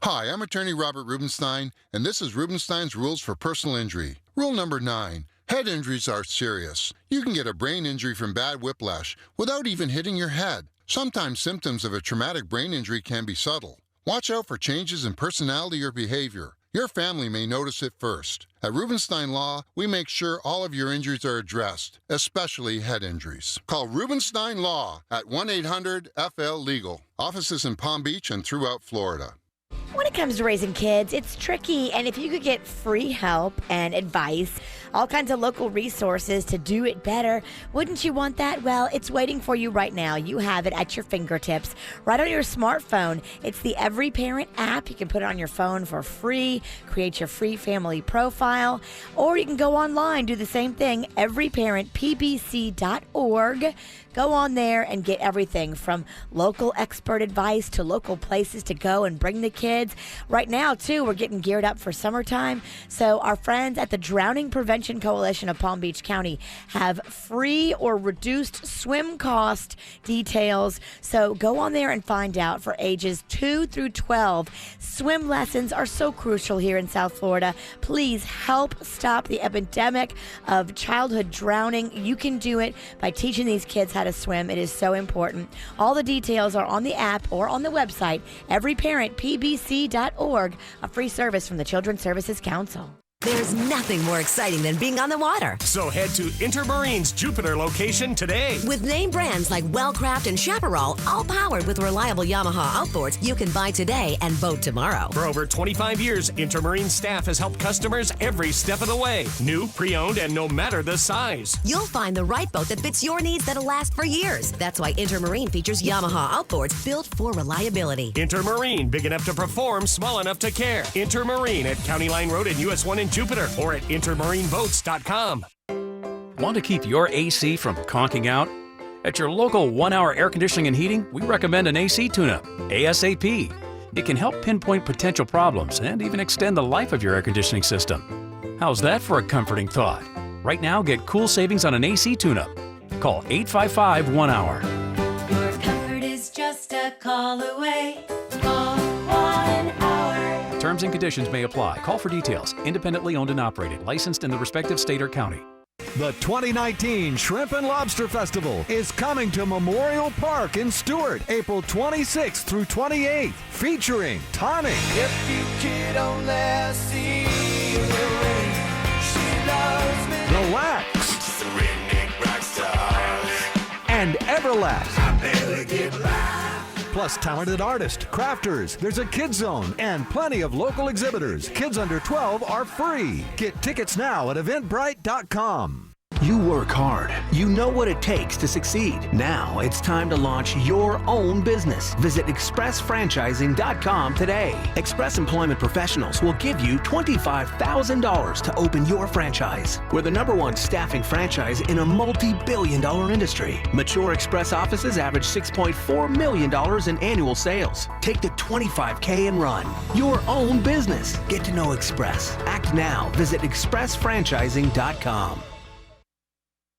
Hi, I'm attorney Robert Rubenstein, and this is Rubenstein's Rules for Personal Injury. Rule number 9. Head injuries are serious. You can get a brain injury from bad whiplash without even hitting your head. Sometimes symptoms of a traumatic brain injury can be subtle. Watch out for changes in personality or behavior. Your family may notice it first. At Rubenstein Law, we make sure all of your injuries are addressed, especially head injuries. Call Rubenstein Law at 1-800-FL-LEGAL. Offices in Palm Beach and throughout Florida. When it comes to raising kids, it's tricky, and if you could get free help and advice, all kinds of local resources to do it better, wouldn't you want that? Well, it's waiting for you right now. You have it at your fingertips, right on your smartphone. It's the Every Parent app. You can put it on your phone for free, create your free family profile, or you can go online, do the same thing, everyparentpbc.org. Go on there and get everything from local expert advice to local places to go and bring the kids. Right now, too, we're getting geared up for summertime. So our friends at the Drowning Prevention Coalition of Palm Beach County have free or reduced swim cost details. So go on there and find out for ages 2 through 12. Swim lessons are so crucial here in South Florida. Please help stop the epidemic of childhood drowning. You can do it by teaching these kids how to swim. It is so important. All the details are on the app or on the website, everyparentpbc.org, a free service from the Children's Services Council. There's nothing more exciting than being on the water. So head to Intermarine's Jupiter location today. With name brands like Wellcraft and Chaparral, all powered with reliable Yamaha outboards you can buy today and boat tomorrow. For over 25 years, Intermarine staff has helped customers every step of the way. New, pre-owned, and no matter the size. You'll find the right boat that fits your needs that'll last for years. That's why Intermarine features Yamaha outboards built for reliability. Intermarine, big enough to perform, small enough to care. Intermarine at County Line Road and US 1 in Jupiter, or at intermarineboats.com. Want to keep your AC from conking out? At your local 1-hour air conditioning and heating, we recommend an AC tune-up, ASAP. It can help pinpoint potential problems and even extend the life of your air conditioning system. How's that for a comforting thought? Right now, get cool savings on an AC tune-up. Call 855-1-HOUR. Your comfort is just a call away. Call 1-HOUR. Terms and conditions may apply. Call for details. Independently owned and operated. Licensed in the respective state or county. The 2019 Shrimp and Lobster Festival is coming to Memorial Park in Stuart, April 26th through 28th, featuring Tonic, If you could only see the way she loves me. Relax, She's a redneck rock star. and Everlast. I barely get by. Plus talented artists, crafters, there's a kids zone, and plenty of local exhibitors. Kids under 12 are free. Get tickets now at eventbrite.com. You work hard. You know what it takes to succeed. Now it's time to launch your own business. Visit expressfranchising.com today. Express Employment Professionals will give you $25,000 to open your franchise. We're the #1 staffing franchise in a multi-billion-dollar industry. Mature Express offices average $6.4 million in annual sales. Take the $25K and run your own business. Get to know Express. Act now. Visit expressfranchising.com.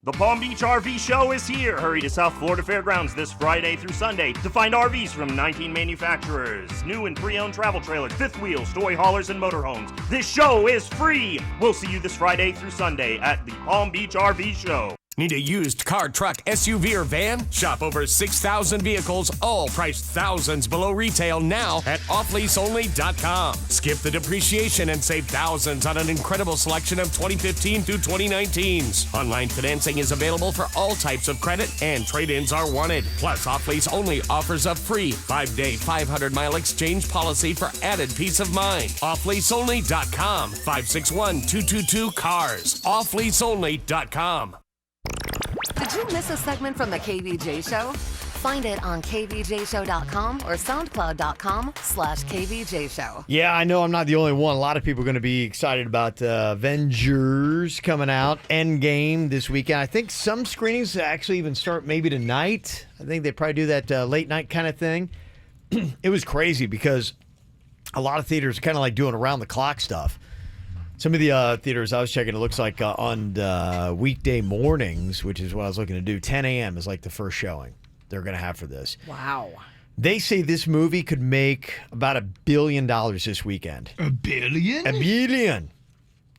The Palm Beach RV Show is here. Hurry to South Florida Fairgrounds this Friday through Sunday to find RVs from 19 manufacturers, new and pre-owned travel trailers, fifth wheels, toy haulers, and motorhomes. This show is free. We'll see you this Friday through Sunday at the Palm Beach RV Show. Need a used car, truck, SUV, or van? Shop over 6,000 vehicles, all priced thousands below retail now at offleaseonly.com. Skip the depreciation and save thousands on an incredible selection of 2015 through 2019s. Online financing is available for all types of credit, and trade-ins are wanted. Plus, Off Lease Only offers a free 5-day, 500-mile exchange policy for added peace of mind. Offleaseonly.com, 561-222-CARS. Offleaseonly.com. Did you miss a segment from the KVJ Show? Find it on kvjshow.com or soundcloud.com/KVJ Show. Yeah, I know I'm not the only one. A lot of people are going to be excited about Avengers coming out, Endgame this weekend. I think some screenings actually even start maybe tonight. I think they probably do that late night kind of thing. It was crazy because a lot of theaters are kind of like doing around-the-clock stuff. Some of the theaters I was checking, it looks like on weekday mornings, which is what I was looking to do, 10 a.m. is like the first showing they're going to have for this. Wow. They say this movie could make about $1 billion this weekend. $1 billion? $1 billion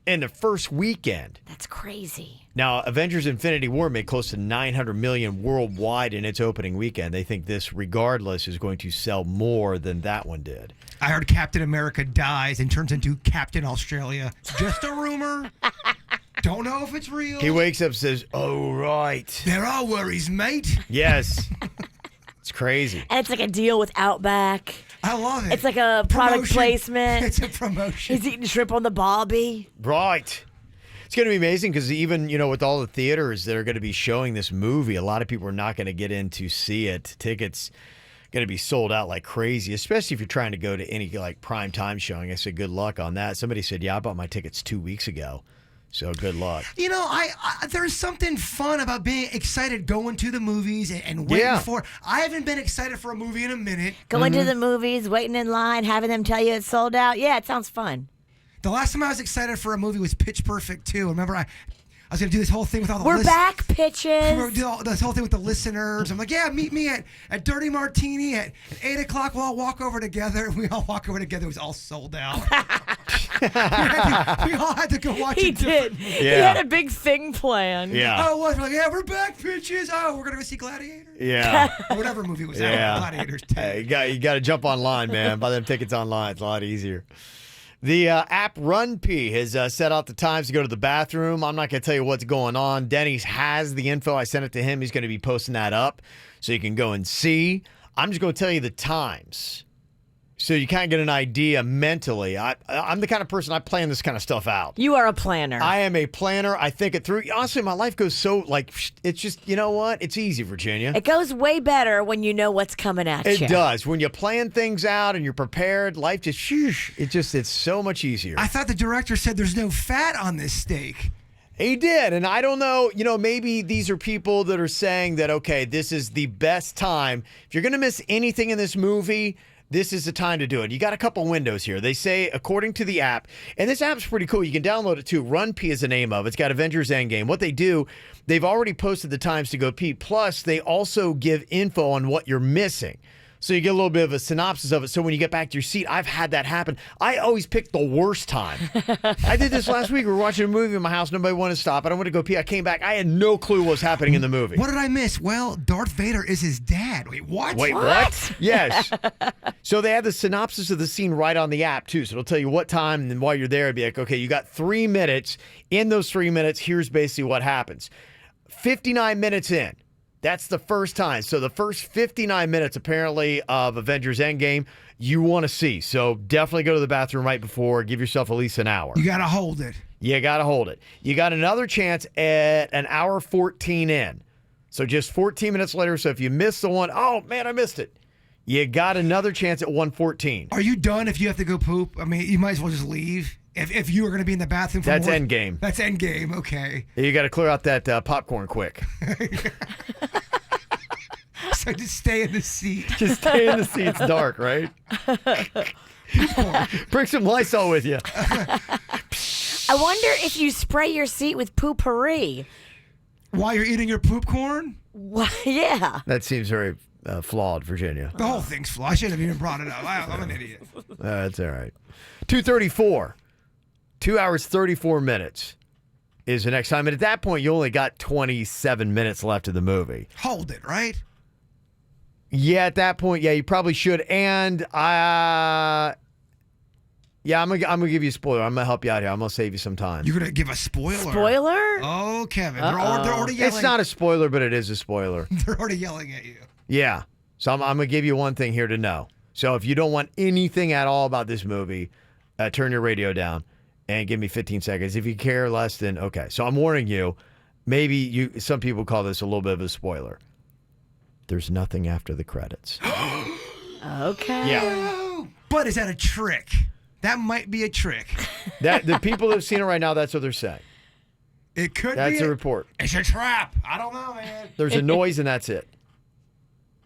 in the first weekend. That's crazy. Now, Avengers Infinity War made close to $900 million worldwide in its opening weekend. They think this, regardless, is going to sell more than that one did. I heard Captain America dies and turns into Captain Australia. It's just a rumor. Don't know if it's real. He wakes up and says, "Oh, right. There are worries, mate." Yes. It's crazy. And it's like a deal with Outback. I love it. It's like a product placement. It's a promotion. He's eating shrimp on the bobby. Right. It's going to be amazing because even, with all the theaters that are going to be showing this movie, a lot of people are not going to get in to see it. Tickets going to be sold out like crazy, especially if you're trying to go to any like prime time showing. I said, good luck on that. Somebody said, yeah, I bought my tickets 2 weeks ago. So good luck. I there's something fun about being excited going to the movies and waiting for. I haven't been excited for a movie in a minute. Going to the movies, waiting in line, having them tell you it's sold out. Yeah, it sounds fun. The last time I was excited for a movie was Pitch Perfect 2. Remember, I was going to do this whole thing with all the We're back, pitches. We're going to do this whole thing with the listeners. I'm like, yeah, meet me at Dirty Martini at 8 o'clock. We'll all walk over together. We all walk over together. It was all sold out. we all had to go watch He it. did. Yeah. He had a big thing planned. Yeah. Oh, we're like, yeah, we're back, pitches. Oh, we're going to go see Gladiator. Yeah. Or whatever movie was out. Gladiators 2. Hey, you got to jump online, man. Buy them tickets online. It's a lot easier. The app RunP has set out the times to go to the bathroom. I'm not going to tell you what's going on. Denny's has the info. I sent it to him. He's going to be posting that up so you can go and see. I'm just going to tell you the times so you kind of get an idea mentally. I'm the kind of person, I plan this kind of stuff out. You are a planner. I am a planner. I think it through. Honestly, my life goes so, it's just, you know what? It's easy, Virginia. It goes way better when you know what's coming at you. It does. When you plan things out and you're prepared, life just, it's so much easier. I thought the director said there's no fat on this steak. He did, and I don't know, maybe these are people that are saying that, okay, this is the best time. If you're going to miss anything in this movie, this is the time to do it. You got a couple windows here. They say, according to the app, and this app's pretty cool. You can download it too. RunP is the name of it. It's got Avengers Endgame. What they do, they've already posted the times to go pee. Plus, they also give info on what you're missing. So you get a little bit of a synopsis of it. So when you get back to your seat, I've had that happen. I always pick the worst time. I did this last week. We were watching a movie in my house. Nobody wanted to stop. I don't want to go pee. I came back. I had no clue what was happening in the movie. What did I miss? Well, Darth Vader is his dad. Wait, what? Wait, what? Yes. So they have the synopsis of the scene right on the app, too. So it'll tell you what time, and then while you're there, it'll be like, okay, you got 3 minutes. In those 3 minutes, here's basically what happens. 59 minutes in. That's the first time. So the first 59 minutes, apparently, of Avengers Endgame, you want to see. So definitely go to the bathroom right before. Give yourself at least an hour. You got to hold it. You got to hold it. You got another chance at an hour 14 in. So just 14 minutes later. So if you miss the one, oh, man, I missed it. You got another chance at 1:14. Are you done if you have to go poop? I mean, you might as well just leave. If you were going to be in the bathroom for That's more, end game. That's end game, okay. You got to clear out that popcorn quick. So just stay in the seat. Just stay in the seat. It's dark, right? Bring some Lysol with you. I wonder if you spray your seat with poopery. While you're eating your poop corn? Yeah. That seems very flawed, Virginia. The whole thing's flawed. I shouldn't have even brought it up. I'm an idiot. That's all right. 2:34. 2 hours, 34 minutes is the next time. And at that point, you only got 27 minutes left of the movie. Hold it, right? Yeah, at that point, yeah, you probably should. And I'm gonna give you a spoiler. I'm gonna help you out here. I'm gonna save you some time. You're gonna give a spoiler? Spoiler? Oh, Kevin, they're already yelling. It's not a spoiler, but it is a spoiler. They're already yelling at you. Yeah. So I'm gonna give you one thing here to know. So if you don't want anything at all about this movie, turn your radio down and give me 15 seconds. If you care less, then okay. So I'm warning you. Maybe some people call this a little bit of a spoiler. There's nothing after the credits. Okay. Yeah. But is that a trick? That might be a trick. That the people that have seen it right now, that's what they're saying. It could That's be. a report. It's a trap. I don't know, man. There's a noise and that's it.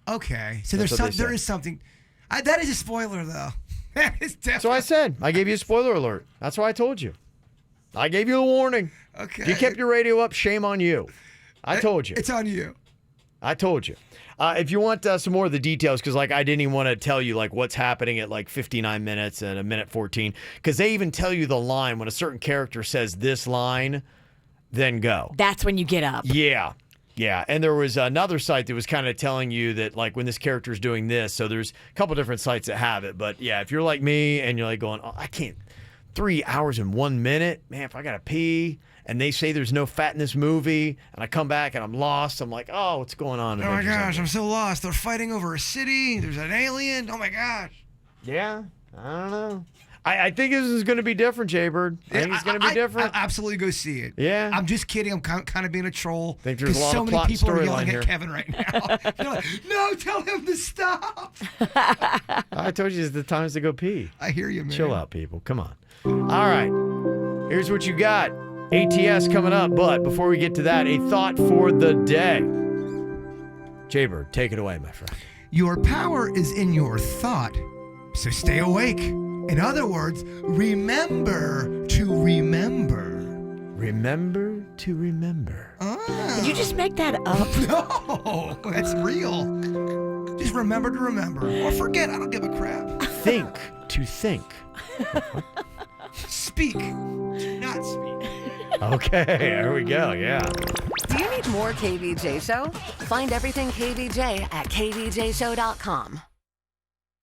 Okay. So That's what they there say. is something. That is a spoiler, though. That is definitely. That's what I said. I gave you a spoiler alert. That's why I told you. I gave you a warning. Okay. If you kept your radio up, shame on you. I told you. It's on you. I told you. If you want some more of the details, because I didn't even want to tell you what's happening at 59 minutes and a minute 14, because they even tell you the line when a certain character says this line, then go. That's when you get up. Yeah. Yeah. And there was another site that was kind of telling you that when this character is doing this, so there's a couple different sites that have it. But yeah, if you're like me and you're going, oh, I can't, 3 hours and 1 minute, man, if I got to pee, and they say there's no fat in this movie, and I come back and I'm lost, I'm like, oh, what's going on? Oh my gosh, I'm so lost. They're fighting over a city. There's an alien. Oh my gosh. Yeah, I don't know. I think this is going to be different, Jaybird. I think it's going to be different. I absolutely go see it. Yeah. I'm just kidding. I'm kind of being a troll. I think there's a lot so of many plot people are storyline yelling here. at Kevin right now. They're like, no, tell him to stop. I told you it's the times to go pee. I hear you, man. Chill out, people. Come on. All right. Here's what you got. ATS coming up, but before we get to that, a thought for the day. Jaybird, take it away, my friend. Your power is in your thought, so stay awake. In other words, remember to remember. Remember to remember. Did you just make that up? No, that's real. Just remember to remember. Or forget, I don't give a crap. Think to think. Speak, not speak. Okay, there we go, yeah. Do you need more KVJ Show? Find everything KVJ at kvjshow.com.